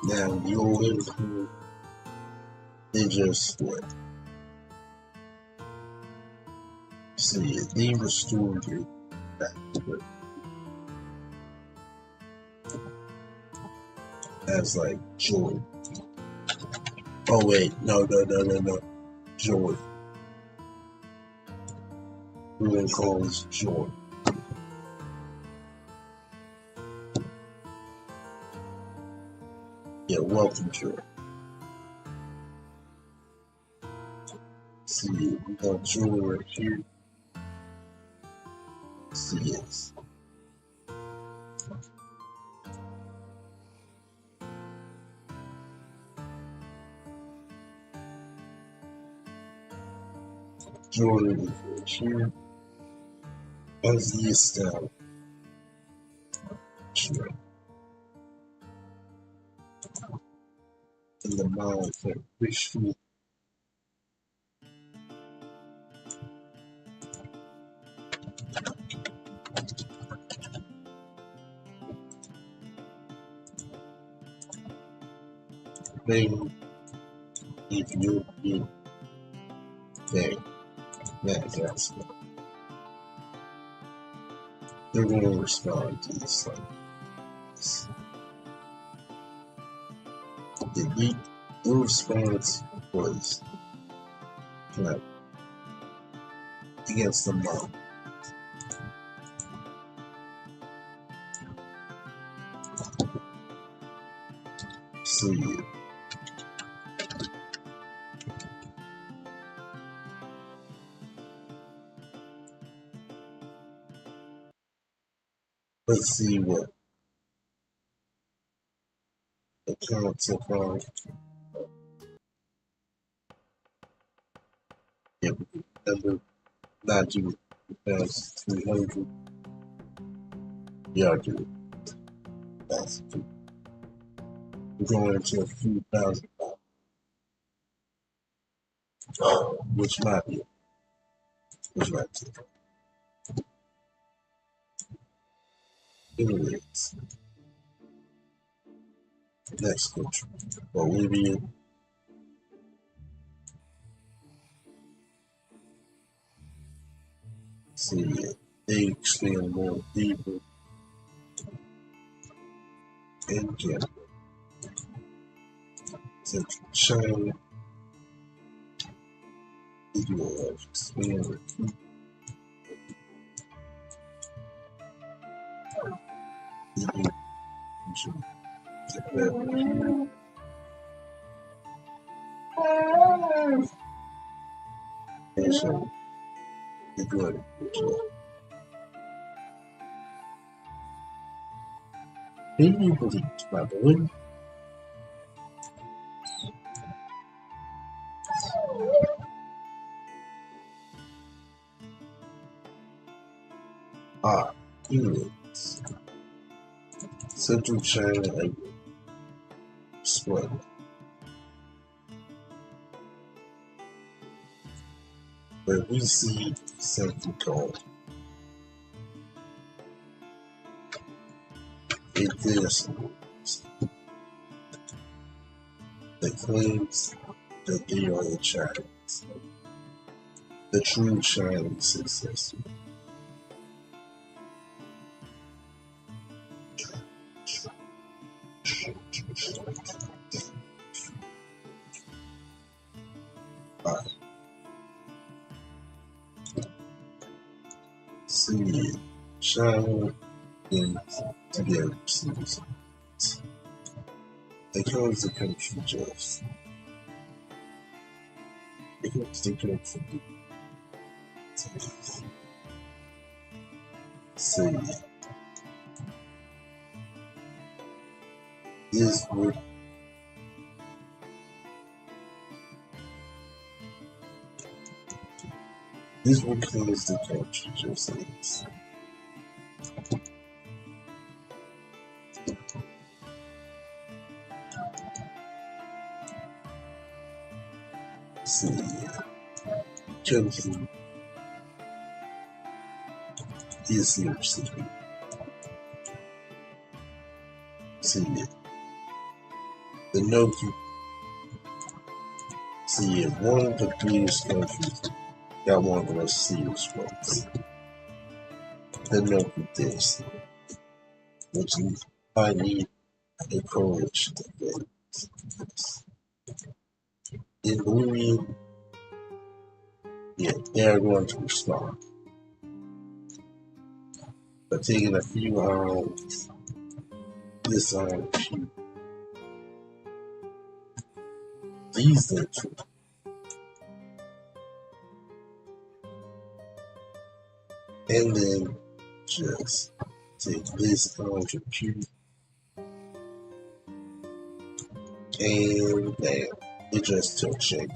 Now the old Liverpool, they just what? See, they restored it back to it as like Jordan. Oh wait, no. Jordan. We're gonna call this Jordan. Yeah, welcome Jordan. See, we got Jordan right here. See, yes. Jordan is right here. As the establishment. In the mind that wishful thing Ethiopian thing, that's what they're going to respond to this like this. The response was like against the mob. See, let's see what accounts so far. Yeah, remember not do it past 300. Yeah, I do it past 2. We're going into a few thousand, which might be, which might take. Anyways, next country, Bolivia. See, they expand more deeper in Canada. Central China, they do a lot of expanding. And so, they're good. Can you believe, by the way? Anyways, Central China and split. But we see something called atheist that claims that they are the Chinese, the true Chinese successor. See, China is together seems they cause the country just. They cause the country see, this would cause the country just is. See, country is here city. See, The Noki. See, one of the biggest countries got one of the most serious ones. The Noki this, which I need encourage the this. In Louis, yeah, they're going to respond. But taking a few hours, this these things, and then just take this compute and bam, it just took shape.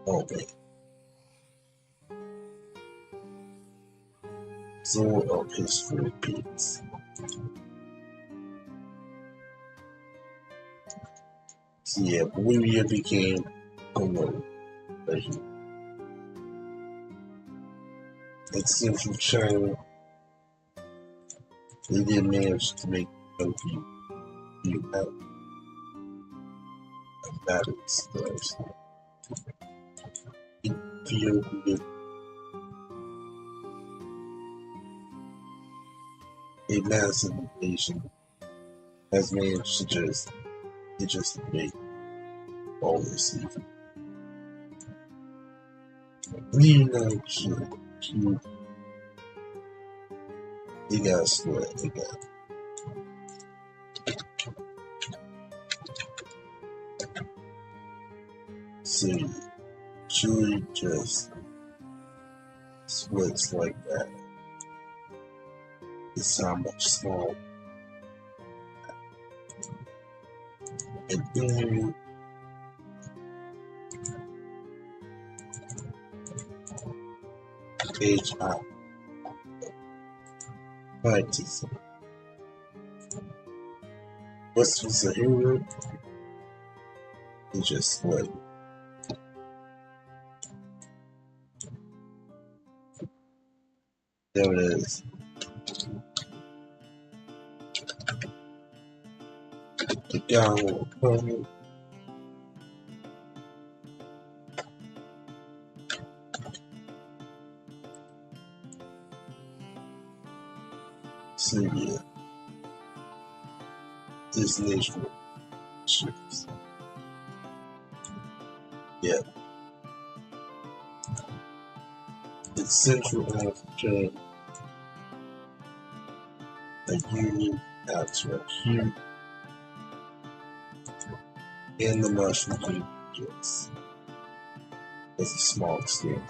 Oh man. So of history repeats. So yeah, Bolivia became alone. In central China, they did manage to make Noki out of battles. Ethiopia, a massive invasion, has managed to just make all this even. Leading on to they got split. They got see Chile just splits like that. It's how much small. And then HI scientism. What's was a hero? It just split. There it is. The guy will come. So yeah, this nation ships. Yeah, it's Central Africa, the Union acts right here, and the mushroom regions. It's a small scale.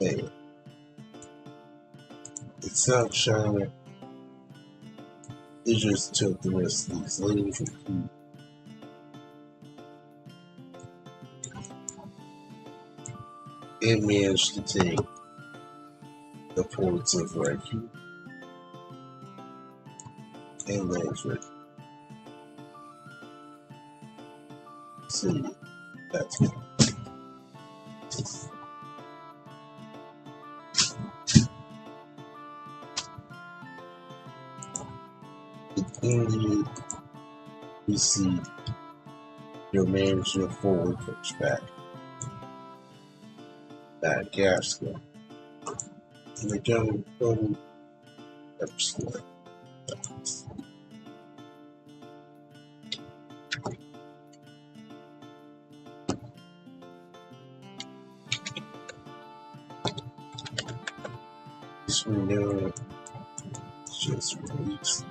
Hey, it's South China. They just took the rest of these lanes and managed to take the ports of Reiki and Landry. See, that's it. Indeed, we see your manager forward push back. That Gaskin. And they go upscore. This window just released.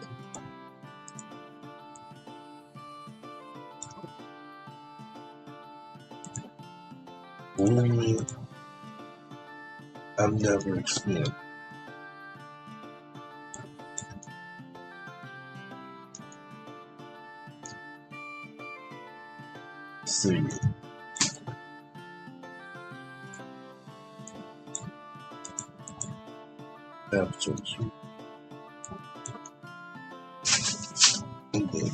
Only I've never experienced. See, after you, and then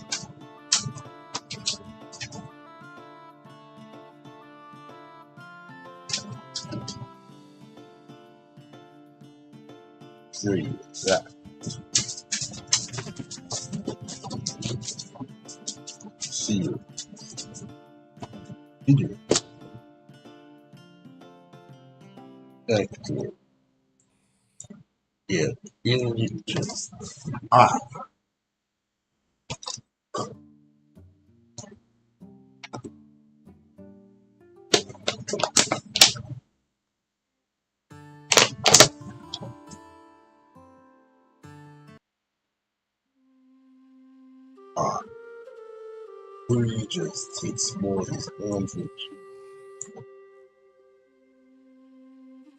that. Seal. Video. Vector. Yeah, images. Ah, ah. Louis just takes more his orange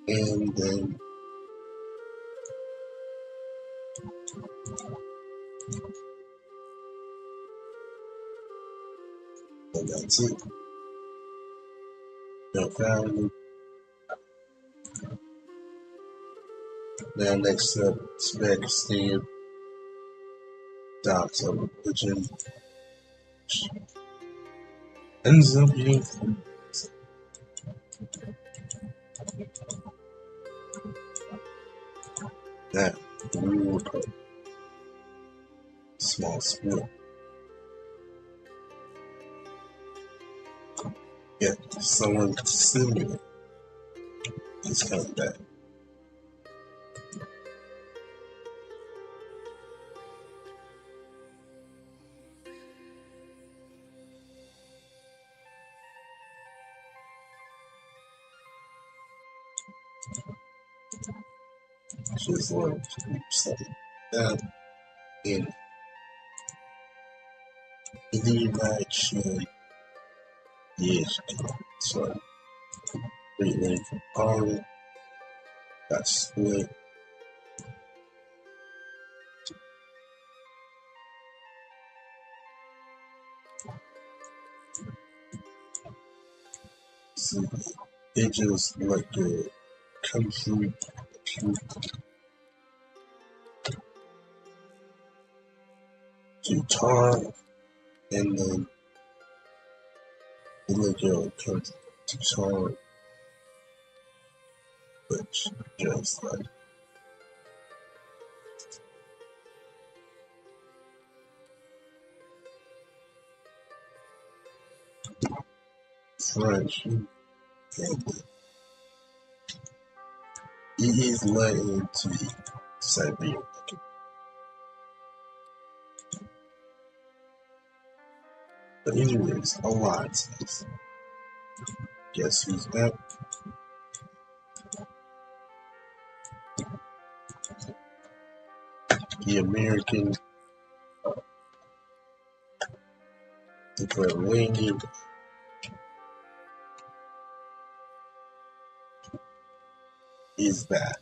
and then that's it. Now finally, now next up, spec stand dots of religion ends up being that rule of small split. Yet someone similar is coming back. Just like something that in the United States, yes, so Great Lake from Ireland got split. So they just like the country to tar and then they like a country to tar, which just like French and it is led into Siberia. But anyways, alliances. Guess who's back? The American, the Carolingian, is back.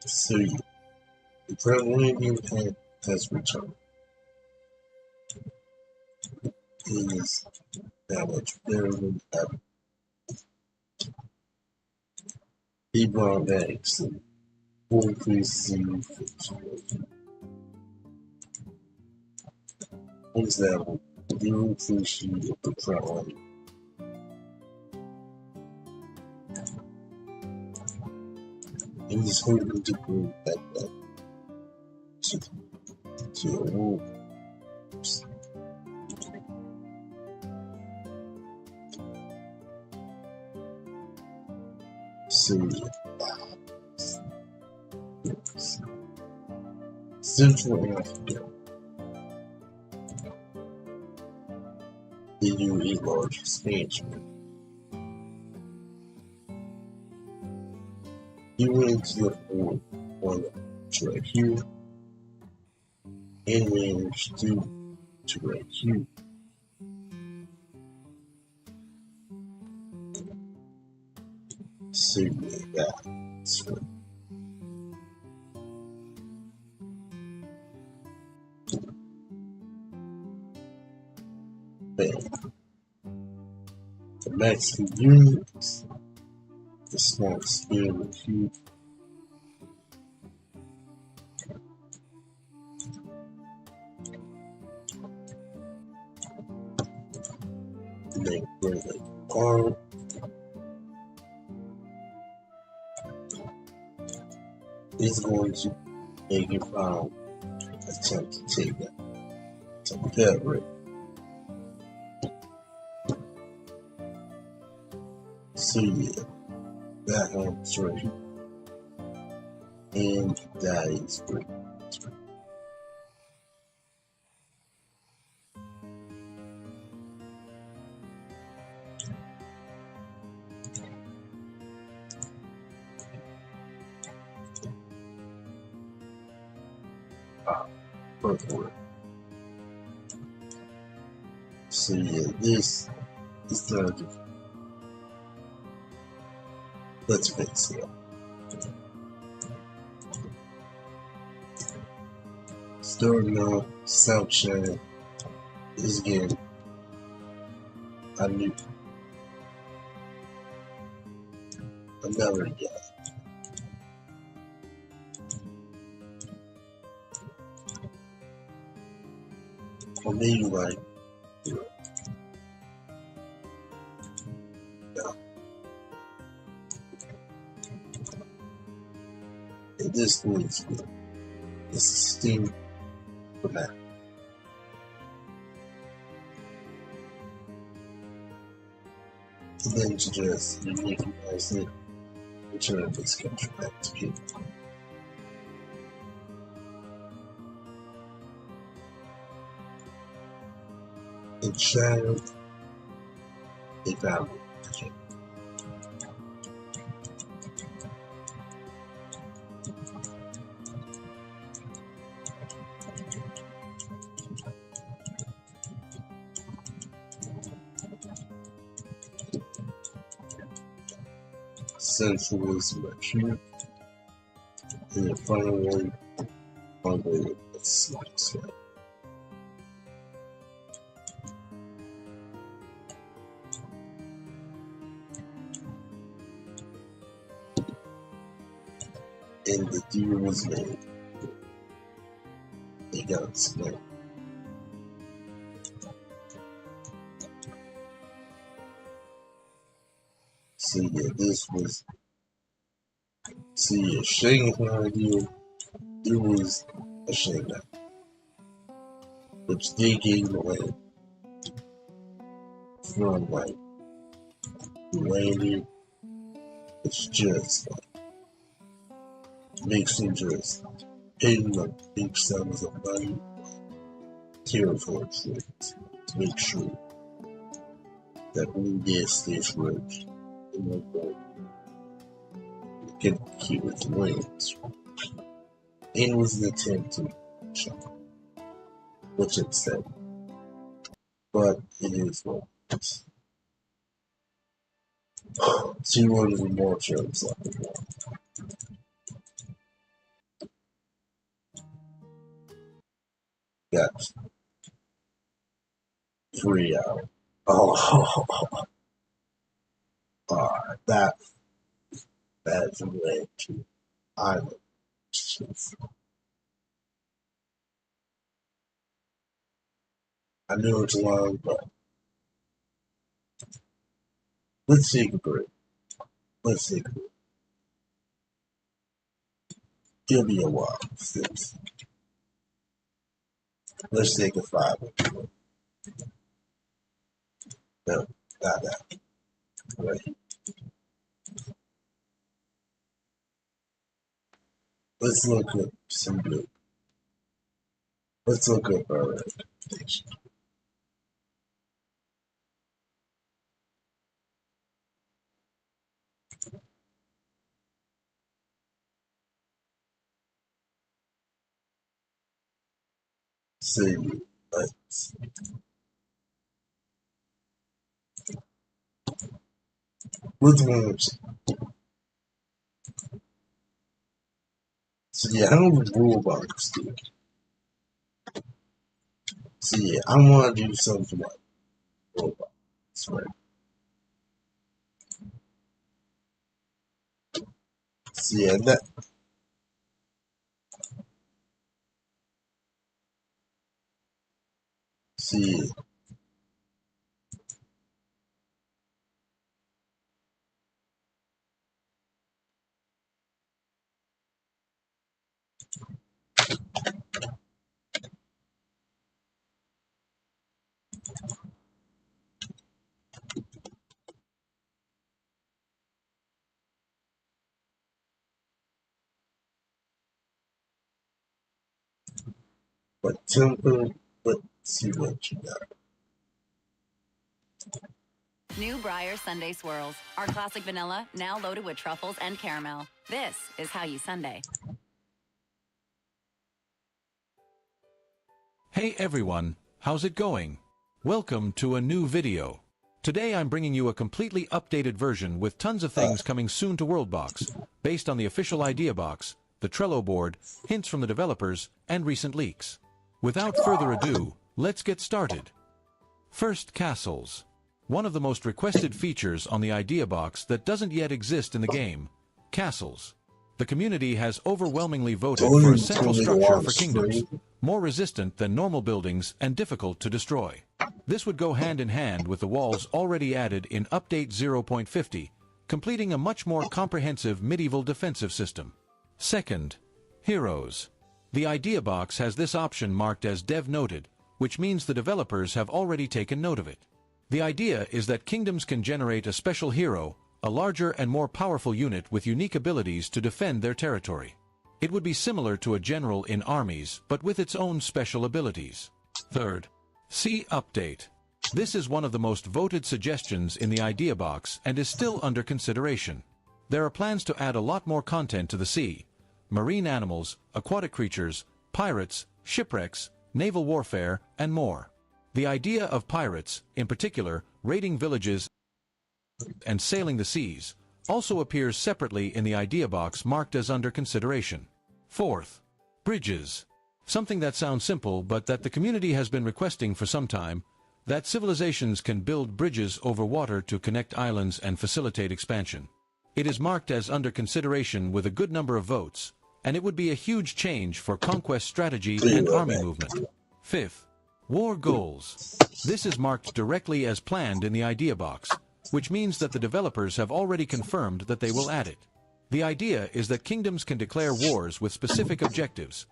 So yeah, the Carolingian has returned. It is that much better than ever. He brought back some full preseason situation. For example, the root sheet of the Carolingian. It is hoping to bring that to a wolves. Syria. Central Africa. They do a large expansion. He went to the port on right here and managed to right here. So yeah, so band. The Mexican units, the small scale refute, they bring it apart. It's going to make a final attempt to take it to Confederate. So yeah, that helps right here. And that is great. Purple. So yeah, this is not just, let's fix it. Starting off, South China is getting another guy. Or maybe like, no. And this one's good. This is steam for now. And then to just recognize it, return this country back to people. In China, they found it. Centralism acute, and then finally, on the slice. And the deal was made. They got explained. So yeah, this was, Shanghai deal, it was a Shanghai, which they gave away from like uranium. It's just like, makes them just paying like big sums of money, territory trades, to make sure that when they stays rich, and can keep its wings. And was an attempt to China, which it said, but it is what it is. 200 more jokes on the wall. Got 3 hours. Oh, that's way too. I know it's long, but let's take a break. Let's take a break. It'll be a while since. Let's take a 5 minute. No, not that. Right. Let's look at some good. Let's look up our recommendation. See, let's. Which one? So yeah, how do we rule about this dude? So yeah, I want to do something like That's right. Siete. Sí. But temper, let's see what you got. New Briar Sunday Swirls are classic vanilla, now loaded with truffles and caramel. This is how you Sunday. Hey everyone, how's it going? Welcome to a new video. Today I'm bringing you a completely updated version with tons of things coming soon to Worldbox, based on the official idea box, the Trello board, hints from the developers, and recent leaks. Without further ado, let's get started. First, castles. One of the most requested features on the idea box that doesn't yet exist in the game, castles. The community has overwhelmingly voted for a central structure for kingdoms, more resistant than normal buildings and difficult to destroy. This would go hand in hand with the walls already added in Update 0.50, completing a much more comprehensive medieval defensive system. Second, heroes. The idea box has this option marked as Dev Noted, which means the developers have already taken note of it. The idea is that kingdoms can generate a special hero, a larger and more powerful unit with unique abilities to defend their territory. It would be similar to a general in armies, but with its own special abilities. Third, Sea Update. This is one of the most voted suggestions in the idea box and is still under consideration. There are plans to add a lot more content to the sea: marine animals, aquatic creatures, pirates, shipwrecks, naval warfare, and more. The idea of pirates, in particular, raiding villages and sailing the seas, also appears separately in the idea box marked as under consideration. Fourth, bridges. Something that sounds simple but that the community has been requesting for some time, that civilizations can build bridges over water to connect islands and facilitate expansion. It is marked as under consideration with a good number of votes, and it would be a huge change for conquest strategy and army movement. Fifth, war goals. This is marked directly as planned in the idea box, which means that the developers have already confirmed that they will add it. The idea is that kingdoms can declare wars with specific objectives: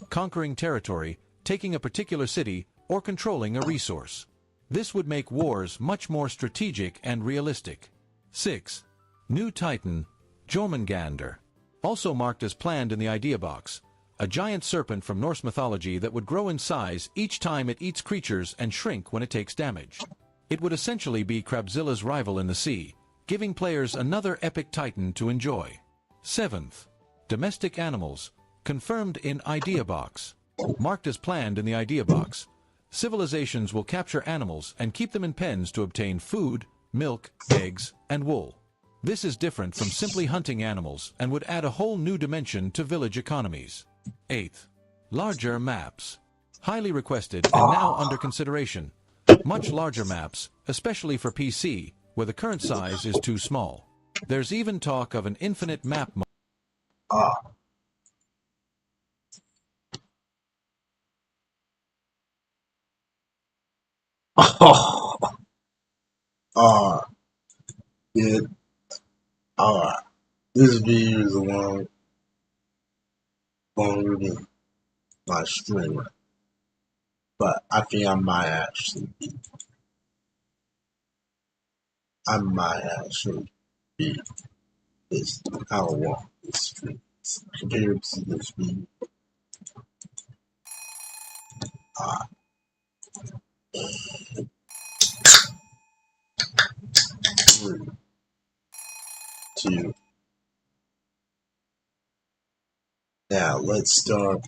conquering territory, taking a particular city, or controlling a resource. This would make wars much more strategic and realistic. 6. New Titan, Jormungandr. Also marked as planned in the idea box, a giant serpent from Norse mythology that would grow in size each time it eats creatures and shrink when it takes damage. It would essentially be Crabzilla's rival in the sea, giving players another epic titan to enjoy. 7th, domestic animals, confirmed in idea box. Marked as planned in the idea box, civilizations will capture animals and keep them in pens to obtain food, milk, eggs, and wool. This is different from simply hunting animals and would add a whole new dimension to village economies. 8th, larger maps. Highly requested and now under consideration. Much larger maps, especially for PC, where the current size is too small. There's even talk of an infinite map mode. It, alright. This video is longer than my stream, but I think I might actually be this how long this stream is compared to this video. Uh, 3, 2. Now let's start.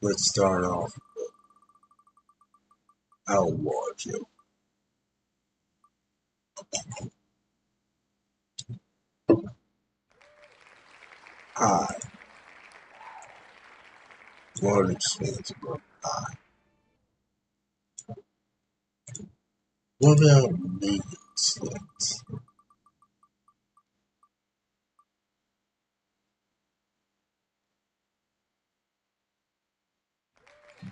Let's start off with Outlaw Joe. Hi. Water expands above I. What about medium slits?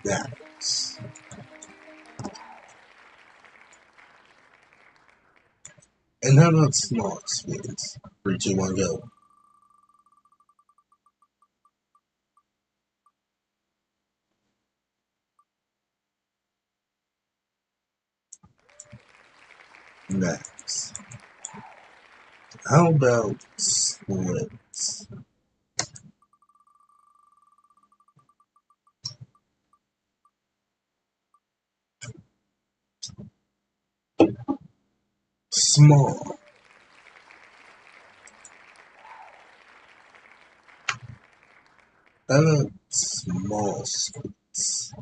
That's. And how about small expands? 3, 2, 1, go. Max. How about splits? Small. How about small splits?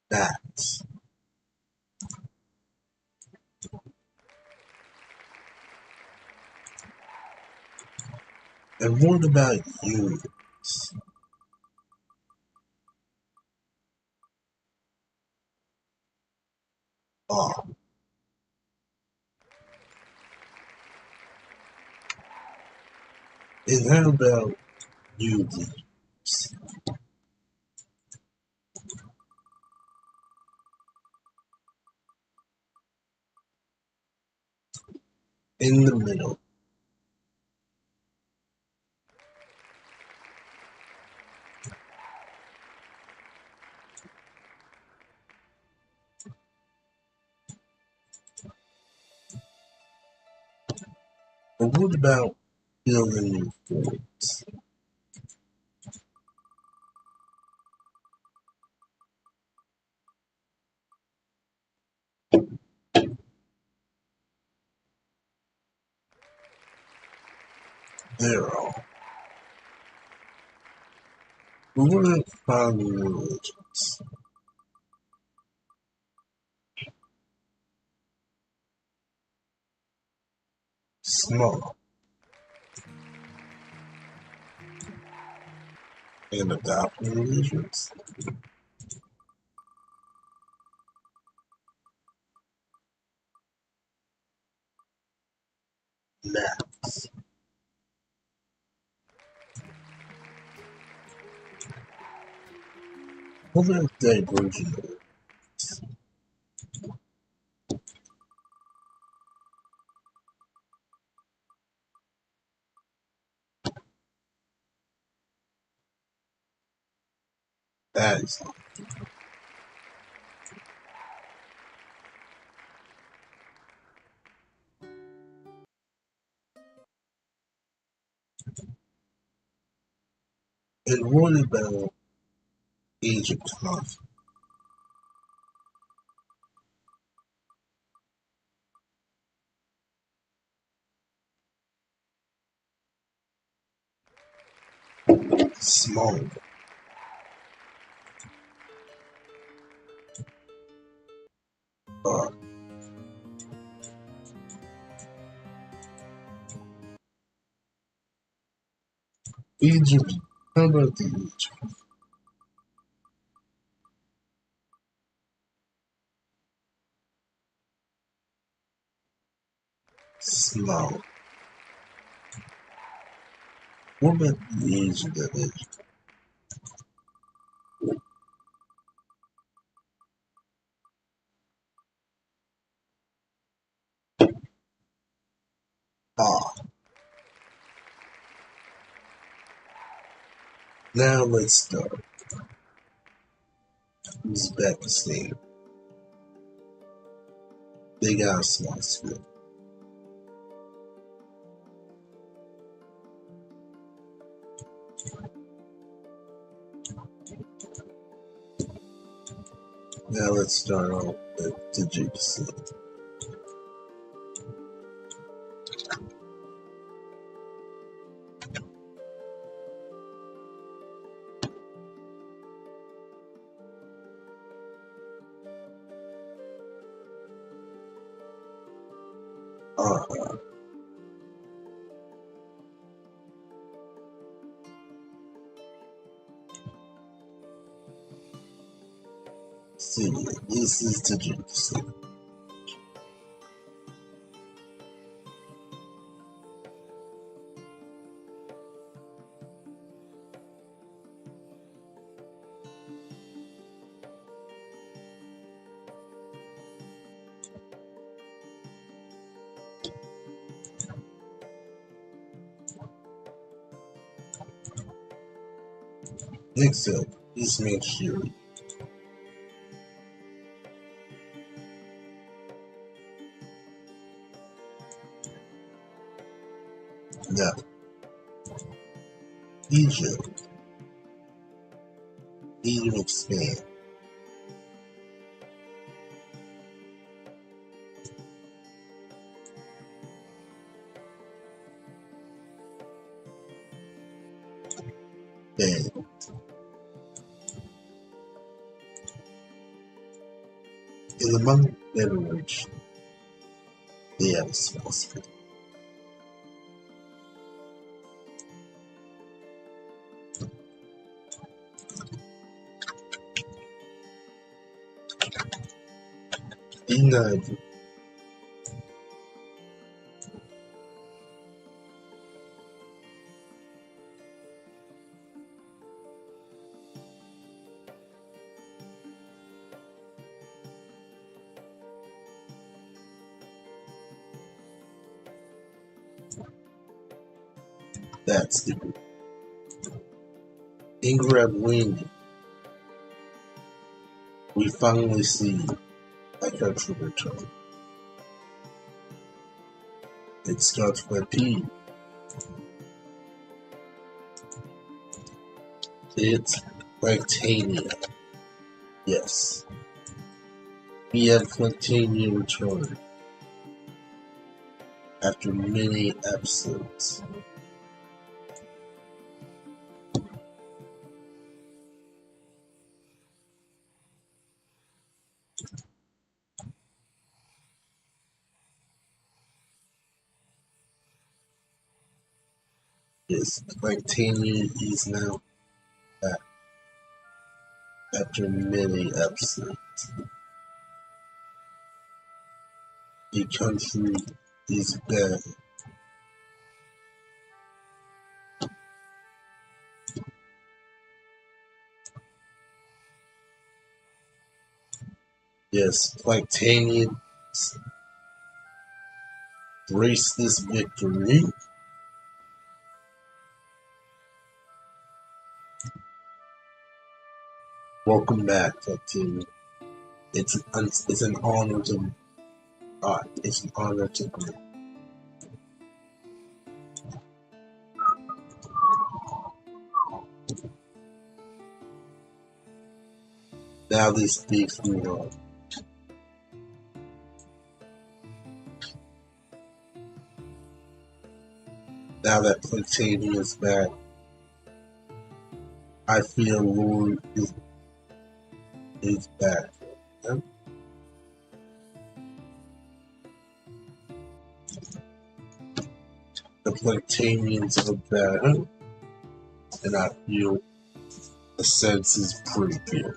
That's. And what about units? Ah, and how about UDs? In the middle. But what about building new forts? They're all. But what about founding religions? Small. And adopting religions? Maps. What about divergent religions? That is all. And what about age of conflict? Small. Uh, age of. How about the age of small? What about the age of the age? Ah, now let's start. Uzbekistan. They got a small split. Now let's start off with Tajikistan. see, this is the juice. Next up, let's make sure. Now, Egypt, need to expand. And in the month beverage, they have a specimen. D9, that's the Ingrab wing. We finally see a country return. It starts with P. It's Flactania. Yes. We have Flactania return after many episodes. Yes, Flactania is now back after many episodes. The country is back. Yes, Flactania embrace this victory. Welcome back, Flactania. It's an honor to it's an honor to be. Now they speak through love. Now that Flactania is back, I feel Lord is back. Yeah? The Flactanians are back, and I feel the sense is pretty good.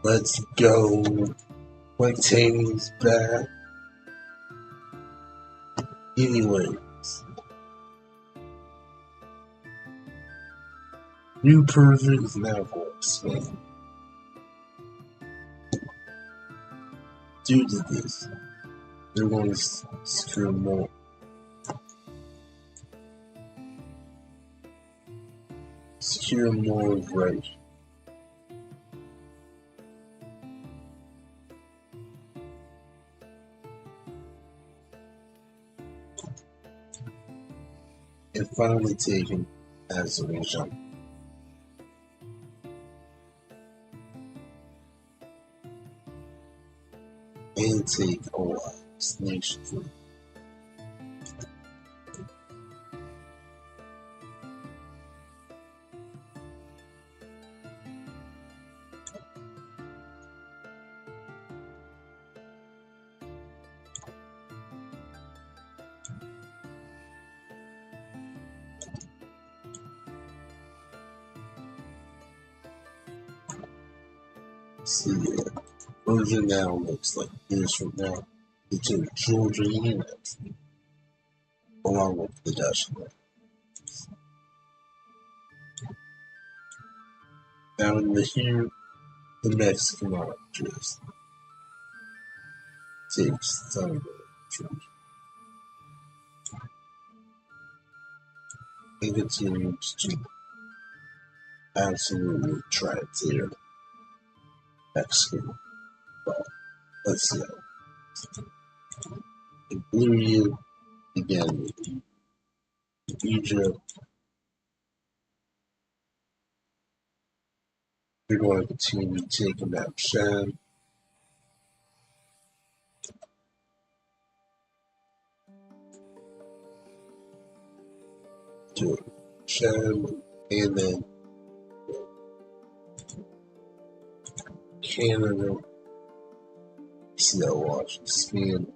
Let's go. Flactanians back. Anyways, New Persia is now going to Spain. Due to this, they're going to secure more. Secure more right. And finally taken Azerbaijan. And take Oax's nation. See, version now looks like this from now into Georgia units, along with the decimal. Now in here, the Mexican just takes some of the and continues to absolutely try to tear Mexico. But let's see. In Blue again, Egypt, they're going to continue taking that Shan. To Shan, and then Canada, Seattle, Washington, Spain,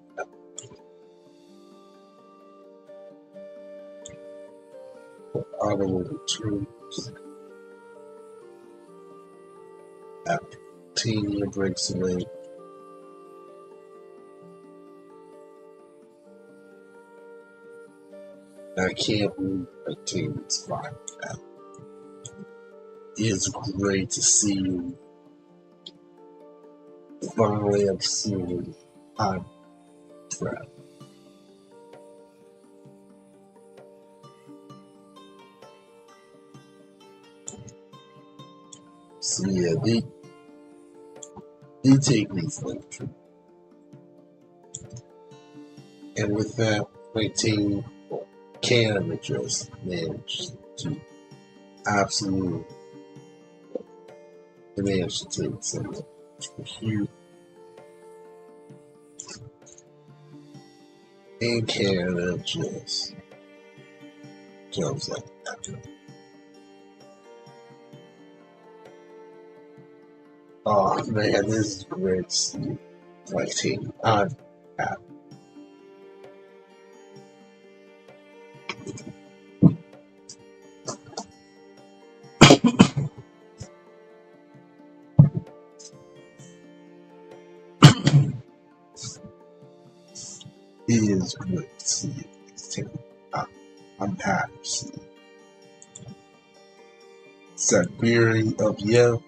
Ottawa returns, Tania breaks away. I can't believe that Tania's fine. It's great to see you. Finally, I've seen I'm proud. So yeah, they take these things. And with that, my team, Canada just managed to absolutely manage to take something huge. And Canada just jumps like that. Oh man, this is great to see my team. I'm happy. It is great to see this team. I'm happy to see it. Siberian up Yale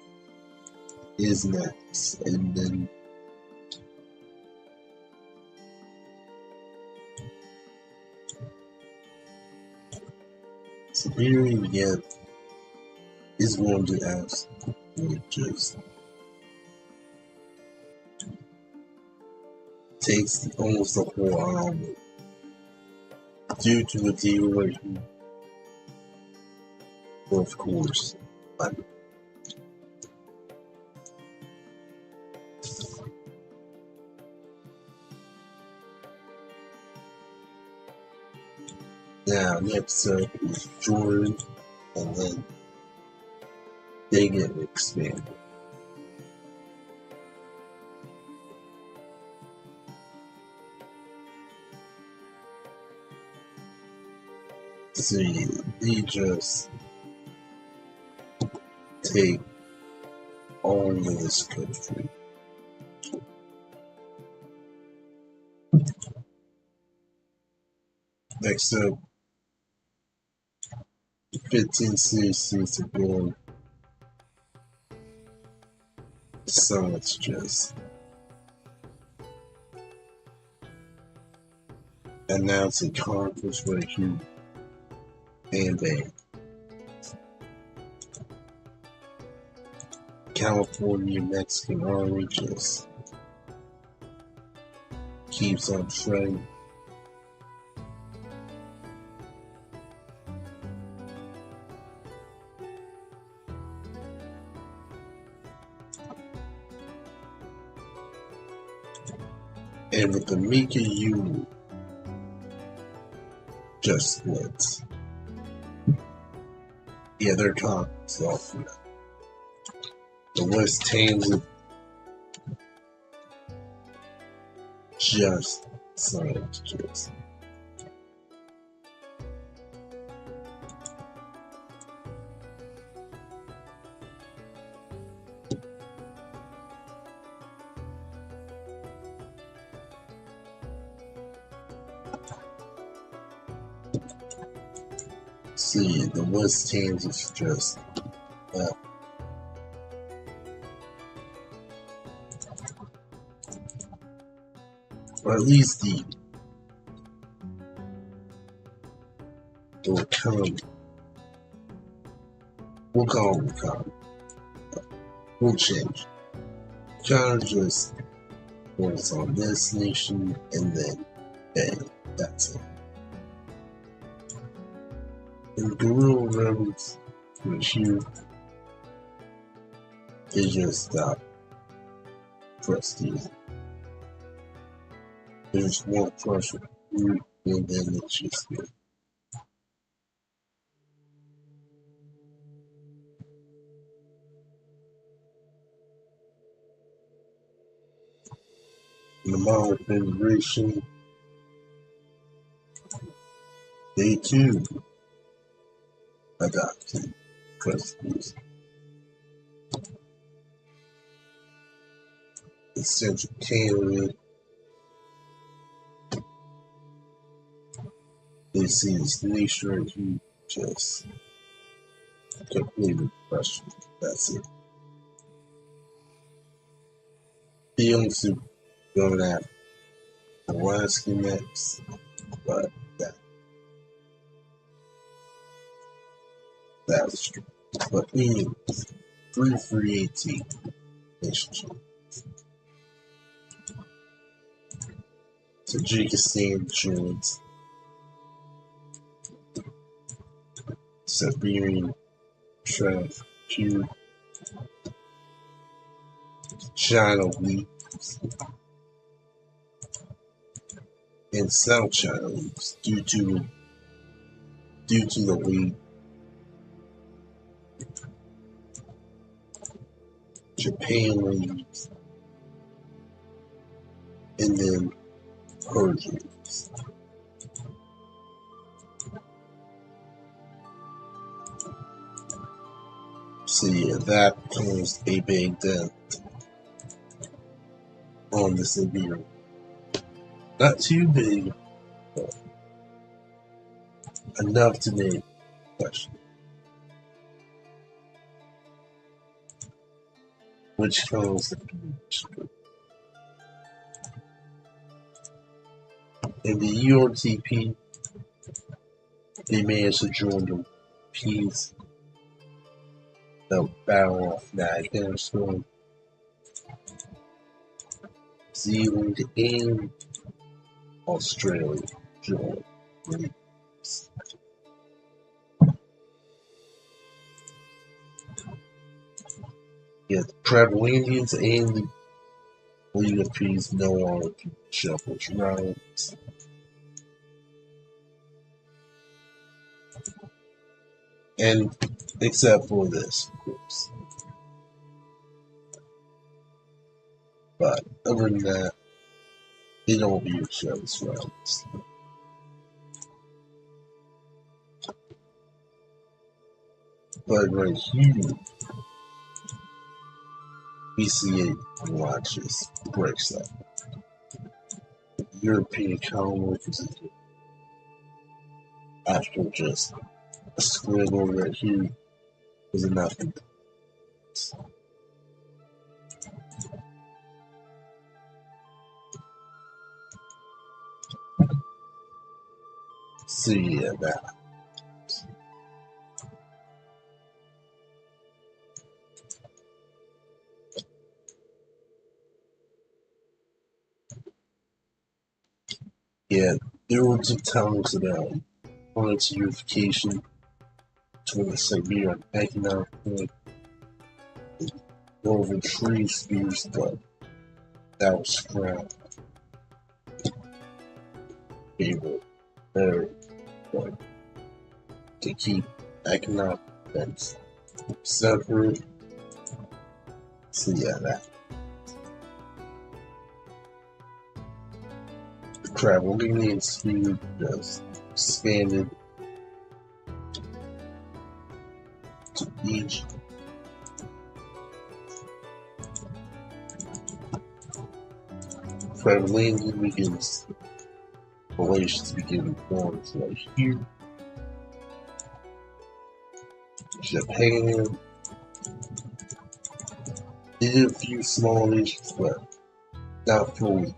is next, and then Siberian again is going to ask, which is takes almost the whole army due to the devaluation, of course. But now next up is Jordan, and then they get expanded. See, they just take all of this country. Next up, 1566 again. So it's just announcing conference right here. And bam. California Mexican Army just keeps on shredding. And with the Mika U just splits. Yeah, they're talking off now. The West Tangent just signed just. See, the West Thames is just or at least the economy. We'll call it economy. We'll change. Kind of just focus on this nation and then bang, that's it. And guerrilla rebels for here, they just stop prestige. There's one pressure and then it's just good. The modern federation, they too adopted prestige. The Central Canada, they see this nation right here just completely crushed. That's it. He also going after Alaska next, but that was true. But anyways, 3-3-18 relationship. Tajikistan joins Siberian Trav Q. China leaves and South China leaves due to the lead. Japan leaves and then Persia leaves. So yeah, that caused a big dent on the Siberian. Not too big, but enough to make a question. Which caused the beach. In the URTP, they managed to join the peace, the Battle of Afghanistan, Zealand, and Australia joined. Yeah, the tribal Indians and the League of Peace no longer can shuffle rounds. And except for this, of course. But other than that, they don't view each other's rounds. But right here, we see it watches breaks up. European colonies after just a squiggle right here is enough. So yeah, that. Yeah, there were two times about points unification between Siberian economic point over tree spears, but that was scrapped. They were very important to keep economic events separate. So yeah, that. The traveling speed just expanded to each. Traveling begins relations begin forms right here. Japan. They did a few small nations, but not fully.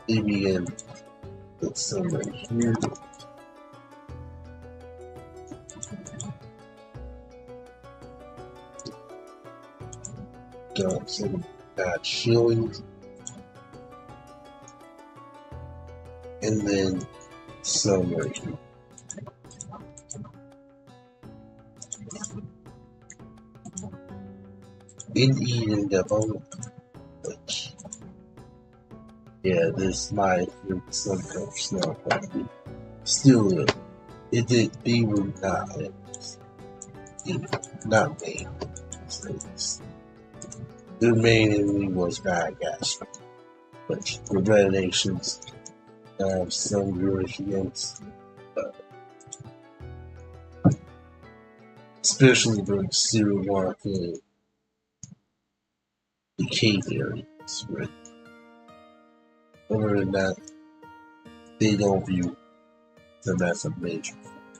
They began with some right here. Got some bad shillings. And then some right here. In Eden development, which, yeah, this might have some kind of snow, but still, they were not main mistakes. Their main enemy was Madagascar, which the Red Nations have some grudge against, especially during Civil War in the cave areas. Right? Other than that, they don't view them as a major threat.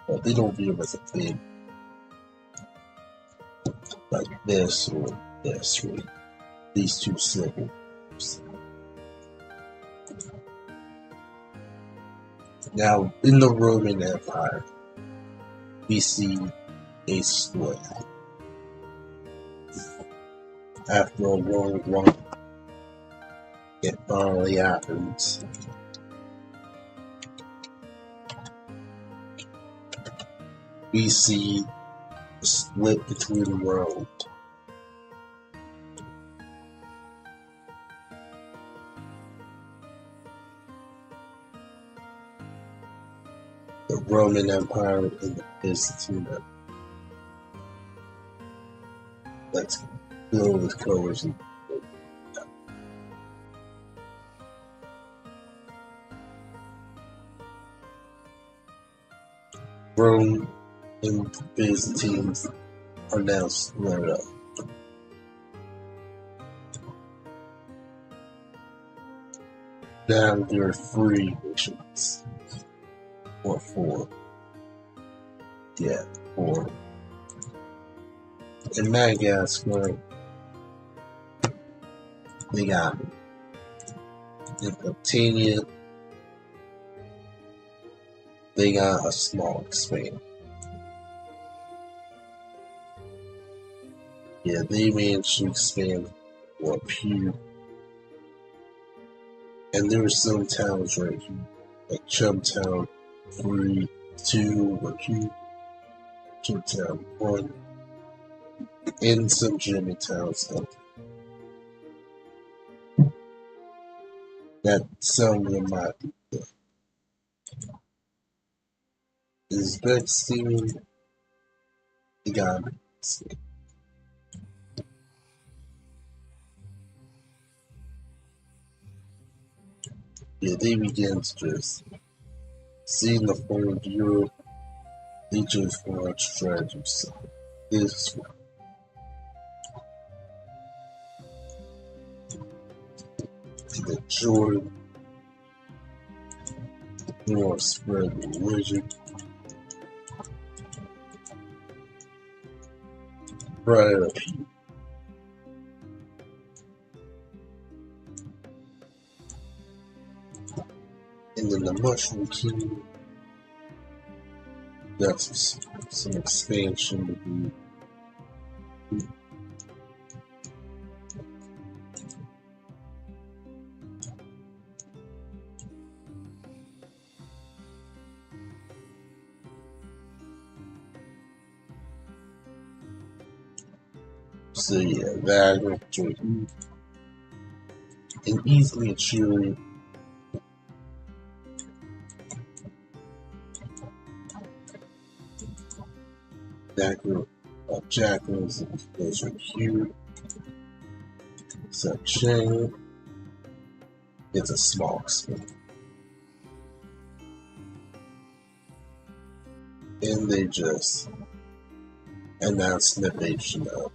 Well, they don't view them as a big, like this or this, right? These two civil wars. Now, in the Roman Empire, we see a split. After a long run, it finally happens. We see a split between Rome. The Roman Empire and the Byzantine Empire. Let's go with colors and Rome and the Byzantines are now split up. Now there are 3 nations. Or 4. Yeah, 4. In Madagascar, they got in Britannia, they got a small expansion. Yeah, they managed to expand up here. And there were some towns right here, like Chumtown 3, 2, or 2, Chumtown 1, and some German towns that some of them might be good. Uzbekistan, they got it. Yeah, they began to just see the whole of Europe. They just want to try to do something. This one. The Jordan, more spread religion, right up here. And then the Mushroom Kingdom, that's some expansion to be. So yeah, Wagner, Jordan, and easily achieving that group of jackals and those are here. So chain, it's a small spin. And they just announced the invasion of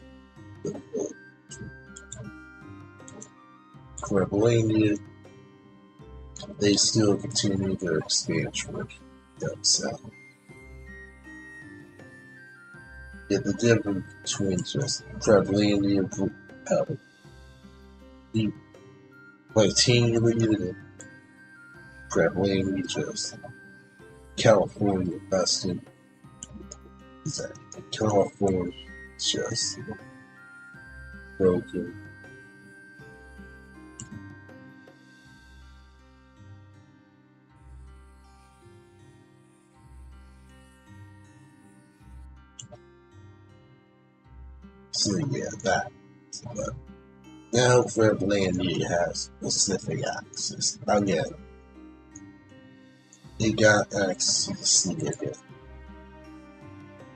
the Caribbean, they still continue their expansion down south. Yet the difference between just Prevlandia the Latino Prevlandia just California Western is that California just broken. So yeah, that. But now Prevlandia has Pacific access. Again, they got access to the sea again,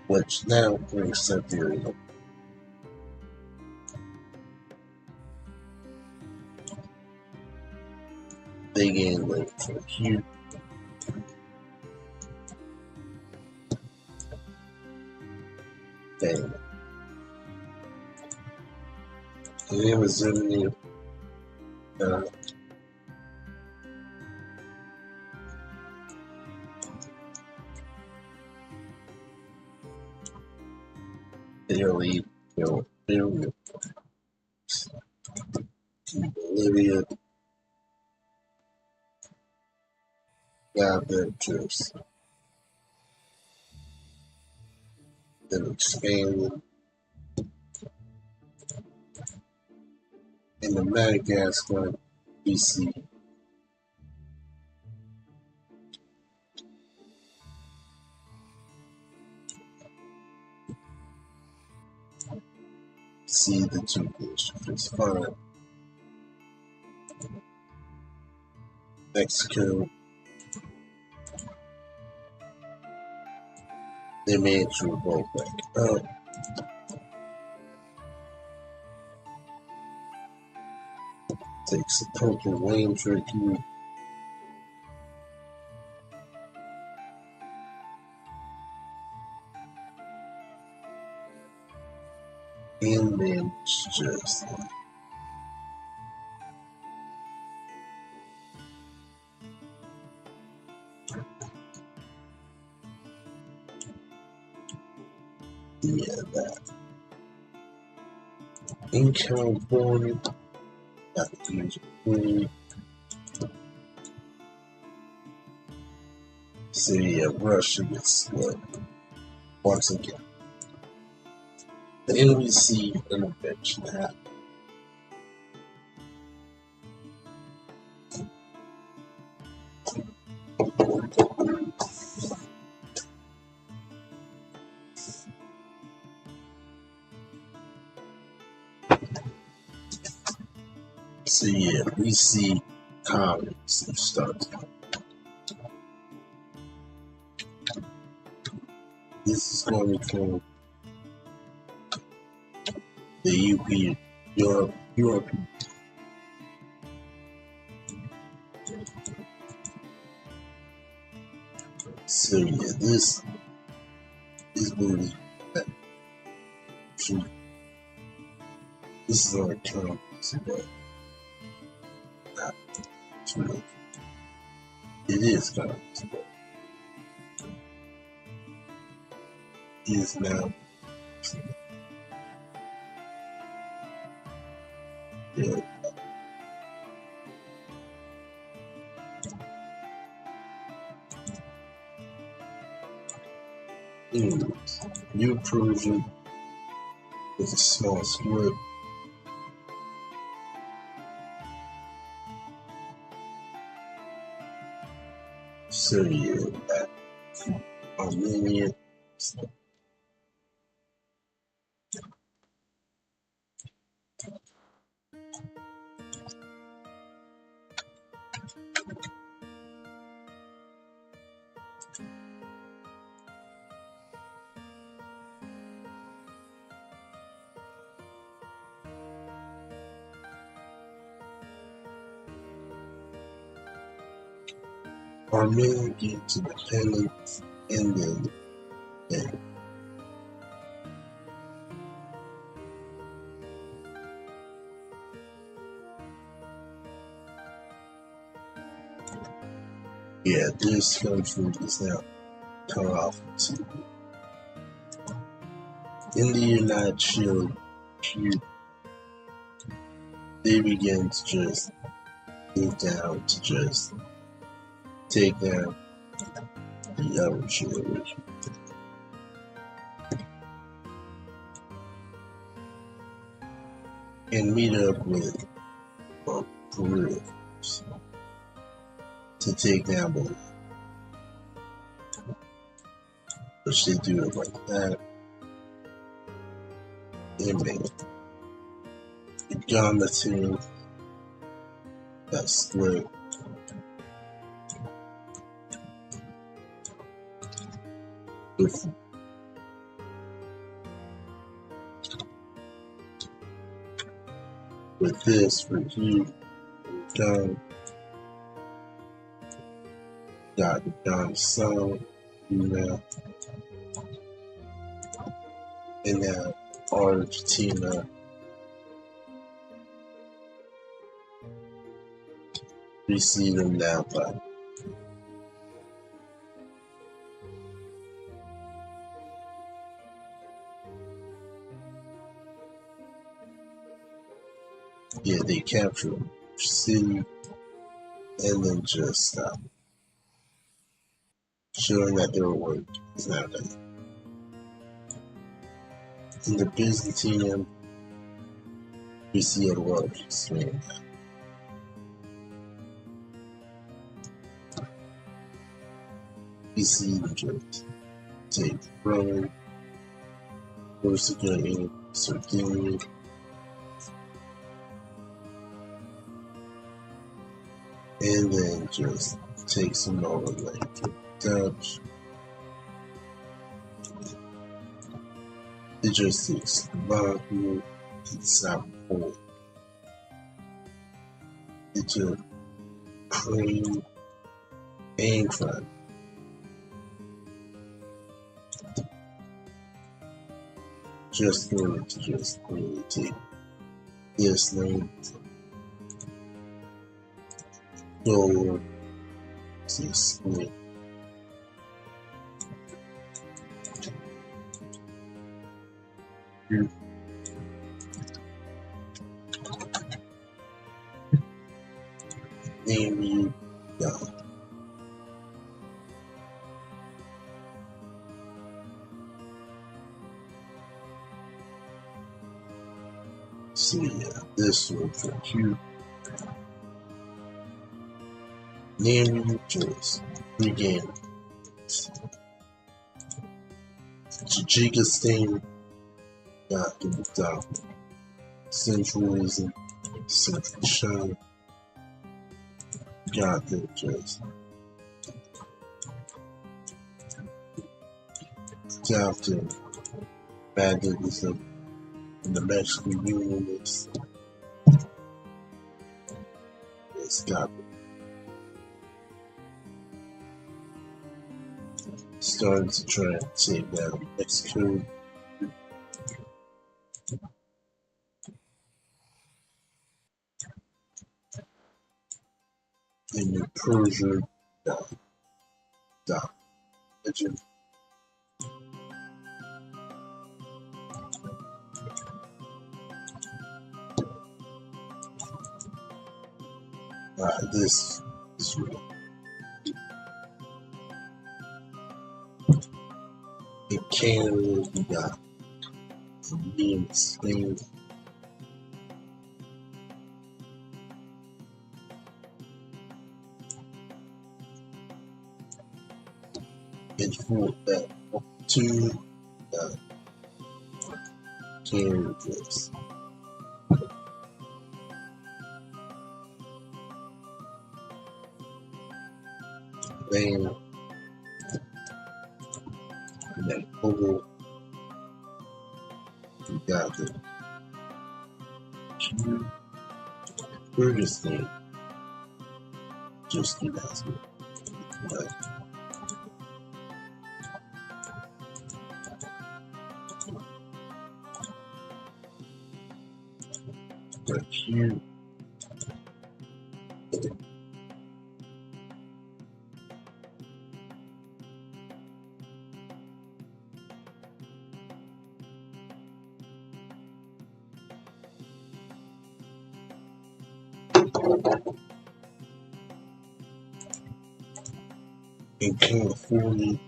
which now brings Siberia. They gain weight from here. Bang. The Amazonian Italy, Bolivia, got their trips. Then expanded in the Madagascar, BC. See the two districts. Fine. Mexico, they made sure both back up. Takes the purple rain turkey. And then it's just like, yeah, that. In California, got the use of food. City of Russia gets split once again. The enemy see intervention happen. So yeah, we see comments and stuff. This is going to come the UP Europe. So yeah, this is movie that this is our term today. It is kind of today. It is now. Yeah. Anyways, new Persian with a small script. So yeah, that Armenian. Armenia gets independence and then Yeah, this country is now cut off to in the United Shield, they begin to just move down to just take down the other shield and meet up with guerrillas to take down the which they do it like that. And make the Gamma team that split with this for you done got the Gamma Sun, you know, and now Argentina we see them now by yeah, they capture city and then just stop, showing that their work is not done. In the Byzantium, we see a large swing. We see them just take Rome, Corsica, and Sardinia. And then just take some over like the Dutch. It just takes Slovakia and South Pole. It just Ukraine and Crime. Just going to just really take this name, go to split. Name you God. So yeah, this one for you. Name you choice. Regain. Tajikistan got the top. Centralism, Central China got the just adopting vandalism in the Mexican Union it's got starting to try and take down Mexico. In the Persia, the legend. This is real. In Canada, we got me in Spain. And for that, two Canada's. Then, and then Oval, we got the Kyrgyzstan, just do that. But here, In California,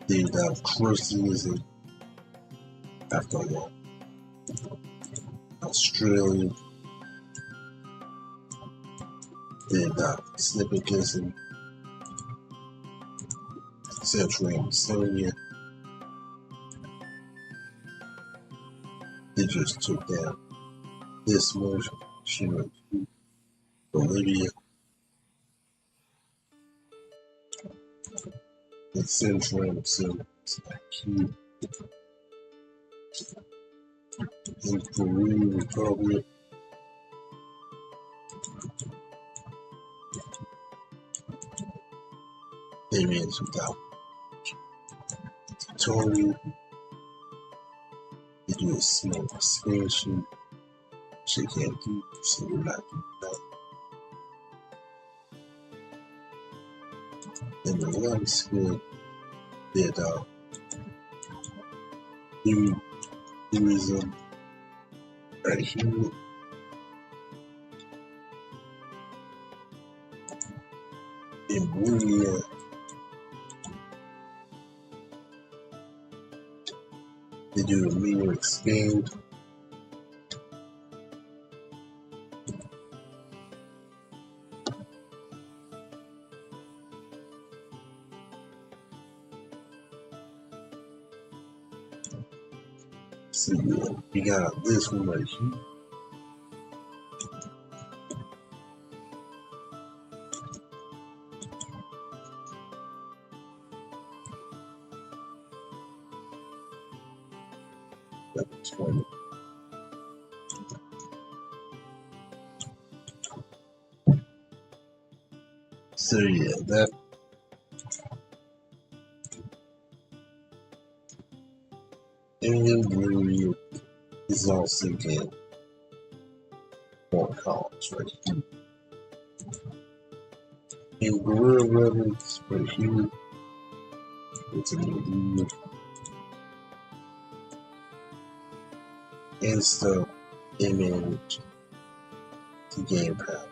they adopt crusties, and after that, Australia, they adopt Snippicus, and Central Amazonia, they just took down this much. She went to Bolivia and Central Amazonia, Cuba, and Peru Republic. They ran to adopt Victoria. They do a small expansion. She can't do, so we're not doing that. In the landscape, they adopt tourism right here. In Bolivia, they do a meter expand. See, we got this one right here. That's funny. So yeah, that Indian brewery is also getting more columns right here. In Gorilla Records right here, it's a new Insta image to gain power.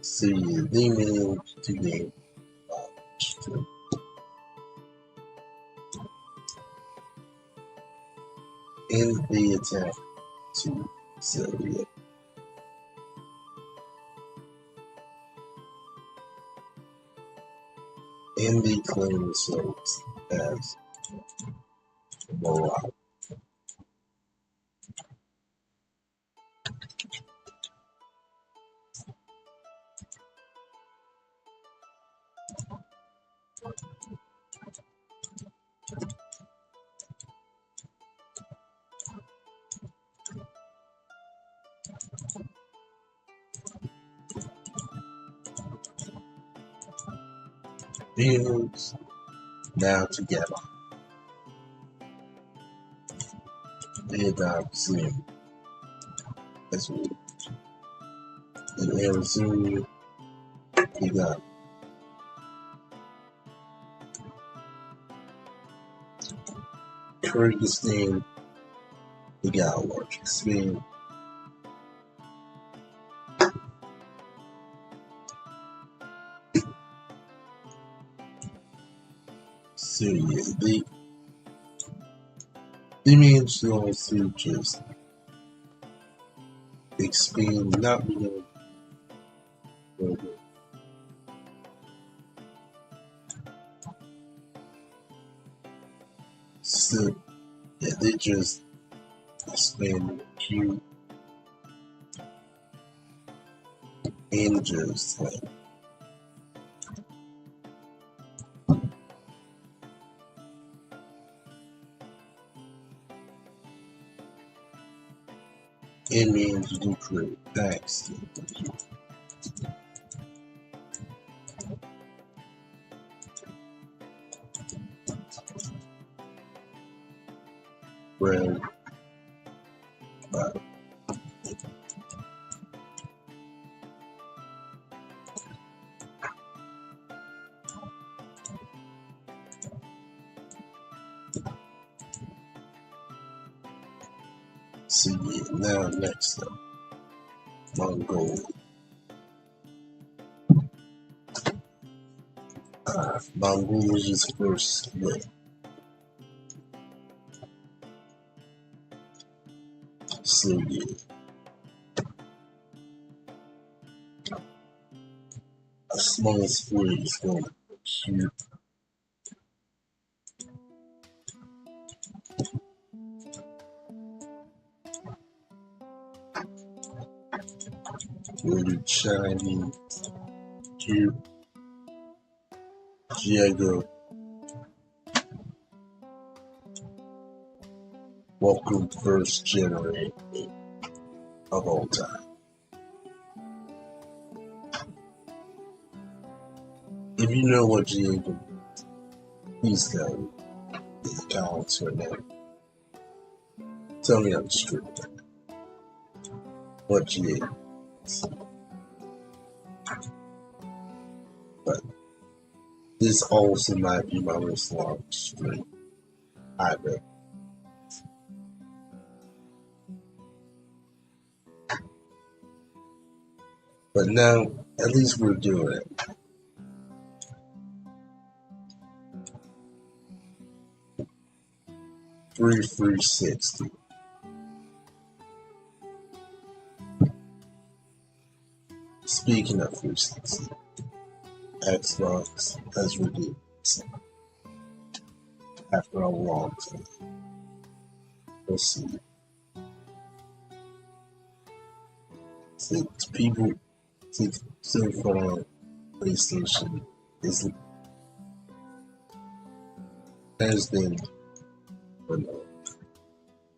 So yeah, they managed to gain knowledge too. And they attack to Syria. And they claim themselves as Morocco. Beings now together. They adopt Sim as well. In Arizona, they got Kyrgyzstan, they got a large expand. So yeah, they managed to also just expand, not really further. So yeah, they just expanded Q and just like and managed to create packs where Now next up, Mongolia. Mongolia's first split. So yeah, a small split is going to be cute. Really shiny, cute, Diego. Welcome first generation of all time. If you know what Diego means, please tell me in the comments right now. Tell me on the street what Diego means. But this also might be my most long stream. I bet. But now, at least we're doing it. Three 360. Speaking of 360, Xbox has redeemed itself after a long time. We'll see. Since people, since so far, PlayStation has been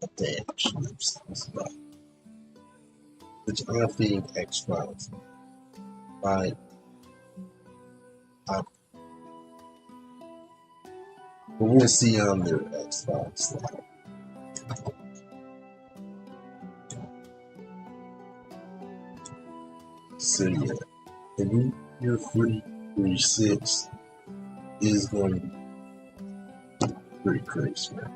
a damage stuff, which I think Xbox might. But we'll see on their Xbox Live. So yeah, the new year 336 is going to be pretty crazy, man.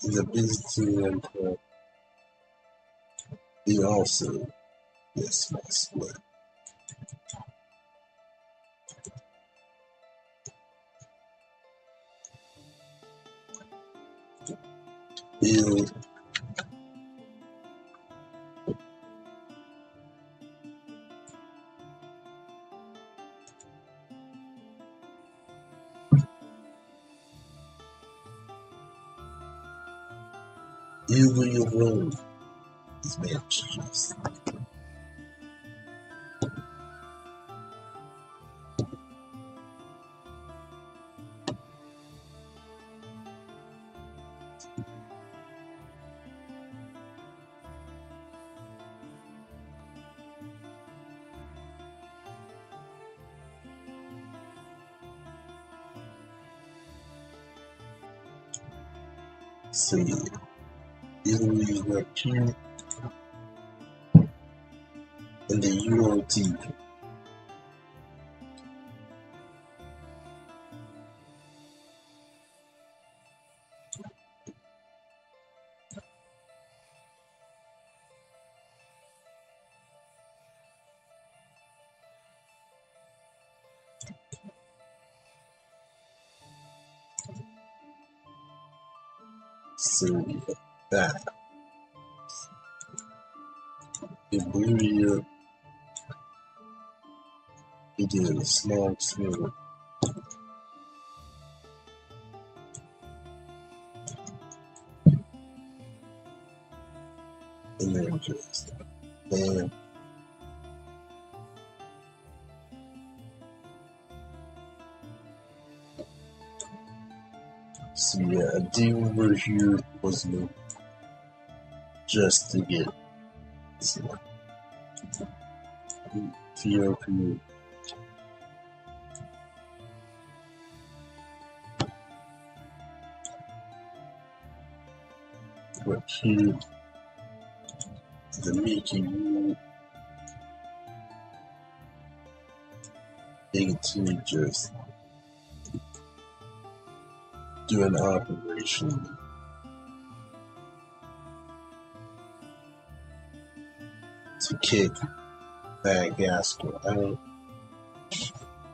In the Byzantine Empire, they also yes, my split. Build Italy alone is managed. So yeah, Italy is not here, and the Euro TV. So yeah, that in Bolivia, we did a small split. And then just bam. So yeah, a deal over here was new just to get some Ethiopia. But here, the making they continue just do an operation to kick Madagascar out,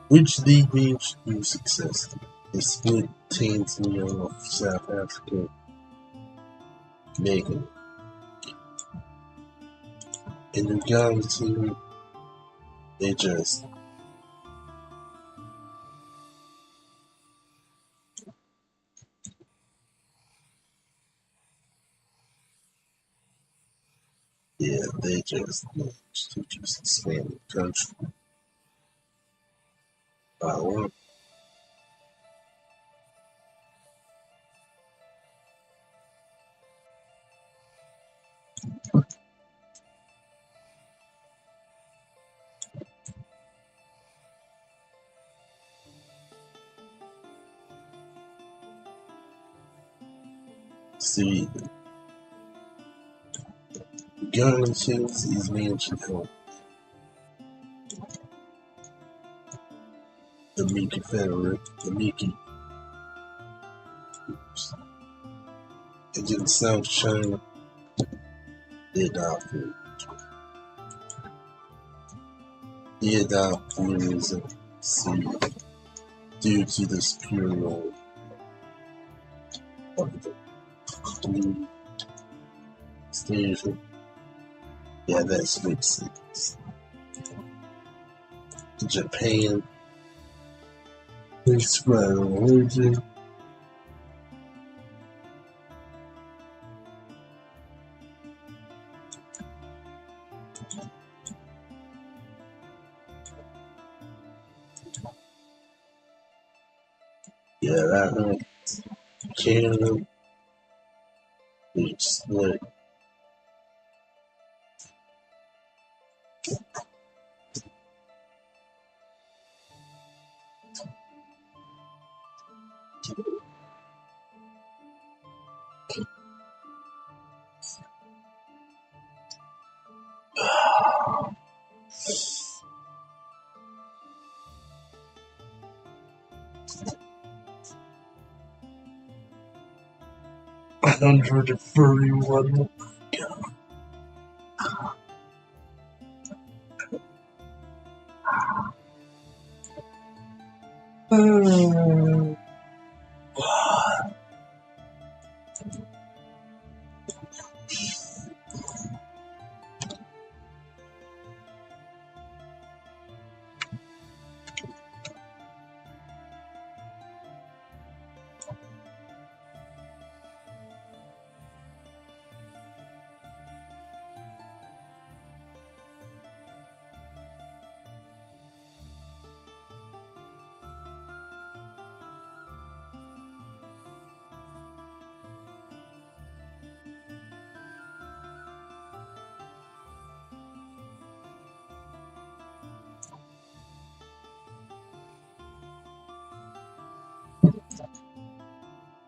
which they reached through success. They split Tanzania off South Africa, making in the Uganda team, they just they just managed to just expand the country by one. See, Uganda teams is managed to help the Mickey Federate, the Mickey, and in South China, they adopted Buddhism, see, due to the superior of the blue station. Yeah, that's good sense. Japan, they spread religion. Yeah, that one. Canada, they split. $131.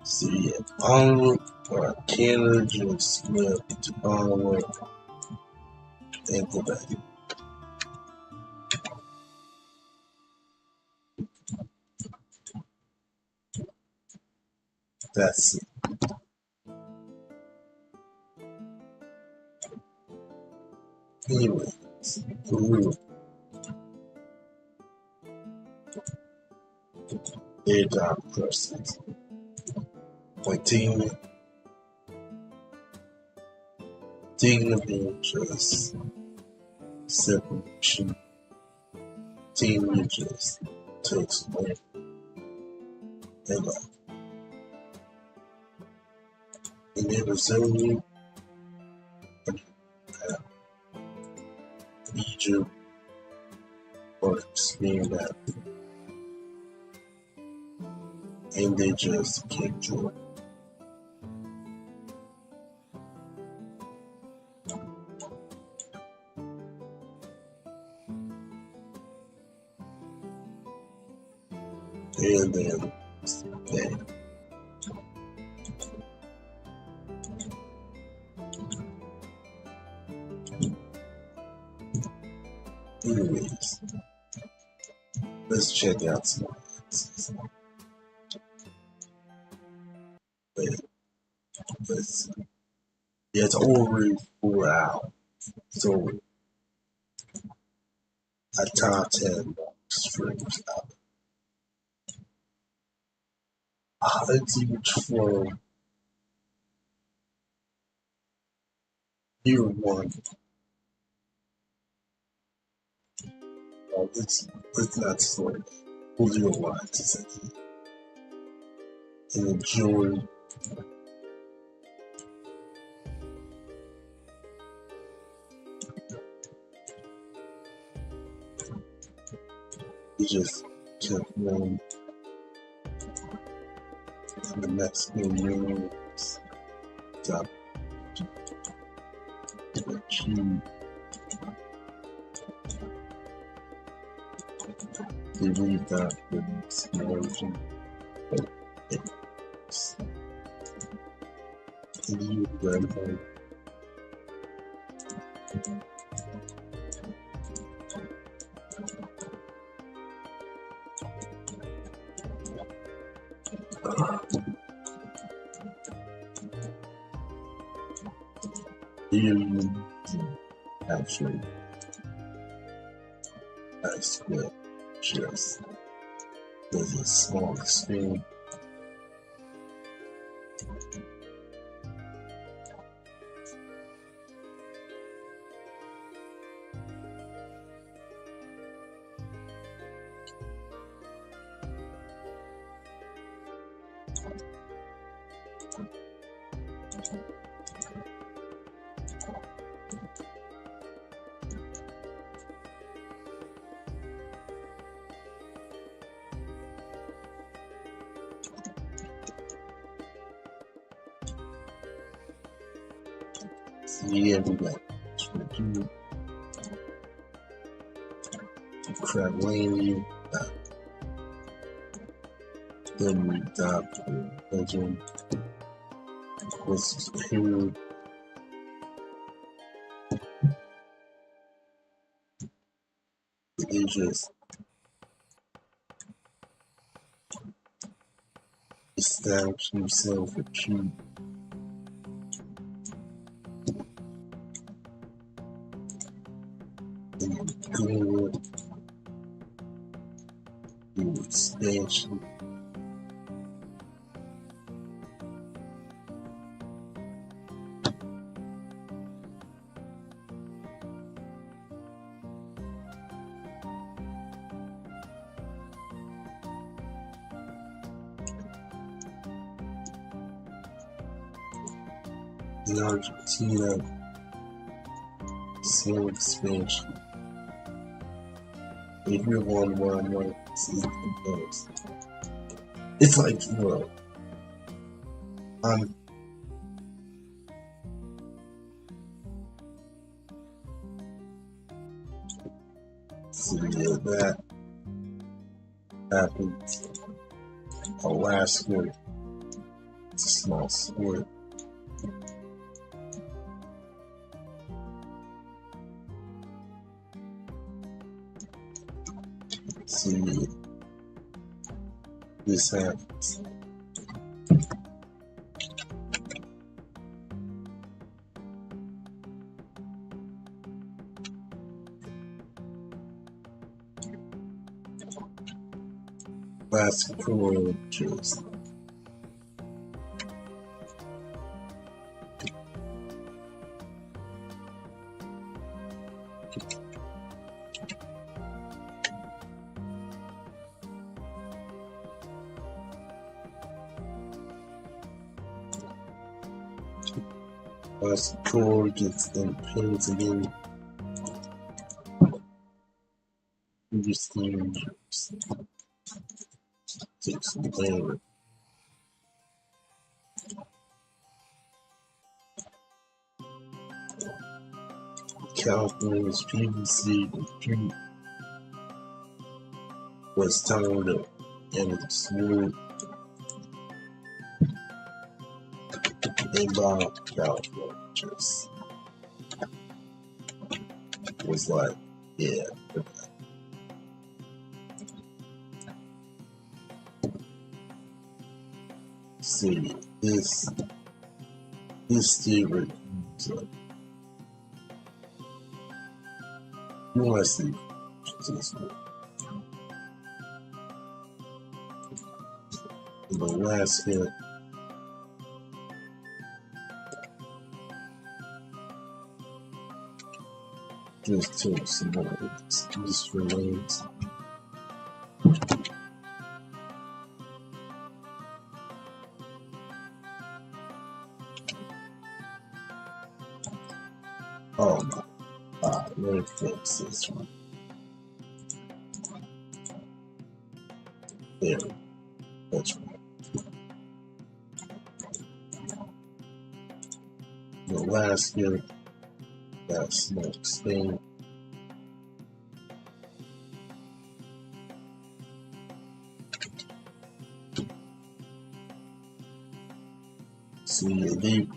See, Ottawa, Canada just split to Ottawa and Quebec. That's it. Anyways, Peru, they adopt persons. Pointing, dignity, just separation, team just takes away and in Arizona, Egypt, or Spain that, and they just can't join. And then they anyways, Let's check out some answers. Wait, let's see. Yeah, it's already 4 hours. So a top 10 streams out. Let's see which one. Year one. Well, let's not slow. We'll do a lot to say. And enjoy. We just kept going in the next few years. Top achieve. They read that the explosion. And you then you actually that's good. Just there's a small screen. See everybody. Crab Lane, then we adopt the legend. What's here? They just establish himself a true and good expansion. In Argentina, slow expansion. Everyone wants to see the best. It's like, you know, I'm seeing that happens. Alaska, it's a small sport. See, this happens. Basketball just basketball gets independence again. Interesting. Take some flavor. California's PVC compute was timed up and it's smooth. And Bob California just was like, yeah. see this theory. So you want to see this one. The last hit. Just took some more these remains. Oh my god, let me fix this one. There, that's right. The last hit, that smoke stain. See, they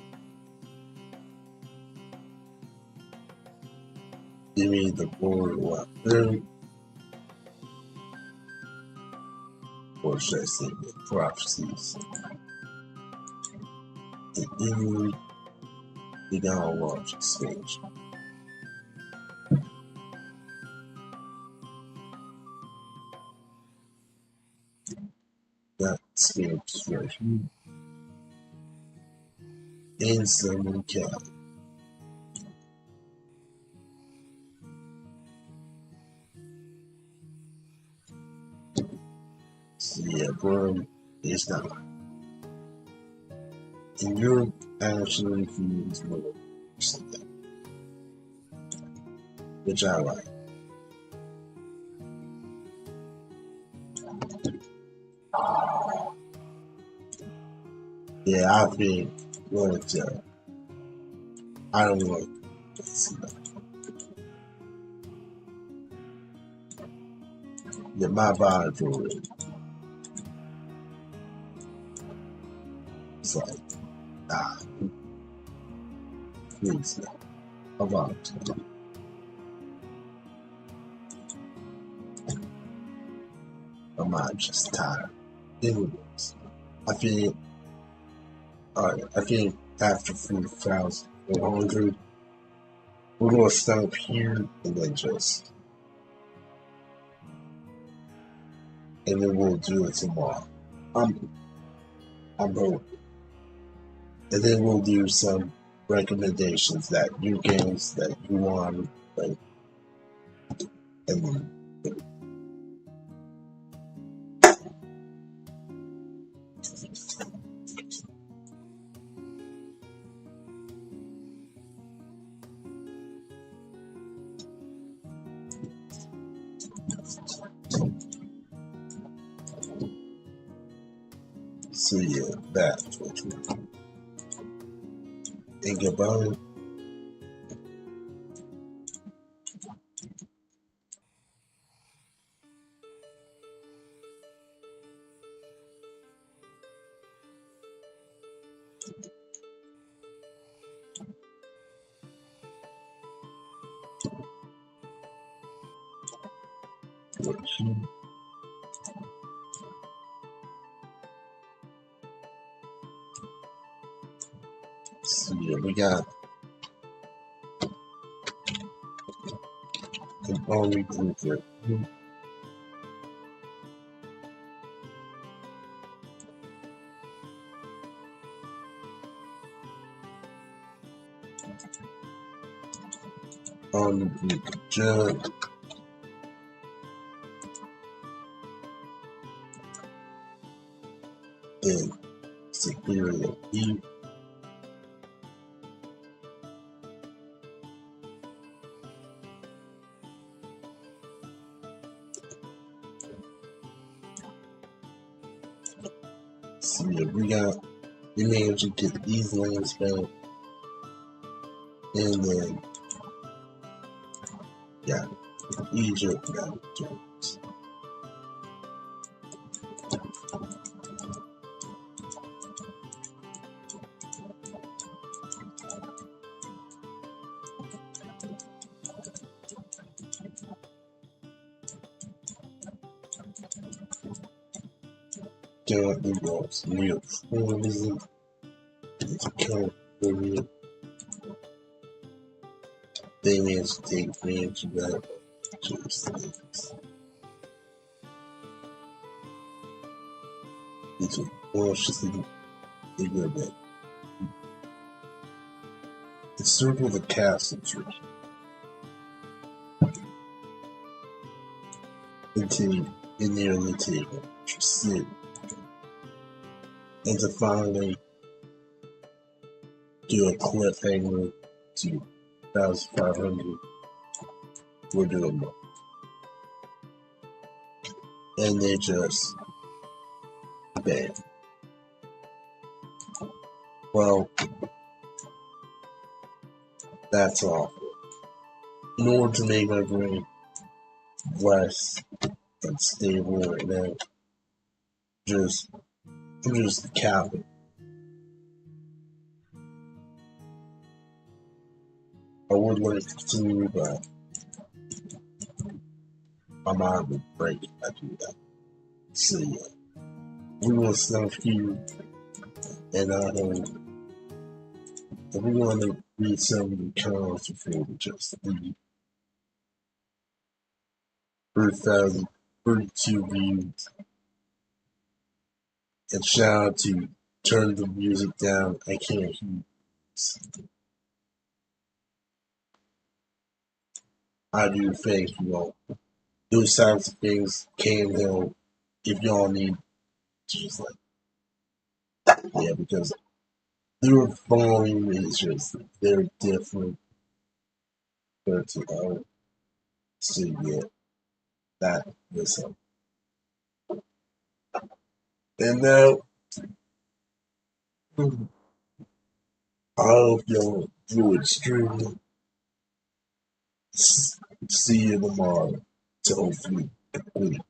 give me the board what third, or should I say the prophecies. The enemy began a large expansion. That escapes right here. And someone cat. So yeah, bro, it's not. And you're actually feels more something, which I like. Yeah, I think what I don't like this. Yeah, my vibe for it. It's like, please, how about my mind just tired. Anyways, I think, alright, I think after 3,100, we're gonna stop here and then we'll do it tomorrow. I'm hoping. And then we'll do some recommendations that new games that you want, like, and then so yeah, that's what we do. And goodbye. So yeah, we got an only group here. Only group judge. And superior E. So yeah, we got the man to get these lands back. And then yeah, Egypt got Jones. currently lost near tourism is currently they managed to take advantage of that to the states. It's a cautiously figure that encircle the castle tree into in near the table to sit and to finally do a cliffhanger to 1,500 we're doing more. And they just bam. Well, that's awful. In order to make my brain less unstable right now, I'm just capping. I would like to continue, but my mind would break if I do that. So yeah, we will stop here, and I hope if we want to read some of the comments before we just leave. 3,032 views, and shout out to Turn the Music Down. I can't hear. I do thank you all. Those types of things can help if y'all need to just because their volume is just very different compared to ours. So yeah, that was help. And now I hope y'all enjoyed streaming. See you tomorrow to hopefully complete